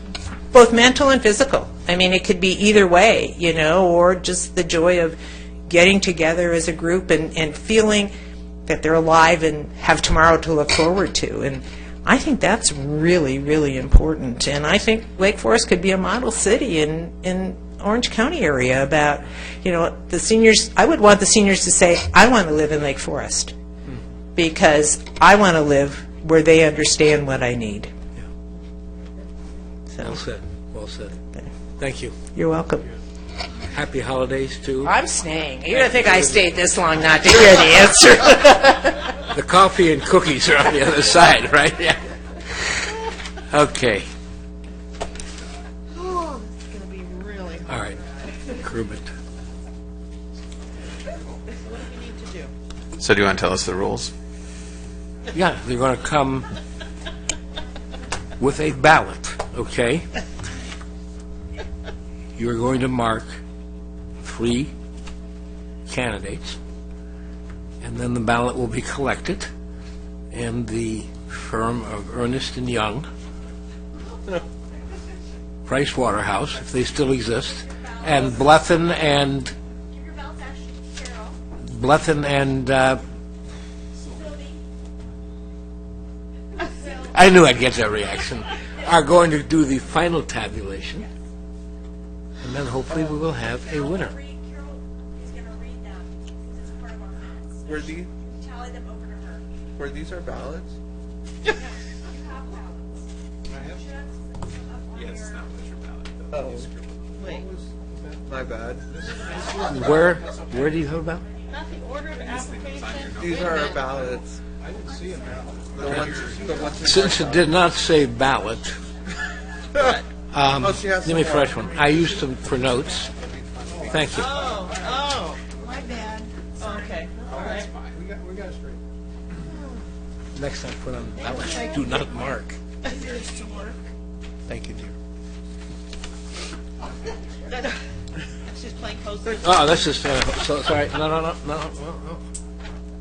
both mental and physical. I mean, it could be either way, or just the joy of getting together as a group and feeling that they're alive and have tomorrow to look forward to. And I think that's really, really important. And I think Lake Forest could be a model city in Orange County area about, the seniors. I would want the seniors to say, I want to live in Lake Forest because I want to live where they understand what I need. So. Well said. Well said. Thank you. You're welcome. Happy holidays, too. I'm staying. You don't think I stayed this long not to hear the answer. The coffee and cookies are on the other side, right? Yeah. Okay. Oh, this is going to be really hard. All right. Curb it. What do we need to do? So do you want to tell us the rules? Yeah, they're going to come with a ballot, okay? You're going to mark 3 candidates, and then the ballot will be collected, and the firm of Ernst & Young, Price Waterhouse, if they still exist, and Blethyn and I knew I'd get that reaction, are going to do the final tabulation, and then hopefully we will have a winner. Were these our ballots? Yes, that was your ballot. Oh, wait. My bad. Where do you have about? Not the order of application. These are our ballots. I didn't see a ballot. The ones Since it did not say ballot, give me a fresh one. I used them for notes. Thank you. Oh, my bad. Okay, all right. We got it straight. Next time, put on ballot. Do not mark. Thank you, dear. It's just plain postage. Oh, that's just so sorry. No.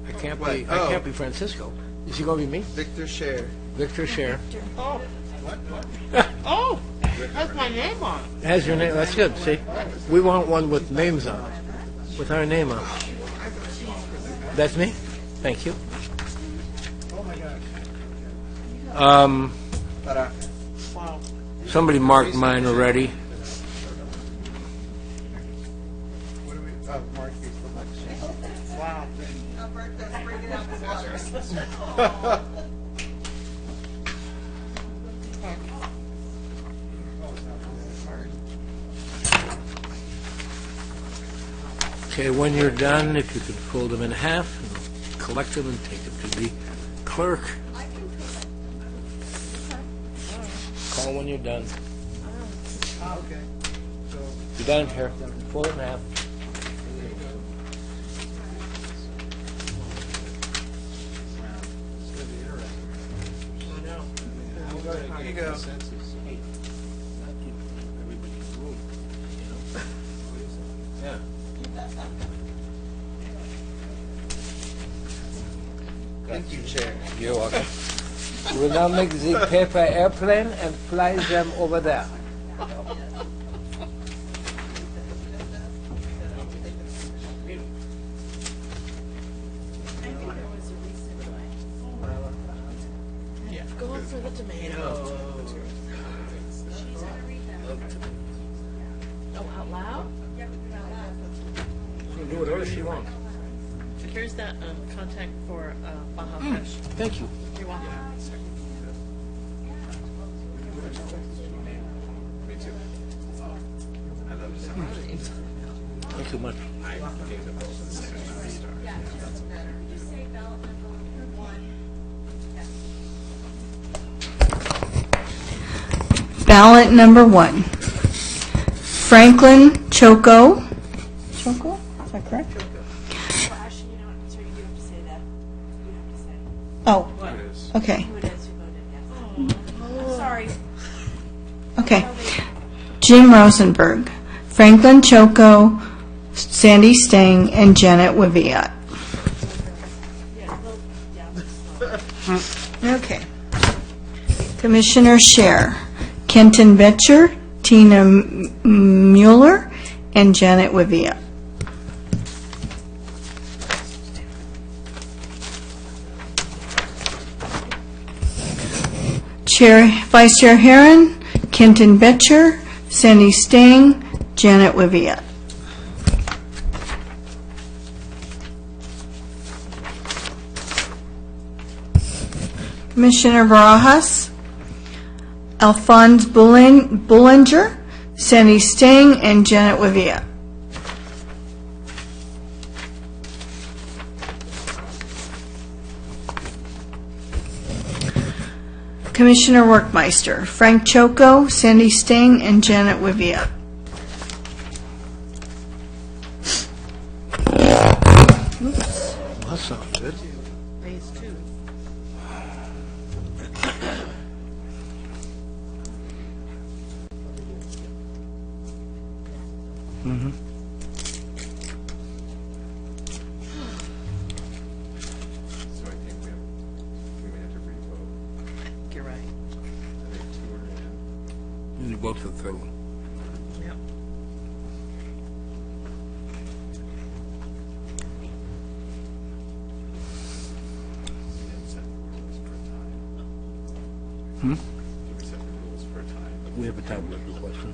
I can't be Francisco. Is he going to be me? Victor Scher. Victor Scher. Oh. Oh, that's my name on it. Has your name? That's good. See, we want one with names on it, with our name on it. That's me. Thank you. Somebody marked mine already. Wow. Okay, when you're done, if you could fold them in half and collect them and take them to the clerk. Call when you're done. Okay. So You're done here. Fold it in half. Here you go. Yeah. Thank you, Chair. You're welcome. We will now make the paper airplane and fly them over there. Go for the tomato. Oh, out loud? She can do whatever she wants. Here's that contact for Baja Fresh. Thank you. You're welcome. Thank you much. Ballot number 1. Franklin Choco. Choco? Is that correct? Oh, okay. Sorry. Okay. Jim Rosenberg, Franklin Choco, Sandy Stang, and Janet Wiviat. Okay. Commissioner Scher, Kenton Betcher, Tina Mueller, and Janet Wiviat. Vice Chair Herron, Kenton Betcher, Sandy Stang, Janet Wiviat. Commissioner Barajas, Alphonse Bullinger, Sandy Stang, and Janet Wiviat. Commissioner Workmeister, Frank Choco, Sandy Stang, and Janet Wiviat. Oops. That sounds good. Phase 2. Mm-hmm. So I think we may have to re-vote. You're right. I think 2 are in. You vote for the third one. Yep. We didn't set the rules for a time. Hmm? Did we set the rules for a time? We have a tiebreaker question.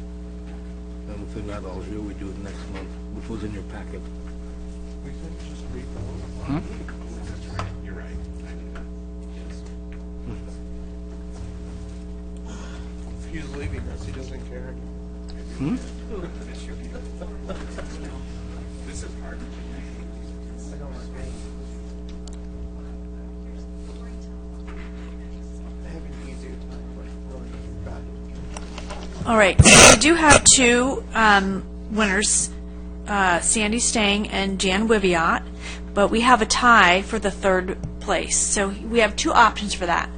And we'll figure out all year, we do it next month, which was in your packet. We could just re-vote. Hmm? That's right. You're right. I knew that. Yes. He's leaving us. He doesn't care. Hmm? This is hard. I don't like it. I have an easier time, but really bad. All right, so we do have 2 winners, Sandy Stang and Jan Wiviat, but we have a tie for the 3rd place. So we have 2 options for that.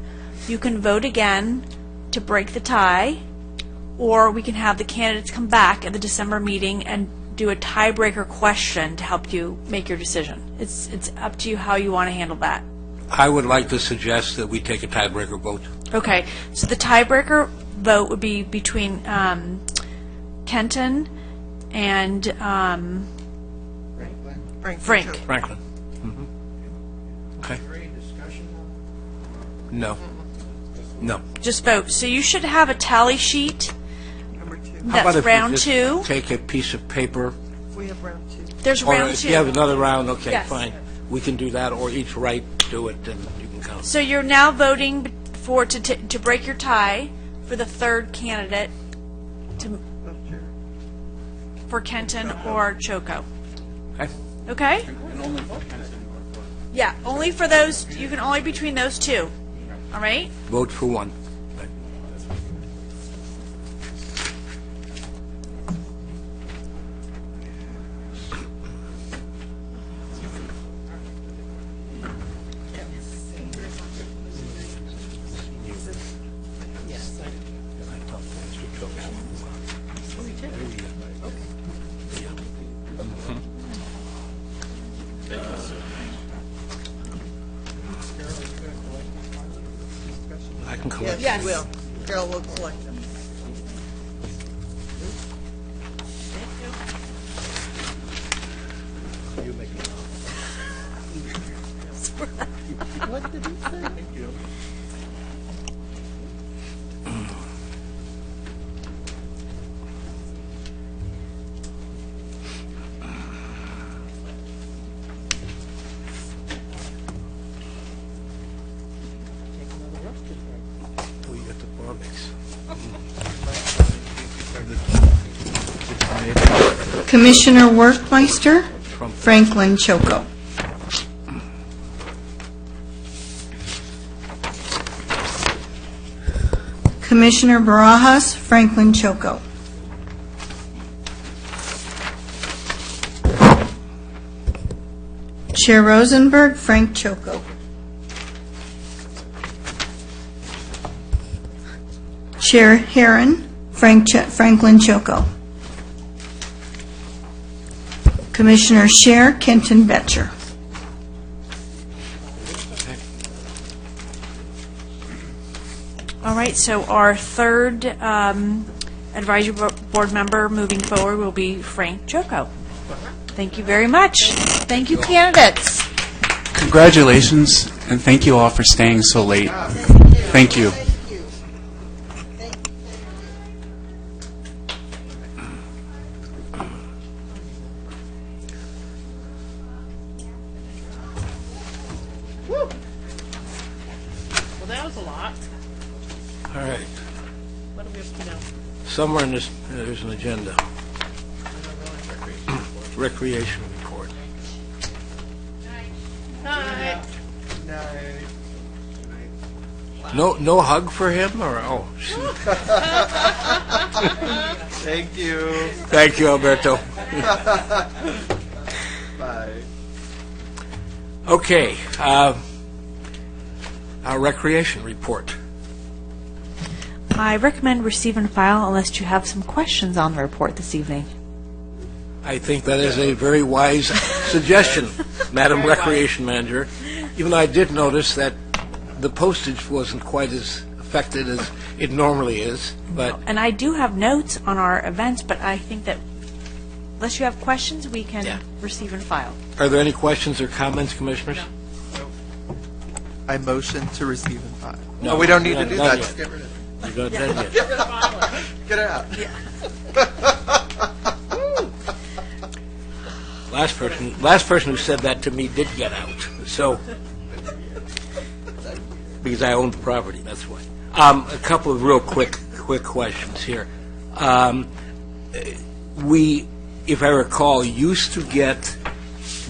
You can vote again to break the tie, or we can have the candidates come back at the December meeting and do a tiebreaker question to help you make your decision. It's up to you how you want to handle that. I would like to suggest that we take a tiebreaker vote. Okay, so the tiebreaker vote would be between Kenton and Frank. Franklin. Okay. No. No. Just vote. So you should have a tally sheet. How about That's if we round just 2. Take a piece of paper. We have round 2. There's Or round if 2. you have another round, okay, Yes. fine. We can do that, or each right, do it, and you can count. So you're now voting for to break your tie for the 3rd candidate to, for Kenton or Choco. Okay. Okay? Yeah, only for those, you can only between those 2. All right? Vote for one. I can collect. Yes. Will. Carol will collect them. What did he say? Thank you. Oh, you got the Barbics. Commissioner Workmeister, Franklin Choco. Commissioner Barajas, Franklin Choco. Chair Rosenberg, Frank Choco. Chair Heron, Franklin Choco. Commissioner Scher, Kenton Betcher. All right, so our third advisory board member moving forward will be Frank Choco. Thank you very much. Thank you, candidates. Congratulations, and thank you all for staying so late. Thank you. Well, that was a lot. All right. What do we have to know? Somewhere in this, there's an agenda. Recreation report. Night. No hug for him, or oh. Shoot. Thank you. Thank you, Alberto. Bye. Okay, our recreation report. I recommend receive and file unless you have some questions on the report this evening. I think that is a very wise suggestion, Madam Recreation Manager. Even though I did notice that the postage wasn't quite as affected as it normally is, but And I do have notes on our events, but I think that unless you have questions, we can receive and file. are there any questions or comments, Commissioners? I motion to receive and file. No, No, we don't need to not do done that. yet. Just get rid of it. You're not done yet. Get rid of all of it. Get it out. Last person who said that to me did get out, so, because I owned the property, that's why. A couple of real quick questions here. We, if I recall, used to get,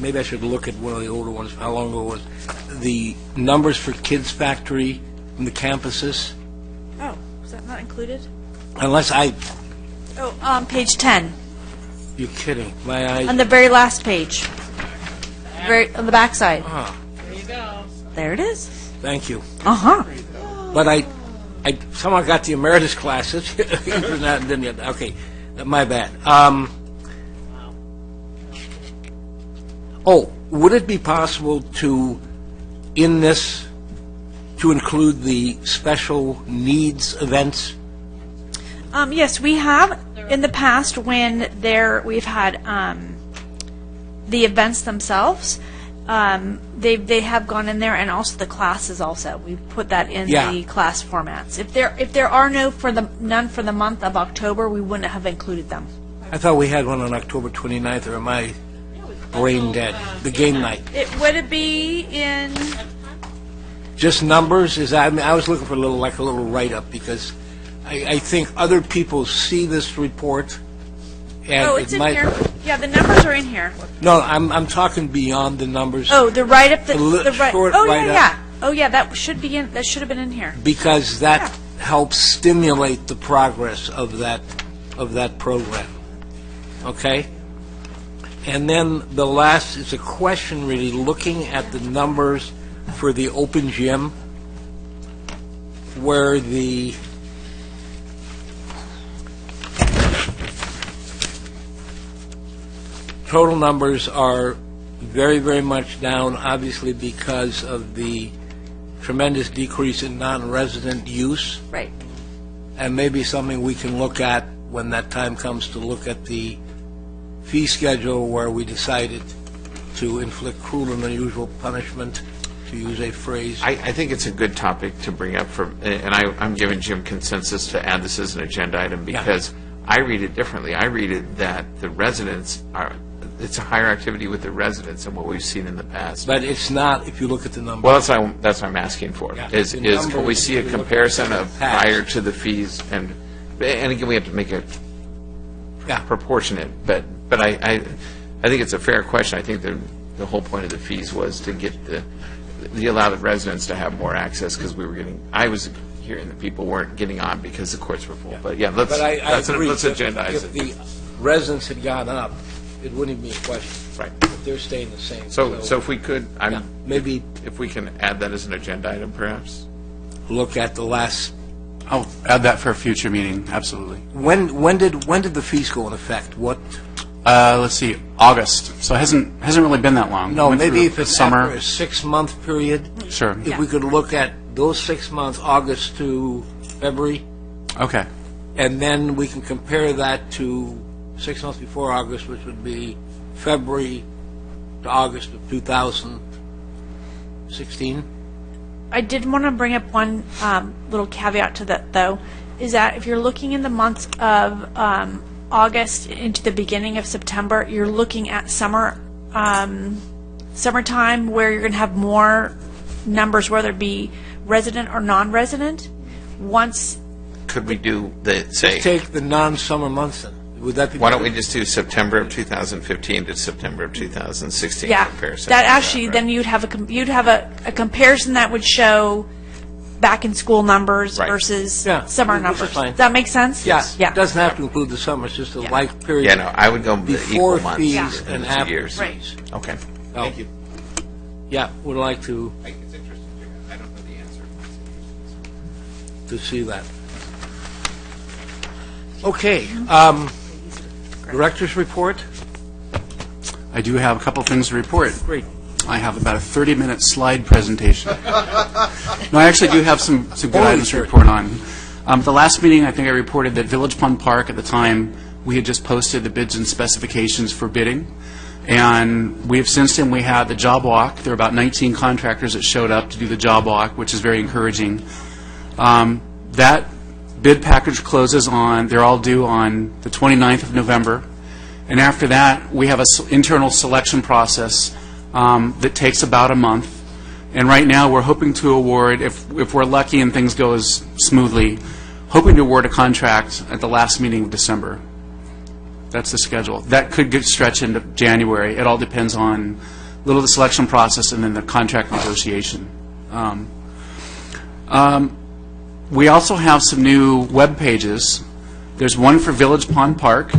maybe I should look at one of the older ones, how long ago it was, the numbers for Kids Factory from the campuses, Oh, is that not included? unless Oh, on page 10, you're kidding, my eyes. on the very last page, on the back side. Ah, There you go. There it is. thank you. Uh-huh. But I somehow got the emeritus classes. Didn't get, okay, my bad. Would it be possible to, in this, to include the special needs events? Yes, we have in the past when we've had the events themselves. They have gone in there, and also the classes. Also, we put that in the class formats. If there are none for the month of October, we wouldn't have included them. I thought we had one on October 29th, or am I brain dead? The game night. Would it be in? Just numbers? I was looking for a little write-up, because I think other people see this report, and Oh, it it's in might. here. Yeah, the numbers are in here. No, I'm talking beyond the numbers. Oh, the write-up. Short Oh, write-up. yeah. Oh, yeah. That should have been in here. Because that helps stimulate the progress of that program. Okay? And then the last is a question, really, looking at the numbers for the open gym, where the total numbers are very, very much down, obviously because of the tremendous decrease in non-resident use, Right. and maybe something we can look at when that time comes to look at the fee schedule where we decided to inflict cruel and unusual punishment, to use a phrase. I think it's a good topic to bring up, and I'm giving Jim consensus to add this as an agenda item because I read it differently. I read it that the residents it's a higher activity with the residents than what we've seen in the past. But it's not, if you look at the numbers. Well, that's what I'm asking for. Yeah. Is The can we numbers, see a if you look comparison at the of past. prior to the fees, and again, we have to make it proportionate, but I think it's a fair question. I think the whole point of the fees was to get the allow the residents to have more access, because I was hearing that people weren't getting on because the courts were full. But yeah, let's agree. agendize If it. the residents had gone up, it wouldn't even be a question. Right. But they're staying the same. So if we could, maybe if we can add that as an agenda item, perhaps. Look at the last. I'll add that for a future meeting, absolutely. When did the fees go in effect? What? Let's see, August. So it hasn't really been that long. No, Went maybe through if it's summer. after a 6-month period. Sure. If we could look at those 6 months, August to February, Okay. and then we can compare that to 6 months before August, which would be February to August of 2016. I did want to bring up one little caveat to that, though, is that if you're looking in the months of August into the beginning of September, you're looking at summertime, where you're going to have more numbers, whether it be resident or non-resident. Once Could we do Let's take the non-summer months then. Would that be? Why don't we just do September of 2015 to September of 2016 yeah, comparison? that actually then you'd have a comparison that would show back in school numbers versus summer which is numbers. fine. Does that make sense? Yeah. It doesn't have to include the summer. It's just a life period. Yeah, no, I would go before equal months fees and and the after years. fees. Okay. Thank you. Yeah, would like to. I think it's interesting. I don't know the answer. To see that. Okay. Director's report. I do have a couple things to report. Great. I have about a 30-minute slide presentation. No, I actually do have some good items to report on. At the last meeting, I think I reported that Village Pond Park, at the time, we had just posted the bids and specifications for bidding. And we have since then, we had the job walk. There were about 19 contractors that showed up to do the job walk, which is very encouraging. That bid package closes they're all due on the 29th of November. And after that, we have an internal selection process that takes about a month. And right now, we're hoping to award, if we're lucky and things go as smoothly, hoping to award a contract at the last meeting of December. That's the schedule. That could get stretched into January. It all depends on a little of the selection process and then the contract negotiation. We also have some new web pages. There's one for Village Pond Park.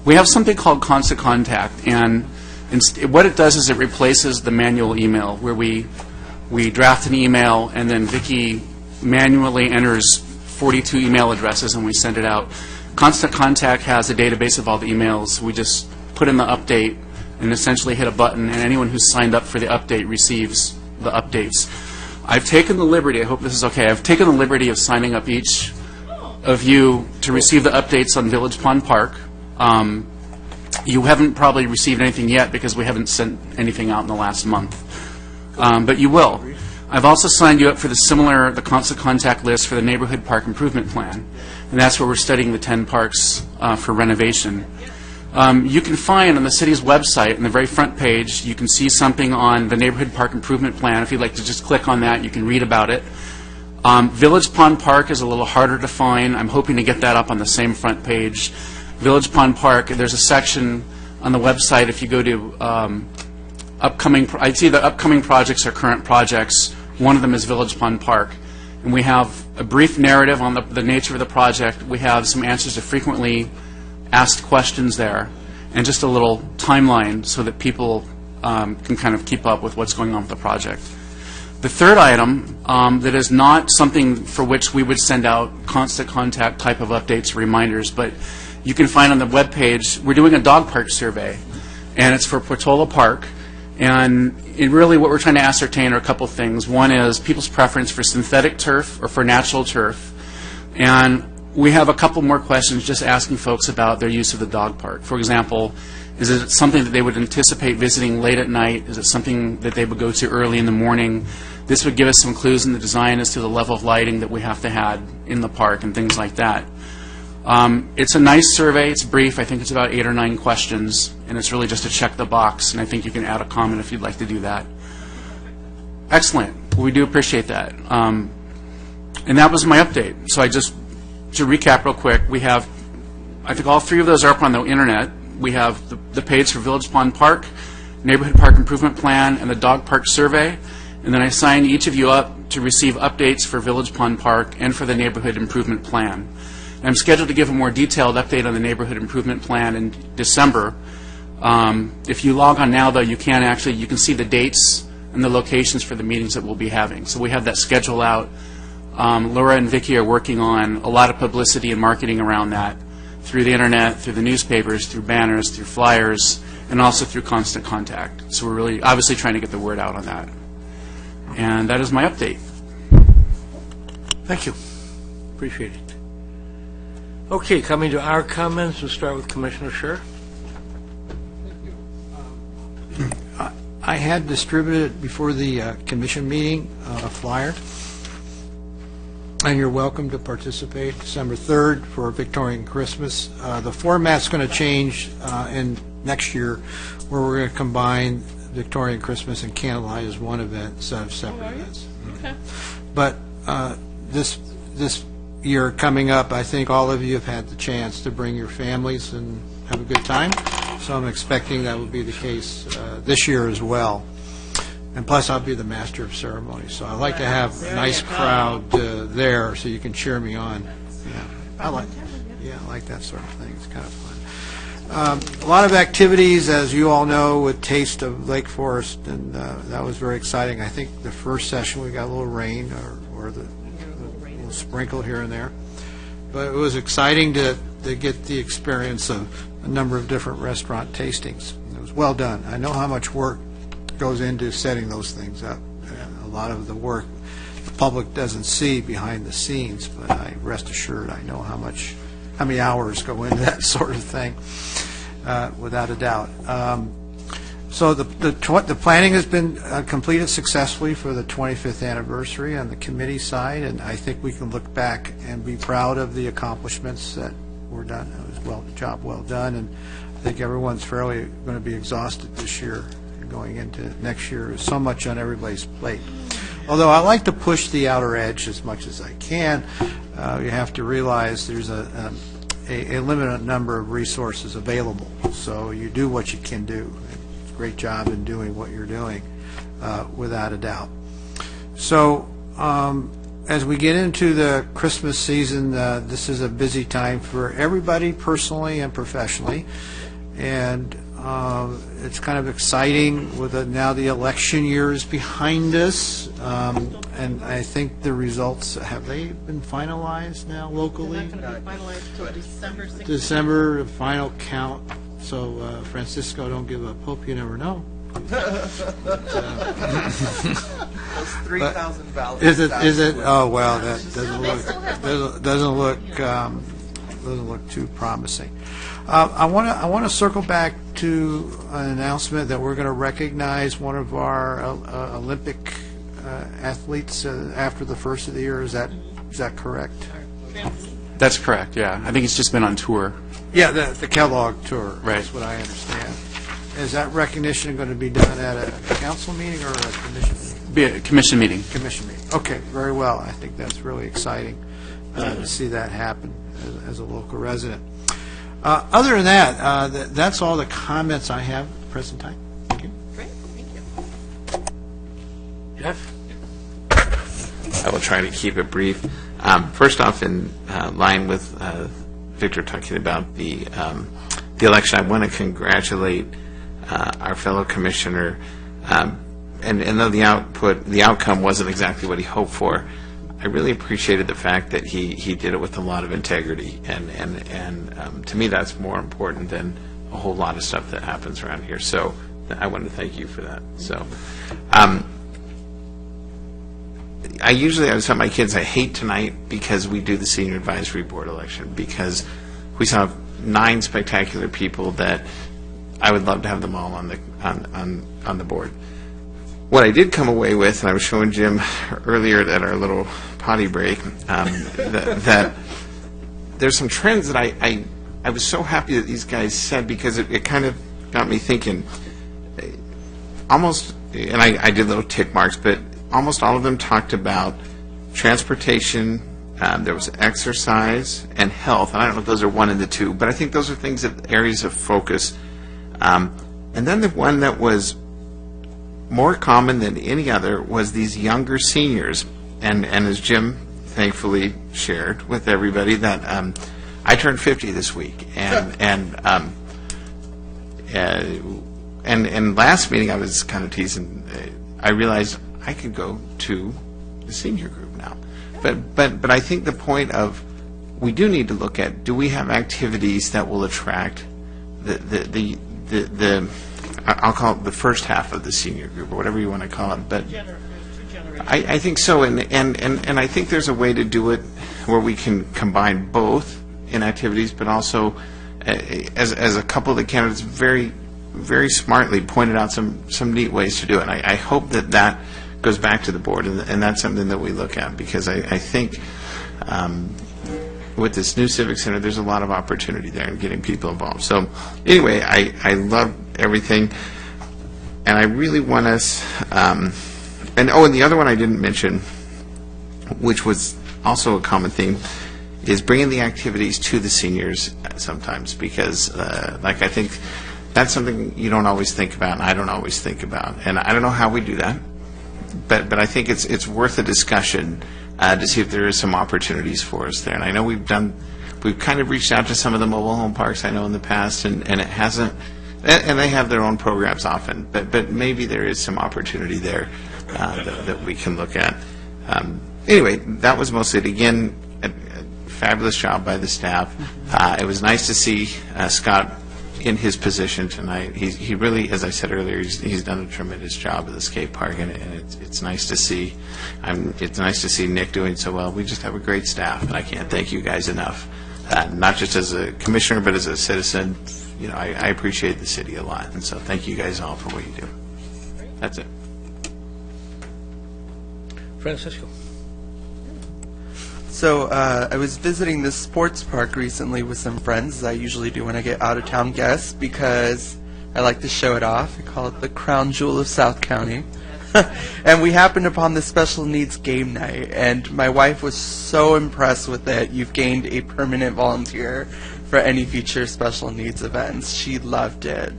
We have something called Constant Contact, and what it does is it replaces the manual email where we draft an email and then Vicki manually enters 42 email addresses and we send it out. Constant Contact has a database of all the emails. We just put in the update and essentially hit a button, and anyone who's signed up for the update receives the updates. I've taken the liberty, I hope this is okay, I've taken the liberty of signing up each of you to receive the updates on Village Pond Park. You haven't probably received anything yet because we haven't sent anything out in the last month. But you will. I've also signed you up for the Constant Contact list for the Neighborhood Park Improvement Plan. And that's where we're studying the 10 parks for renovation. You can find on the city's website, on the very front page, you can see something on the Neighborhood Park Improvement Plan. If you'd like to just click on that, you can read about it. Village Pond Park is a little harder to find. I'm hoping to get that up on the same front page. Village Pond Park, there's a section on the website, if you go to I see the upcoming projects or current projects. One of them is Village Pond Park. And we have a brief narrative on the nature of the project. We have some answers to frequently asked questions there, and just a little timeline so that people can kind of keep up with what's going on with the project. The third item that is not something for which we would send out Constant Contact type of updates or reminders, but you can find on the webpage, we're doing a dog park survey, and it's for Portola Park, And really what we're trying to ascertain are a couple things. One is people's preference for synthetic turf or for natural turf. And we have a couple more questions just asking folks about their use of the dog park. For example, is it something that they would anticipate visiting late at night? Is it something that they would go to early in the morning? This would give us some clues in the design as to the level of lighting that we have to have in the park and things like that. It's a nice survey. It's brief. I think it's about 8 or 9 questions, and it's really just to check the box, and I think you can add a comment if you'd like to do that. Excellent. Well, we do appreciate that. And that was my update. So to recap real quick, we have, I think all 3 of those are up on the internet. We have the page for Village Pond Park, Neighborhood Park Improvement Plan, and the Dog Park Survey. And then I signed each of you up to receive updates for Village Pond Park and for the Neighborhood Improvement Plan. And I'm scheduled to give a more detailed update on the Neighborhood Improvement Plan in December. If you log on now, though, you can see the dates and the locations for the meetings that we'll be having. So we have that schedule out. Laura and Vicki are working on a lot of publicity and marketing around that through the internet, through the newspapers, through banners, through flyers, and also through constant contact. So we're really obviously trying to get the word out on that. And that is my update. Thank you. Appreciate it. Okay, coming to our comments, we'll start with Commissioner Scher. I had distributed before the commission meeting a flyer, and you're welcome to participate December 3rd for Victorian Christmas. The format's going to change in next year, where we're going to combine Victorian Christmas and Candlelight as one event instead of separate events. Okay. But this year coming up, I think all of you have had the chance to bring your families and have a good time. So I'm expecting that will be the case this year as well. And plus, I'll be the master of ceremonies, so I like to have a nice crowd there, so you can cheer me on. Yeah, I like that sort of thing. It's kind of fun. A lot of activities, as you all know, with Taste of Lake Forest, and that was very exciting. I think the first session we got a little rain, or the little sprinkle here and there, but it was exciting to get the experience of a number of different restaurant tastings. It was well done. I know how much work goes into setting those things up. A lot of the work the public doesn't see behind the scenes, but I rest assured I know how many hours go into that sort of thing, without a doubt. So the planning has been completed successfully for the 25th anniversary on the committee side, and I think we can look back and be proud of the accomplishments that were done. It was a job well done, and I think everyone's fairly going to be exhausted this year. Going into next year, is so much on everybody's plate. Although I like to push the outer edge as much as I can, you have to realize there's a limited number of resources available. So you do what you can do. It's a great job in doing what you're doing, without a doubt. So as we get into the Christmas season, this is a busy time for everybody personally and professionally. And it's kind of exciting with now the election year is behind us, and I think the results, have they been finalized now locally? They're not going to be finalized until December 16th. December, the final count. So Francisco, don't give up hope, you never know. Those 3,000 ballots. Is it? Oh well, that doesn't look too promising. I want to circle back to an announcement that we're going to recognize one of our Olympic athletes after the first of the year. Is that correct? That's correct, yeah. I think it's just been on tour. Yeah, the Kellogg tour. Right. That's what I understand. Is that recognition going to be done at a council meeting or a commission meeting? Be a commission meeting. Commission meeting. Okay, very well. I think that's really exciting to see that happen as a local resident. Other than that, that's all the comments I have at the present time. Thank you. Great, thank you. Jeff? I will try to keep it brief. First off, in line with Victor talking about the election, I want to congratulate our fellow commissioner. And though the outcome wasn't exactly what he hoped for, I really appreciated the fact that he did it with a lot of integrity, and to me that's more important than a whole lot of stuff that happens around here. So I want to thank you for that. So, I was telling my kids I hate tonight because we do the senior advisory board election, because we saw 9 spectacular people that I would love to have them all on the board. What I did come away with, and I was showing Jim earlier at our little potty break, that there's some trends that I was so happy that these guys said, because it kind of got me thinking. Almost, and I did little tick marks, but almost all of them talked about transportation. There was exercise and health, and I don't know if those are one and the two, but I think those are things that areas of focus. And then the one that was more common than any other was these younger seniors. And as Jim thankfully shared with everybody, that I turned 50 this week, and last meeting I was kind of teasing. I realized I could go to the senior group now, but I think the point of we do need to look at, do we have activities that will attract the I'll call it the first half of the senior group, or whatever you want to call it, but I think so, and I think there's a way to do it where we can combine both in activities, but also as a couple of the candidates very smartly pointed out some neat ways to do it. And I hope that goes back to the board, and that's something that we look at, because I think with this new Civic Center, there's a lot of opportunity there in getting people involved. So anyway, I love everything, and I really want us, and the other one I didn't mention, which was also a common theme, is bringing the activities to the seniors sometimes, because I think that's something you don't always think about, and I don't always think about, and I don't know how we do that, but I think it's worth a discussion to see if there is some opportunities for us there. And I know we've kind of reached out to some of the mobile home parks I know in the past, and it hasn't, and they have their own programs often, but maybe there is some opportunity there that we can look at. Anyway, that was mostly it. Again, a fabulous job by the staff. It was nice to see Scott in his position tonight. He really, as I said earlier, he's done a tremendous job at the skate park, and it's nice to see. It's nice to see Nick doing so well. We just have a great staff, and I can't thank you guys enough. Not just as a commissioner, but as a citizen. I appreciate the city a lot, and so thank you guys all for what you do. That's it. Francisco. So I was visiting this sports park recently with some friends, as I usually do when I get out-of-town guests, because I like to show it off. I call it the crown jewel of South County. And we happened upon the special needs game night, and my wife was so impressed with it. You've gained a permanent volunteer for any future special needs events. She loved it,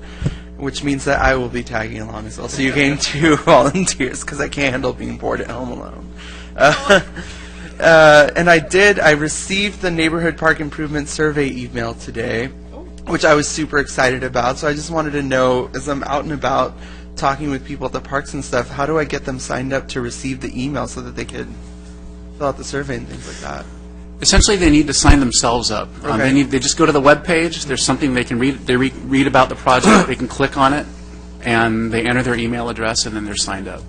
which means that I will be tagging along as well. So you gain 2 volunteers, because I can't handle being bored at home alone. And I received the Neighborhood Park Improvement Survey email today, which I was super excited about. So I just wanted to know, as I'm out and about talking with people at the parks and stuff, how do I get them signed up to receive the email so that they could fill out the survey and things like that? Essentially, they need to sign themselves up. Okay. They just go to the web page. There's something they can read. They read about the project. They can click on it, and they enter their email address, and then they're signed up.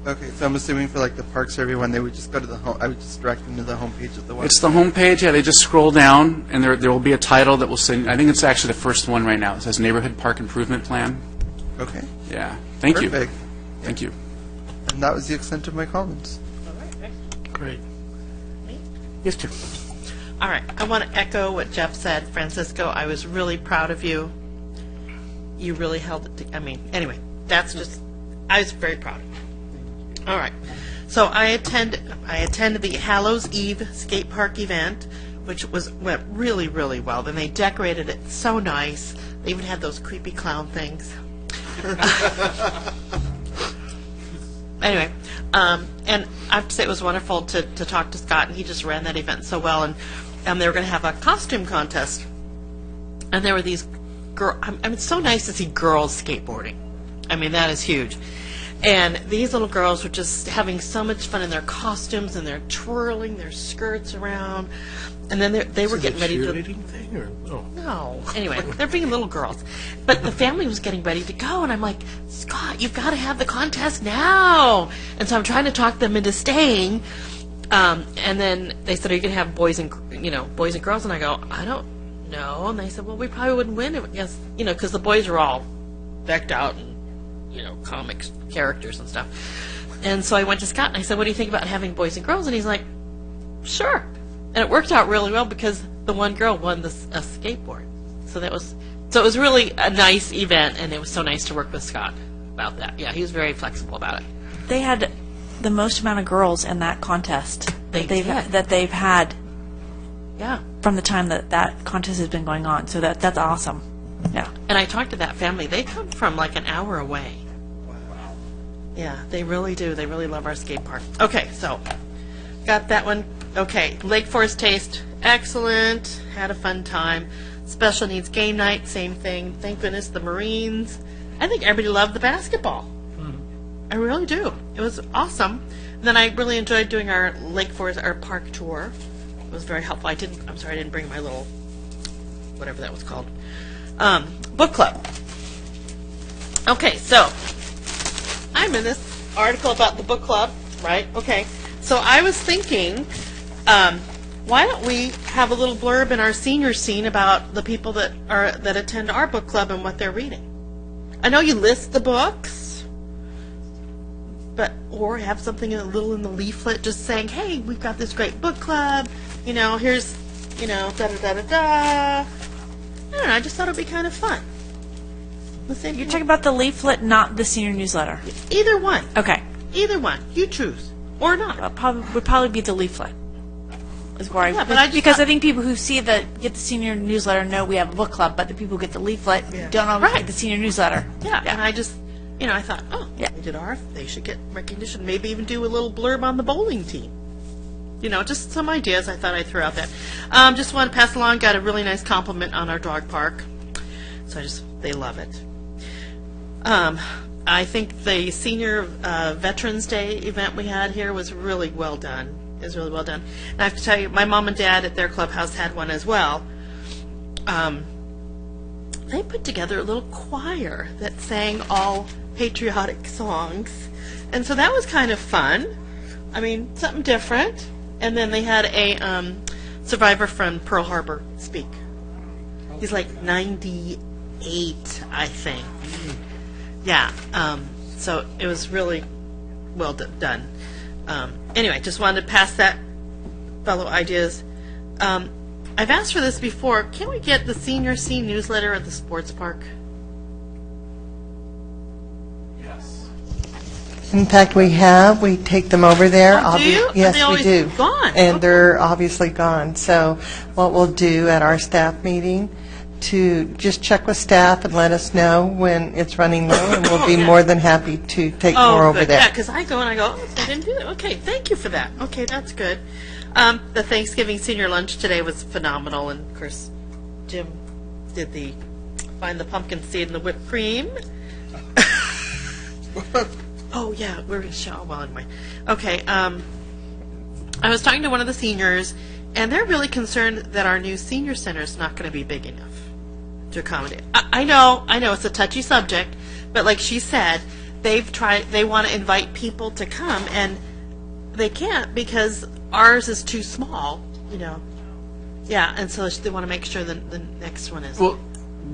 Okay, so I'm assuming for like the park survey one, they would just go to the home. I would just direct them to the homepage of the website. It's the homepage. Yeah, they just scroll down, and there will be a title that will say. I think it's actually the first one right now. It says Neighborhood Park Improvement Plan. Okay. Yeah. Thank you. Perfect. Thank you. And that was the extent of my comments. Great. Yes, Jim. All right. I want to echo what Jeff said. Francisco, I was really proud of you. You really held it. Anyway, that's just, I was very proud of you. All right. So I attended the Hallows Eve skate park event, which went really, really well. Then they decorated it so nice. They even had those creepy clown things. Anyway, and I have to say it was wonderful to talk to Scott, and he just ran that event so well. And they were going to have a costume contest, and there were these girls. It's so nice to see girls skateboarding. That is huge. And these little girls were just having so much fun in their costumes, and they're twirling their skirts around. And then they were getting ready to... thing, or no? No. Anyway, they're being little girls. But the family was getting ready to go, and I'm like, Scott, you've got to have the contest now. And so I'm trying to talk them into staying. And then they said, are you going to have boys and girls? And I go, I don't know. And they said, well, we probably wouldn't win if, because the boys are all decked out in, comics characters and stuff. And so I went to Scott, and I said, what do you think about having boys and girls? And he's like, sure. And it worked out really well because the one girl won a skateboard. So it was really a nice event, and it was so nice to work with Scott about that. Yeah, he was very flexible about it. They had the most amount of girls in that contest that they've had. Yeah. From the time that contest has been going on. So that's awesome. Yeah. And I talked to that family. They come from like an hour away. Yeah, they really do. They really love our skate park. Okay, so got that one. Okay, Lake Forest Taste, excellent. Had a fun time. Special needs game night, same thing. Thank goodness the Marines. I think everybody loved the basketball. I really do. It was awesome. And then I really enjoyed doing our Lake Forest, our park tour. It was very helpful. I'm sorry I didn't bring my little, whatever that was called, book club. Okay, so I'm in this article about the book club, right? Okay, so I was thinking, why don't we have a little blurb in our senior scene about the people that attend our book club and what they're reading? I know you list the books, or have something a little in the leaflet just saying, hey, we've got this great book club, here's, da-da-da-da-da. I don't know, I just thought it would be kind of fun. You're talking about the leaflet, not the senior newsletter? Either one. Okay. Either one. You choose. Or not. Would probably be the leaflet. Is where because I think people who get the senior newsletter know we have a book club, but the people who get the leaflet don't always get the senior newsletter. Yeah, and I just, I thought, they did they should get recognition. Maybe even do a little blurb on the bowling team. Just some ideas I thought I'd throw out there. Just want to pass along, got a really nice compliment on our dog park. So they love it. I think the Senior Veterans Day event we had here was really well done. It was really well done. And I have to tell you, my mom and dad at their clubhouse had one as well. They put together a little choir that sang all patriotic songs. And so that was kind of fun. I mean, something different. And then they had a survivor from Pearl Harbor speak. He's like 98, I think. Yeah. So it was really well done. Anyway, just wanted to pass that fellow ideas. I've asked for this before. Can we get the Senior Scene newsletter at the sports park? Yes. In fact, we take them over there. Oh, do you? Yes, they always we do. Gone. And they're obviously gone. So what we'll do at our staff meeting to just check with staff and let us know when it's running low, and we'll be more than happy to take more over there. Yeah, because I go and I go, they didn't do that. Okay, thank you for that. Okay, that's good. The Thanksgiving senior lunch today was phenomenal, and of course, Jim did find the pumpkin seed and the whipped cream. Oh yeah, we're gonna show. Well, anyway, okay. I was talking to one of the seniors, and they're really concerned that our new senior center is not going to be big enough to accommodate. I know, it's a touchy subject, but like she said, they want to invite people to come, and they can't because ours is too small, Yeah, and so they want to make sure the next one is. Well,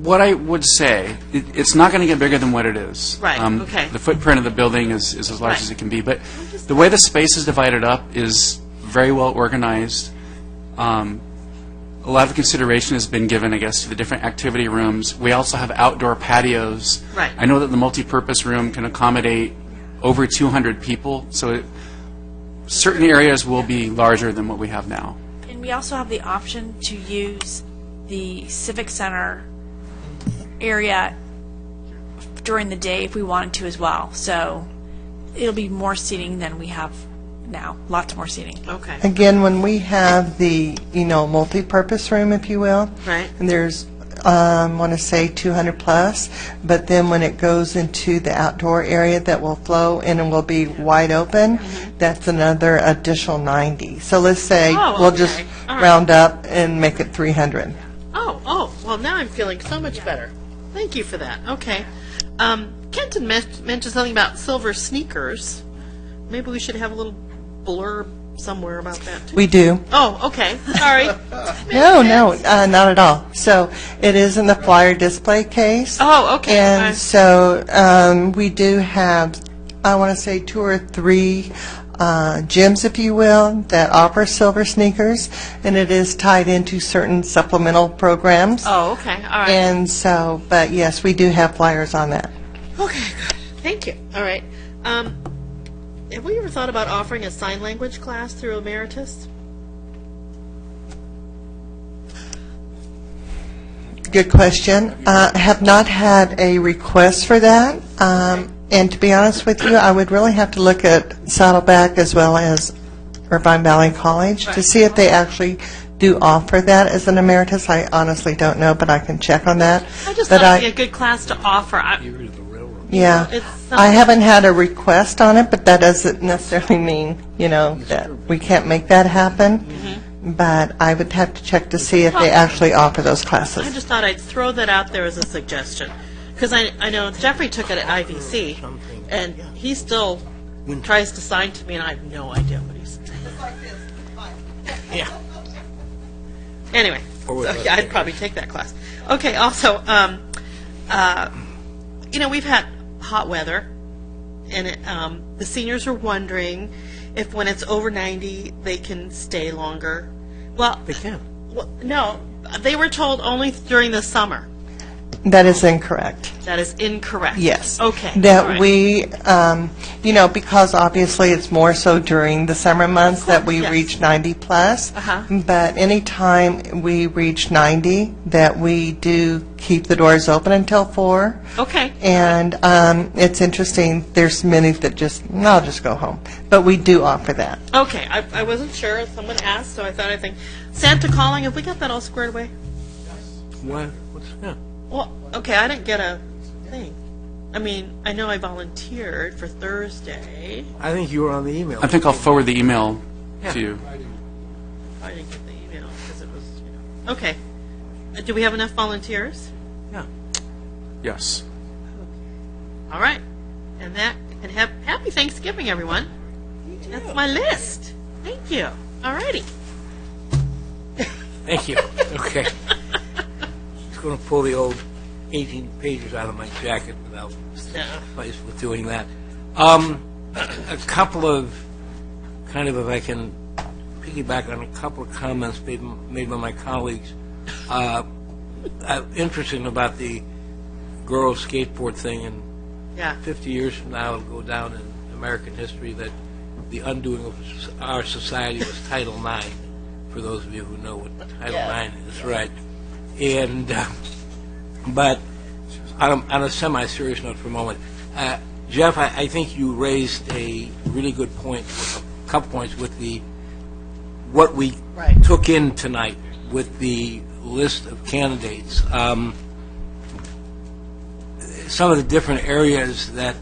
what I would say, it's not going to get bigger than what it is. Right, okay. The footprint of the building is as large as it can be, but the way the space is divided up is very well organized. A lot of consideration has been given, I guess, to the different activity rooms. We also have outdoor patios. Right. I know that the multi-purpose room can accommodate over 200 people, so certain areas will be larger than what we have now. And we also have the option to use the Civic Center area during the day if we wanted to as well. So it'll be more seating than we have now. Lots more seating. Okay. Again, when we have the, multi-purpose room, if you will, right, and there's want to say 200 plus, but then when it goes into the outdoor area that will flow in and will be wide open, that's another additional 90. So let's say we'll just All right. round up and make it 300. Well, now I'm feeling so much better. Thank you for that. Okay. Kenton mentioned something about silver sneakers. Maybe we should have a little blurb somewhere about that, too. We do. Oh, okay. Sorry. No, not at all. So it is in the flyer display case. Oh, okay. And so we do have, I want to say 2 or 3 gyms, if you will, that offer silver sneakers, and it is tied into certain supplemental programs. Oh, okay. All right. And so, but yes, we do have flyers on that. Okay, good. Thank you. All right. Have we ever thought about offering a sign language class through Emeritus? Good question. Have not had a request for that. And to be honest with you, I would really have to look at Saddleback as well as Irvine Valley College to see if they actually do offer that as an emeritus. I honestly don't know, but I can check on that. I just But thought it'd be a good class to offer. yeah, it's I haven't had a request on it, but that doesn't necessarily mean, that we can't make that happen. But I would have to check to see if they actually offer those classes. I just thought I'd throw that out there as a suggestion. Because I know Jeffrey took it at IVC, and he still tries to sign to me, and I have no idea what he's saying. Yeah. Anyway, so, yeah, I'd probably take that class. Okay, also, we've had hot weather, and the seniors are wondering if when it's over 90, they can stay longer. Well, They can. well, no, they were told only during the summer. That is incorrect. That is incorrect. Yes. Okay. That all right. we, because obviously it's more so during the summer months that we yes. reach 90 plus. But anytime we reach 90, that we do keep the doors open until 4. Okay. And it's interesting, there's many that I'll just go home. But we do offer that. Okay, I wasn't sure. Someone asked, so I thought Santa calling. Have we got that all squared away? What? What's that? Well, okay, I didn't get a thing. I mean, I know I volunteered for Thursday. I think you were on the email. I think I'll forward the email Yeah. to you. I didn't get the email because it was, Okay. Do we have enough volunteers? Yeah. Yes. All right. And happy Thanksgiving, everyone. That's my list. Thank you. All righty. Thank you. Okay. Just going to pull the old 18 pages out of my jacket without place with doing that. A couple of, if I can piggyback on a couple of comments made by my colleagues. Interesting about the girls skateboard thing, and Yeah. 50 years from now it'll go down in American history that the undoing of our society was Title IX, for those of you who know what Title IX is, right? And, but on a semi-serious note for a moment, Jeff, I think you raised a really good point, a couple points with what we took in tonight with the list of candidates. Some of the different areas that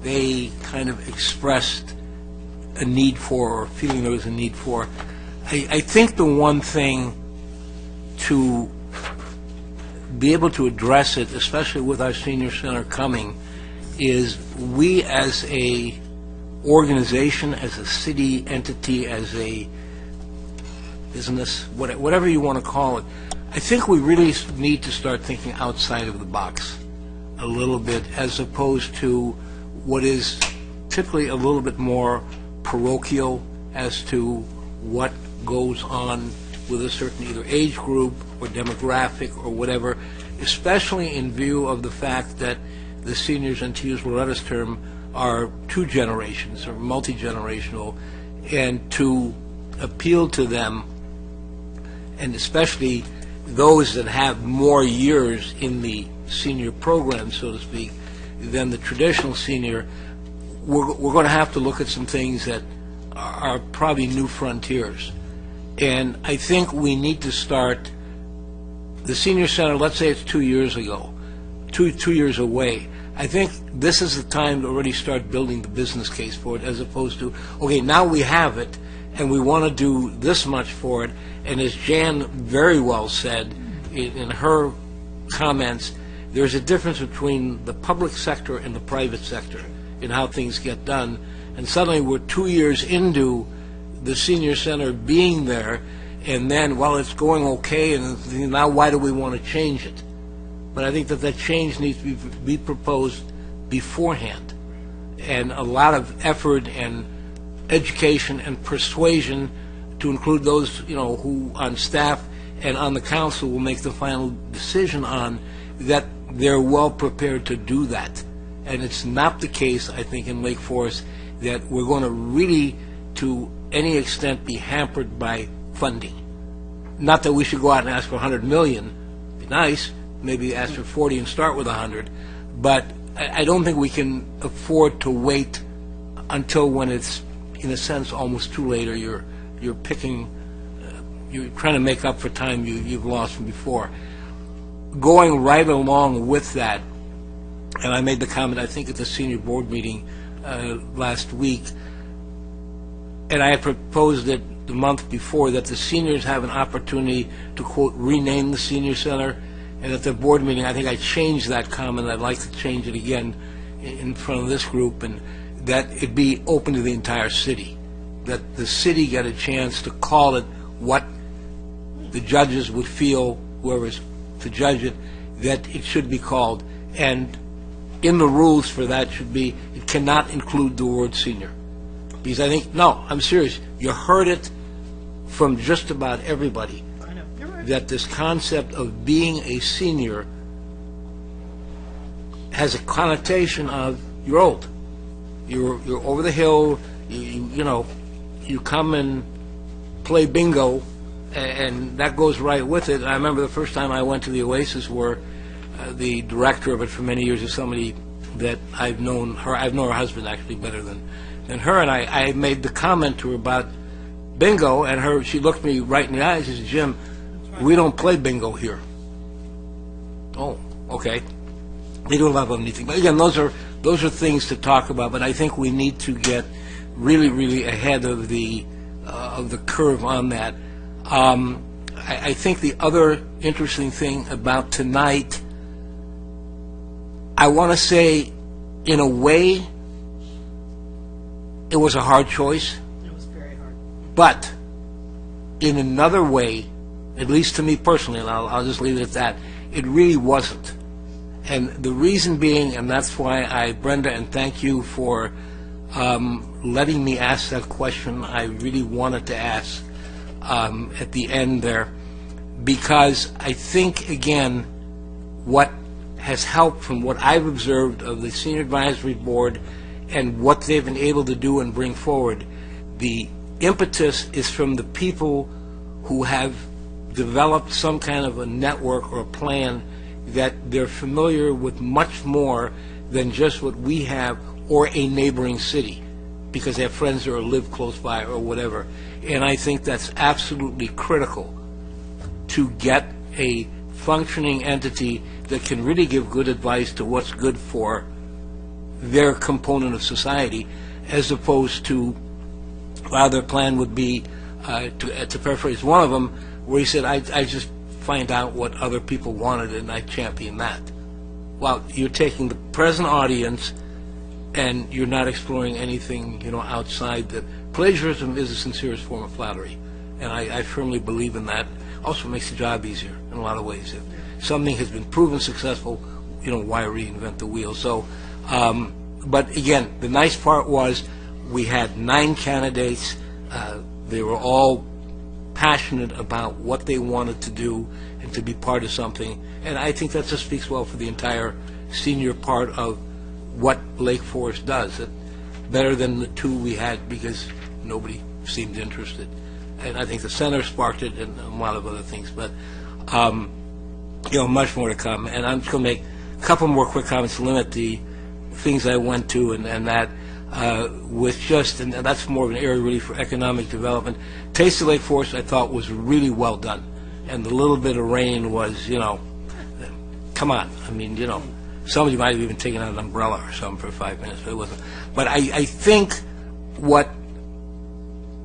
they kind of expressed a need for, or feeling there was a need for. I think the one thing to be able to address it, especially with our senior center coming, is we as a organization, as a city entity, as a business, whatever you want to call it, I think we really need to start thinking outside of the box a little bit, as opposed to what is typically a little bit more parochial as to what goes on with a certain either age group or demographic or whatever, especially in view of the fact that the seniors, and to use Loretta's term, are 2 generations or multi-generational, and to appeal to them, and especially those that have more years in the senior program, so to speak, than the traditional senior, we're going to have to look at some things that are probably new frontiers. And I think we need to start the senior center, let's say it's 2 years ago, two years away, I think this is the time to already start building the business case for it, as opposed to, okay, now we have it, and we want to do this much for it, and as Jan very well said in her comments, there's a difference between the public sector and the private sector in how things get done, and suddenly we're 2 years into the senior center being there, and then, well, it's going okay, and now why do we want to change it? But I think that change needs to be proposed beforehand, and a lot of effort and education and persuasion to include those, who on staff and on the council will make the final decision on that, they're well prepared to do that. And it's not the case, I think, in Lake Forest that we're going to really, to any extent, be hampered by funding. Not that we should go out and ask for $100 million. Be nice. Maybe ask for 40 and start with 100. But I don't think we can afford to wait until when it's, in a sense, almost too late, or you're picking, you're trying to make up for time you've lost from before. Going right along with that, and I made the comment, I think, at the senior board meeting last week, and I had proposed it the month before, that the seniors have an opportunity to, quote, rename the senior center. And at the board meeting, I think I changed that comment. I'd like to change it again in front of this group, and that it be open to the entire city, that the city get a chance to call it what the judges would feel, whoever's to judge it, that it should be called. And in the rules for that should be, it cannot include the word senior. Because I think, no, I'm serious, you heard it from just about everybody, that this concept of being a senior has a connotation of you're old, you're over the hill, you come and play bingo, and that goes right with it. And I remember the first time I went to the Oasis, where the director of it for many years is somebody that I've known her husband actually better than her, and I made the comment to her about bingo, and she looked me right in the eyes. She said, "Jim, we don't play bingo here." Oh, okay. They don't have anything. But again, those are things to talk about. But I think we need to get really, really ahead of the curve on that. I think the other interesting thing about tonight, I want to say, in a way, it was a hard choice. It was very hard. But in another way, at least to me personally, and I'll just leave it at that, it really wasn't. And the reason being, and that's why Brenda, and thank you for letting me ask that question I really wanted to ask at the end there, because I think, again, what has helped from what I've observed of the Senior Advisory Board and what they've been able to do and bring forward, the impetus is from the people who have developed some kind of a network or a plan that they're familiar with much more than just what we have or a neighboring city, because they have friends that live close by or whatever. And I think that's absolutely critical to get a functioning entity that can really give good advice to what's good for their component of society, as opposed to, well, their plan would be, to paraphrase one of them, where he said, I just find out what other people wanted and I champion that. Well, you're taking the present audience and you're not exploring anything, outside that. Plagiarism is the sincerest form of flattery, and I firmly believe in that. Also makes the job easier in a lot of ways. If something has been proven successful, why reinvent the wheel? So, but again, the nice part was we had 9 candidates. They were all passionate about what they wanted to do and to be part of something. And I think that just speaks well for the entire senior part of what Lake Forest does. Better than the 2 we had, because nobody seemed interested. And I think the center sparked it and a lot of other things. But, much more to come. And I'm just going to make a couple more quick comments to limit the things I went to, and that with just, and that's more of an area really for economic development. Taste of Lake Forest, I thought, was really well done. and the little bit of rain was, come on. I mean, somebody might have even taken out an umbrella or something for 5 minutes, but it wasn't. But I think what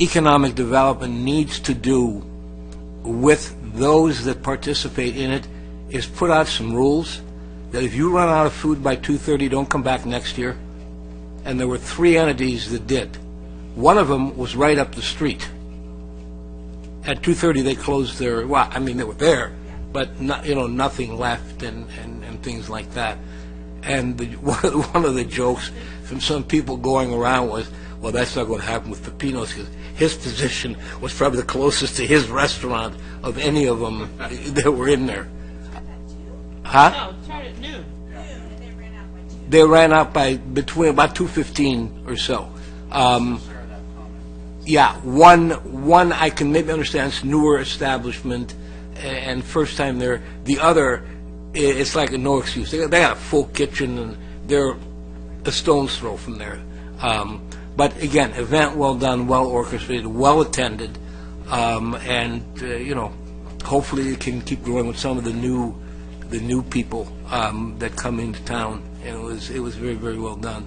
economic development needs to do with those that participate in it is put out some rules that if you run out of food by 2:30, don't come back next year. And there were 3 entities that did. One of them was right up the street. At 2:30, they closed their, well, I mean, they were there, but nothing left and things like that. And one of the jokes from some people going around was, well, that's not going to happen with Pepinos because his position was probably the closest to his restaurant of any of them that were in there. Huh? No, it started at noon. They ran out by between about 2:15 or so. Yeah, one I can maybe understand. It's newer establishment and first time there. The other, it's like a no excuse. They got a full kitchen and they're a stone's throw from there. But again, event well done, well orchestrated, well attended, and hopefully it can keep growing with some of the new people that come into town. And it was very, very well done.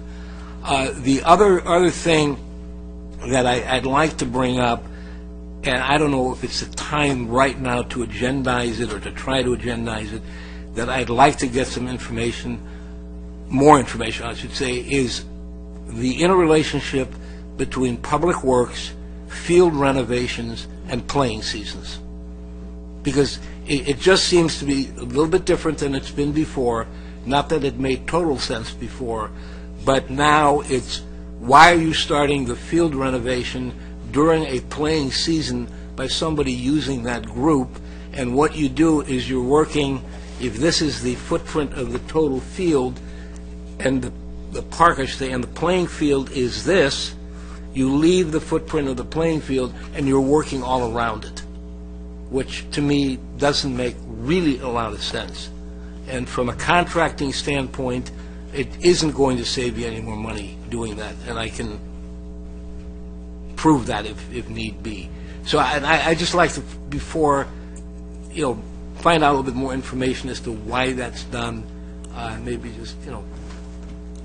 The other thing that I'd like to bring up, and I don't know if it's the time right now to agendize it or to try to agendize it, that I'd like to get some information, more information, I should say, is the interrelationship between public works, field renovations, and playing seasons. Because it just seems to be a little bit different than it's been before. Not that it made total sense before, but now it's, why are you starting the field renovation during a playing season by somebody using that group? And what you do is you're working, if this is the footprint of the total field, and the park, I should say, and the playing field is this, you leave the footprint of the playing field and you're working all around it, which to me doesn't make really a lot of sense. And from a contracting standpoint, it isn't going to save you any more money doing that, and I can prove that if need be. So I just like to, before, find out a little bit more information as to why that's done, maybe just,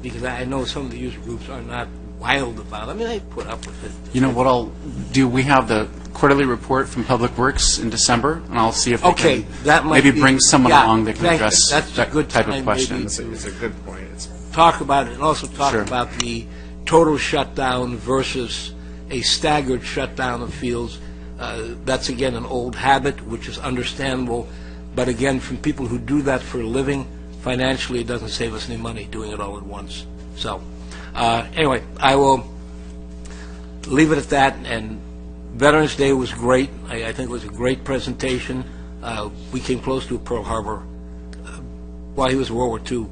because I know some of the user groups are not wild about it. I mean, they put up with it. You know what I'll do? We have the quarterly report from Public Works in December, and I'll see if they can that might maybe bring someone along that can address that's that a good type time of questions. It's a good point. Talk about it, and also talk Sure. about the total shutdown versus a staggered shutdown of fields. That's, again, an old habit, which is understandable. But, again, from people who do that for a living, financially it doesn't save us any money doing it all at once. So, anyway, I will leave it at that. And Veterans Day was great. I think it was a great presentation. We came close to Pearl Harbor while he was a World War II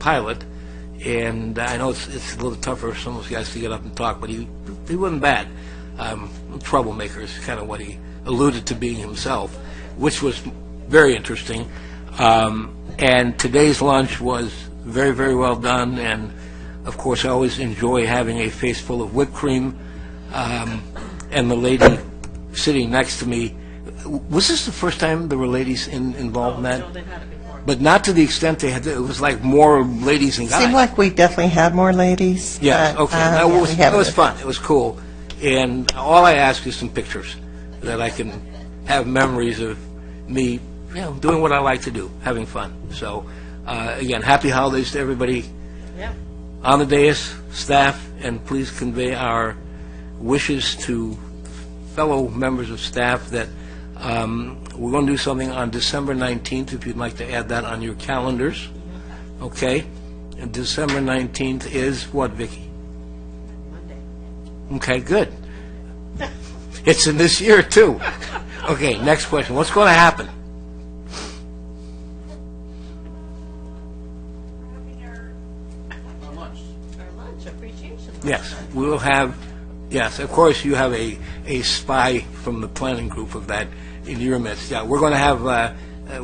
pilot. And I know it's a little tougher for some of those guys to get up and talk, but he wasn't bad. Troublemaker is kind of what he alluded to being himself, which was very interesting. And today's lunch was very, very well done. And, of course, I always enjoy having a face full of whipped cream. And the lady sitting next to me, was this the first time there were ladies involved in that? No, they've had it before. But not to the extent they had. It was like more ladies than guys. Seemed like we definitely had more ladies. Yes, but, okay. That yeah, was, we have it was it. fun. It was cool. And all I ask is some pictures that I can have memories of me, doing what I like to do, having fun. So, again, happy holidays to everybody on the dais, staff, and please convey our wishes to fellow members of staff that we're going to do something on December 19th, if you'd like to add that on your calendars. Okay? And December 19th is what, Vicki? Monday. Okay, good. It's in this year, too. Okay, next question. What's going to happen? Our lunch appreciation. Yes, we will have, yes, of course, you have a spy from the planning group of that in your midst. Yeah, we're going to have,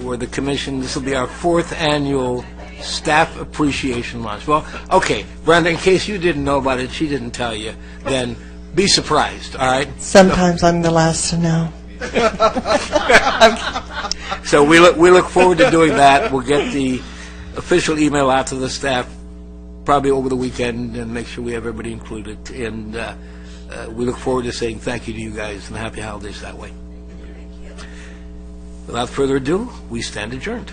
where the commission, this will be our 4th annual staff appreciation lunch. Well, okay, Brenda, in case you didn't know about it, she didn't tell you, then be surprised, all right? Sometimes I'm the last to know. So we look forward to doing that. We'll get the official email out to the staff probably over the weekend and make sure we have everybody included. And we look forward to saying thank you to you guys and happy holidays that way. Without further ado, we stand adjourned.